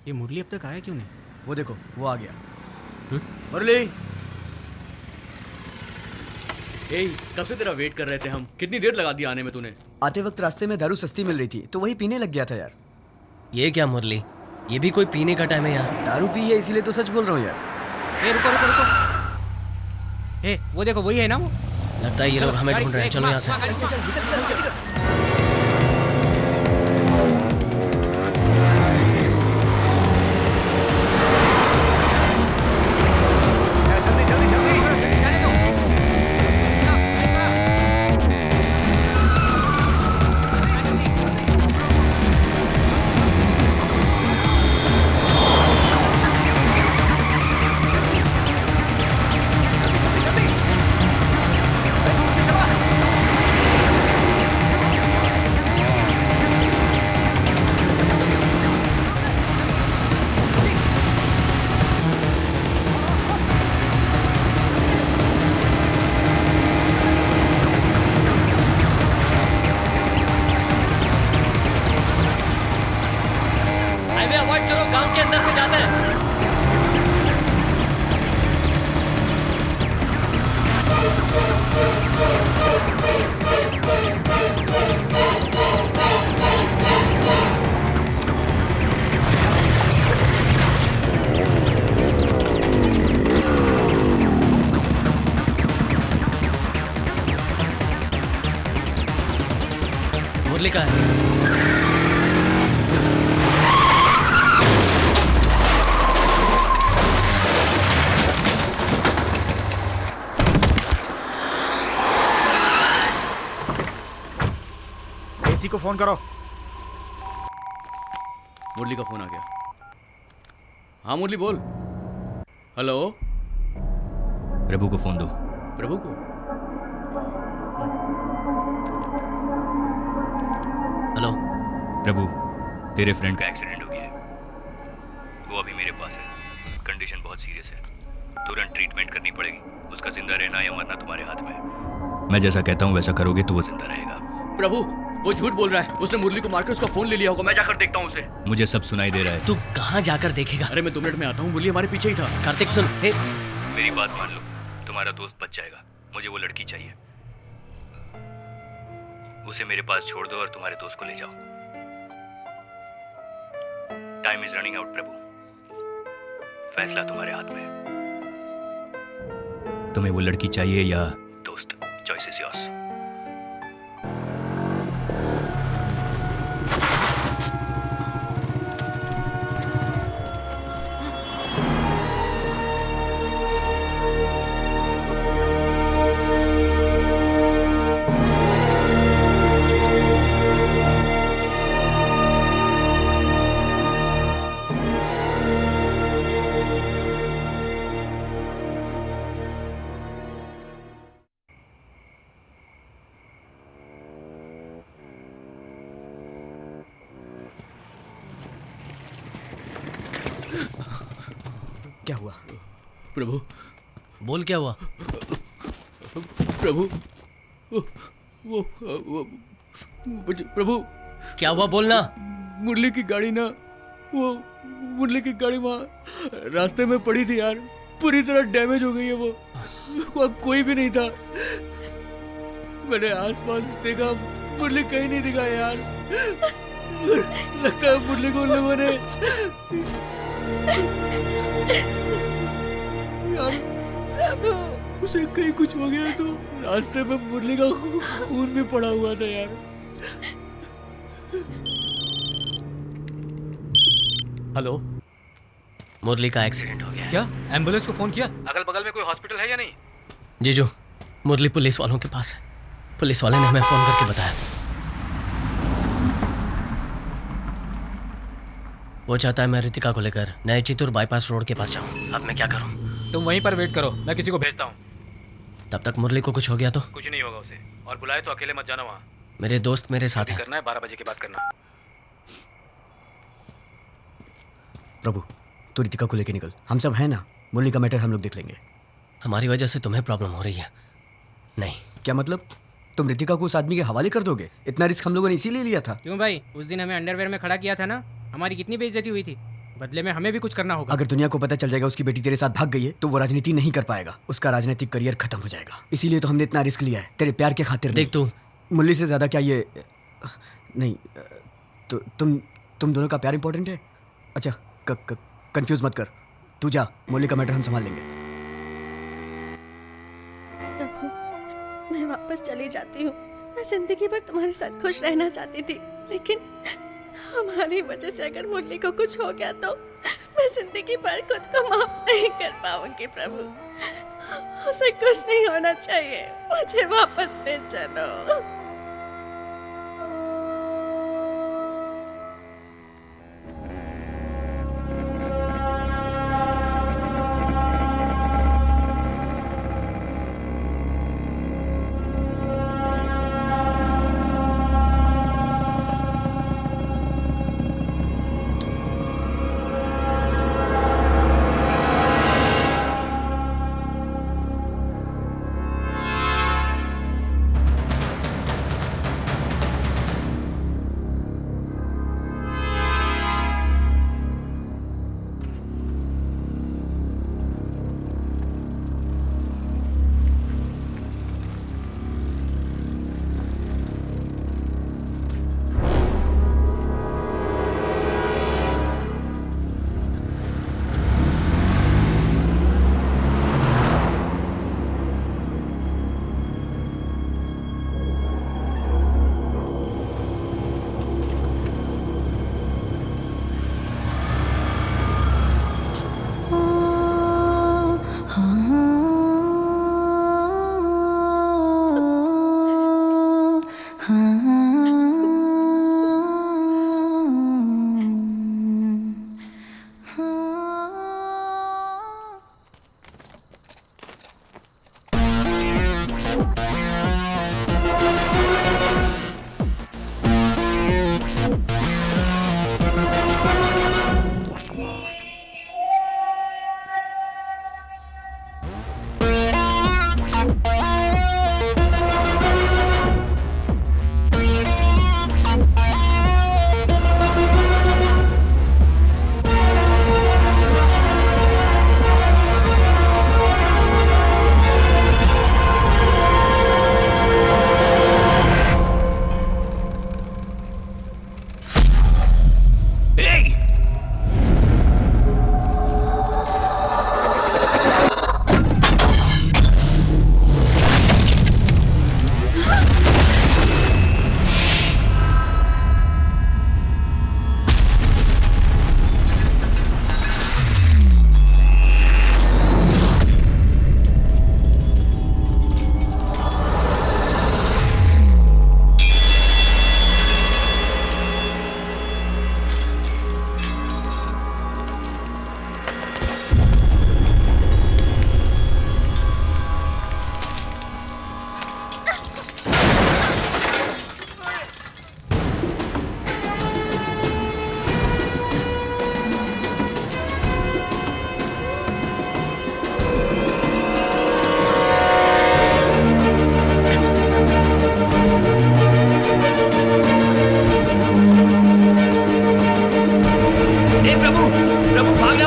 Speaker 10: ये मुरली अब तक आया क्यों नहीं?
Speaker 12: वो देखो, वो आ गया।
Speaker 18: मुरली, कब से तेरा वेट कर रहे थे हम। कितनी देर लगा दी आने में तूने?
Speaker 12: आते वक्त रास्ते में दारू सस्ती मिल रही थी तो वही पीने लग गया था यार।
Speaker 3: ये क्या मुरली, ये भी कोई पीने का टाइम है यार?
Speaker 12: दारू पी है इसीलिए तो सच बोल रहा हूँ यार।
Speaker 10: ए रुको रुको रुको, ए वो देखो वही है ना वो।
Speaker 3: लगता है ये लोग हमें ढूंढ रहे हैं, चलो यहाँ से। मुरली का है।
Speaker 7: एसी को फोन करो।
Speaker 18: मुरली का फोन आ गया। हाँ मुरली बोल। हेलो।
Speaker 8: प्रभु को फोन दो।
Speaker 18: प्रभु को?
Speaker 3: हेलो।
Speaker 8: प्रभु, तेरे फ्रेंड का एक्सीडेंट हो गया है। वो अभी मेरे पास है। कंडीशन बहुत सीरियस है, तुरंत ट्रीटमेंट करनी पड़ेगी। उसका जिंदा रहना या मरना तुम्हारे हाथ में है। मैं जैसा कहता हूँ वैसा करोगे तो वो जिंदा रहेगा।
Speaker 18: प्रभु, वो झूठ बोल रहा है। उसने मुरली को मारकर उसका फोन ले लिया होगा। मैं जाकर देखता हूँ उसे।
Speaker 8: मुझे सब सुनाई दे रहा है।
Speaker 3: तू कहाँ जाकर देखेगा?
Speaker 18: अरे मैं 2 मिनट में आता हूँ। मुरली हमारे पीछे ही था।
Speaker 3: कार्तिक सुन,
Speaker 8: मेरी बात मान लो, तुम्हारा दोस्त बच जाएगा। मुझे वो लड़की चाहिए। उसे मेरे पास छोड़ दो और तुम्हारे दोस्त को ले जाओ। टाइम इज रनिंग आउट प्रभु। फैसला तुम्हारे हाथ में है। तुम्हें वो लड़की चाहिए या दोस्त? Choice is yours.
Speaker 12: क्या हुआ?
Speaker 18: प्रभु।
Speaker 3: बोल क्या हुआ?
Speaker 18: प्रभु, वो प्रभु।
Speaker 3: क्या हुआ बोलना।
Speaker 18: मुरली की गाड़ी ना
Speaker 9: वो मुरली की गाड़ी वहाँ रास्ते में पड़ी थी यार, पूरी तरह डैमेज हो गई है वो। वहाँ कोई भी नहीं था। मैंने आसपास देखा, मुरली कहीं नहीं दिखा यार। लगता है मुरली को उन लोगों ने यार, उसे कहीं कुछ हो गया तो रास्ते में मुरली का खून भी पड़ा हुआ था यार।
Speaker 6: हेलो,
Speaker 3: मुरली का एक्सीडेंट हो गया।
Speaker 6: क्या एम्बुलेंस को फोन किया? अगल बगल में कोई हॉस्पिटल है या नहीं?
Speaker 3: जीजू, मुरली पुलिस वालों के पास है। पुलिस वाले ने हमें फोन करके बताया। वो चाहता है मैं रितिका को लेकर नए चित्तूर बाईपास रोड के पास जाऊं। अब मैं क्या करूं?
Speaker 6: तुम वहीं पर वेट करो, मैं किसी को भेजता हूँ।
Speaker 3: तब तक मुरली को कुछ हो गया तो?
Speaker 6: कुछ नहीं होगा उसे, और बुलाए तो अकेले मत जाना वहाँ।
Speaker 3: मेरे दोस्त मेरे साथ हैं।
Speaker 6: करना है 12 बजे के बाद करना।
Speaker 12: प्रभु, तू रितिका को लेके निकल, हम सब हैं ना। मुरली का मैटर हम लोग देख लेंगे।
Speaker 3: हमारी वजह से तुम्हें प्रॉब्लम हो रही है? नहीं।
Speaker 12: क्या मतलब? तुम रितिका को उस आदमी के हवाले कर दोगे? इतना रिस्क हम लोगों ने इसीलिए लिया था।
Speaker 10: क्यों भाई, उस दिन हमें अंडरवेयर में खड़ा किया था ना, हमारी कितनी बेइज्जती हुई थी। बदले में हमें भी कुछ करना होगा।
Speaker 12: अगर दुनिया को पता चल जाएगा उसकी बेटी तेरे साथ भाग गई है तो वो राजनीति नहीं कर पाएगा, उसका राजनीतिक करियर खत्म हो जाएगा। इसीलिए तो हमने इतना रिस्क लिया है, तेरे प्यार के खातिर।
Speaker 3: देख तू,
Speaker 12: मुरली से ज्यादा क्या ये नहीं तो तुम दोनों का प्यार इंपॉर्टेंट है। अच्छा, कंफ्यूज मत कर, तू जा, मुरली का मैटर हम संभाल लेंगे।
Speaker 5: मैं वापस चली जाती हूँ। मैं जिंदगी भर तुम्हारे साथ खुश रहना चाहती थी, लेकिन हमारी वजह से अगर मुरली को कुछ हो गया तो मैं जिंदगी भर खुद को माफ नहीं कर पाऊंगी। प्रभु, उसे कुछ नहीं होना चाहिए, मुझे वापस ले चलो।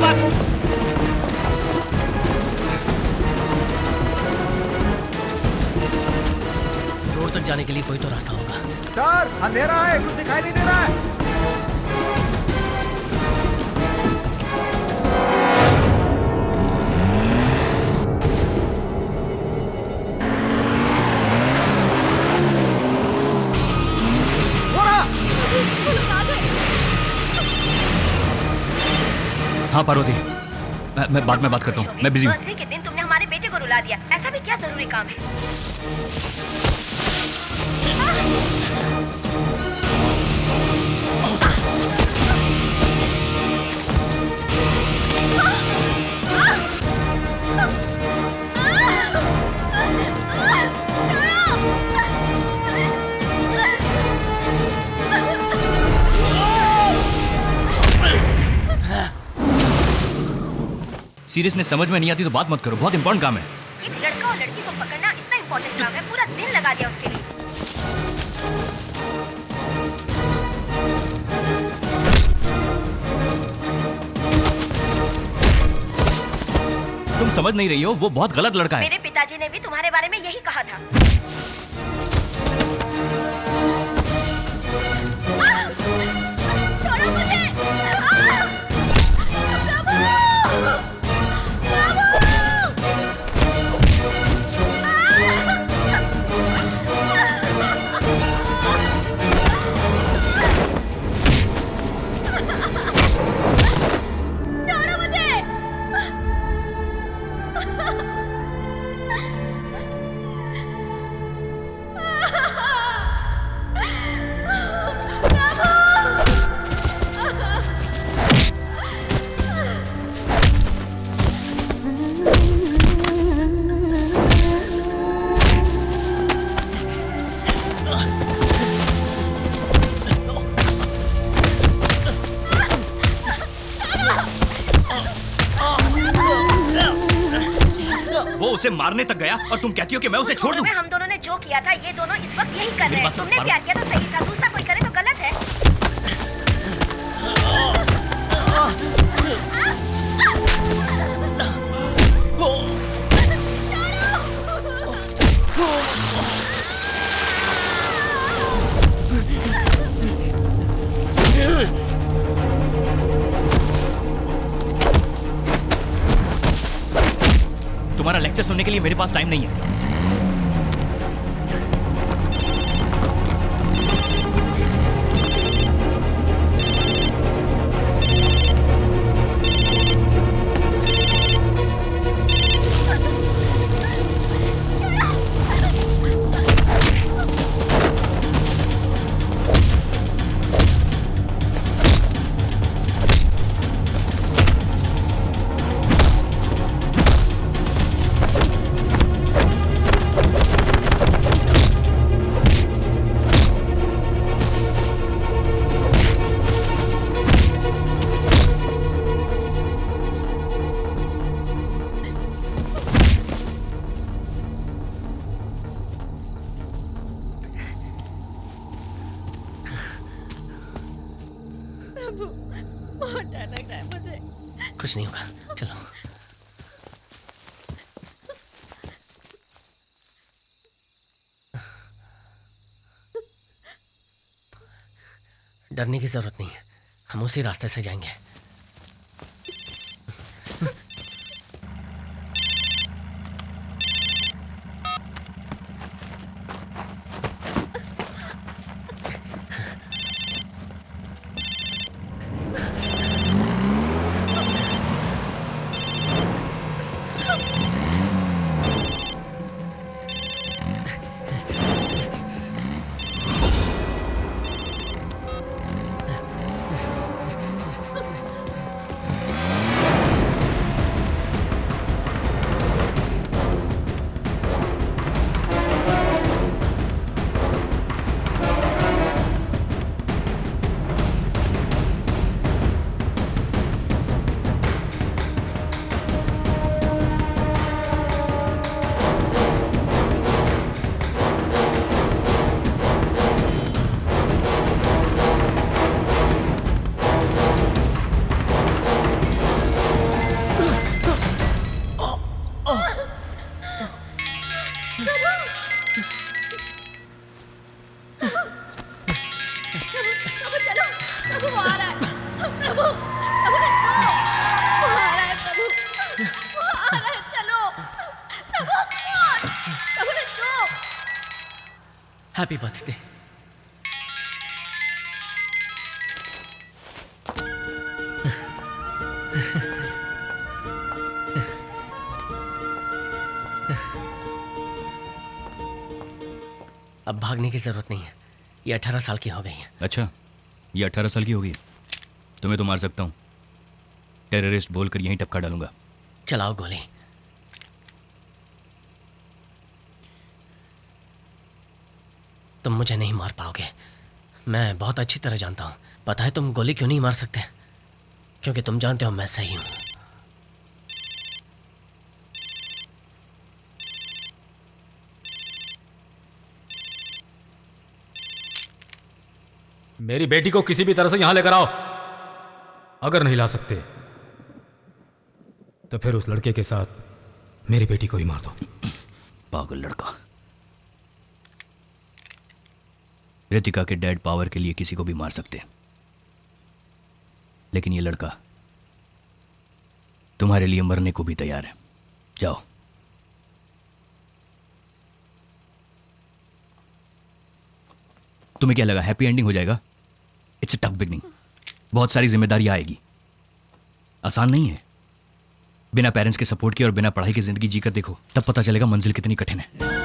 Speaker 3: बात। रोड तक जाने के लिए कोई तो रास्ता होगा।
Speaker 7: सर अंधेरा है, कुछ दिखाई नहीं दे रहा है।
Speaker 8: हाँ पार्वती, मैं बाद में बात करता हूँ, मैं बिजी हूँ।
Speaker 11: बर्थडे के दिन तुमने हमारे बेटे को रुला दिया, ऐसा भी क्या जरूरी काम है?
Speaker 8: सीरियसनेस समझ में नहीं आती तो बात मत करो, बहुत इंपॉर्टेंट काम है।
Speaker 11: एक लड़का और लड़की को पकड़ना इतना इम्पोर्टेंट काम है, पूरा दिन लगा दिया उसके लिए।
Speaker 8: तुम समझ नहीं रही हो, वो बहुत गलत लड़का है।
Speaker 11: मेरे पिताजी ने भी तुम्हारे बारे में यही कहा था। छोड़ो मुझे!
Speaker 8: वो उसे मारने तक गया और तुम कहती हो कि मैं उसे छोड़ दूं?
Speaker 11: हम दोनों ने जो किया था, ये दोनों इस वक्त यही कर रहे हैं। तुमने प्यार किया तो सही था, दूसरा कोई करे तो गलत है।
Speaker 8: तुम्हारा लेक्चर सुनने के लिए मेरे पास टाइम नहीं है।
Speaker 11: बहुत डर लग रहा है मुझे।
Speaker 3: कुछ नहीं होगा, चलो। डरने की जरूरत नहीं है, हम उसी रास्ते से जाएंगे। Happy birthday. अब भागने की जरूरत नहीं है, ये 18 साल की हो गई है।
Speaker 8: अच्छा, ये 18 साल की हो गई। तुम्हें तो मार सकता हूँ, टेररिस्ट बोलकर यहीं टपका डालूंगा।
Speaker 3: चलाओ गोली। तुम मुझे नहीं मार पाओगे, मैं बहुत अच्छी तरह जानता हूं। पता है तुम गोली क्यों नहीं मार सकते? क्योंकि तुम जानते हो मैं सही हूं।
Speaker 6: मेरी बेटी को किसी भी तरह से यहां लेकर आओ। अगर नहीं ला सकते तो फिर उस लड़के के साथ मेरी बेटी को ही मार दो।
Speaker 8: पागल लड़का। रितिका के डैड पावर के लिए किसी को भी मार सकते, लेकिन ये लड़का तुम्हारे लिए मरने को भी तैयार है। जाओ। तुम्हें क्या लगा हैप्पी एंडिंग हो जाएगा? It's a tough beginning. बहुत सारी जिम्मेदारी आएगी, आसान नहीं है। बिना पेरेंट्स के सपोर्ट के और बिना पढ़ाई की जिंदगी जीकर देखो, तब पता चलेगा मंजिल कितनी कठिन है।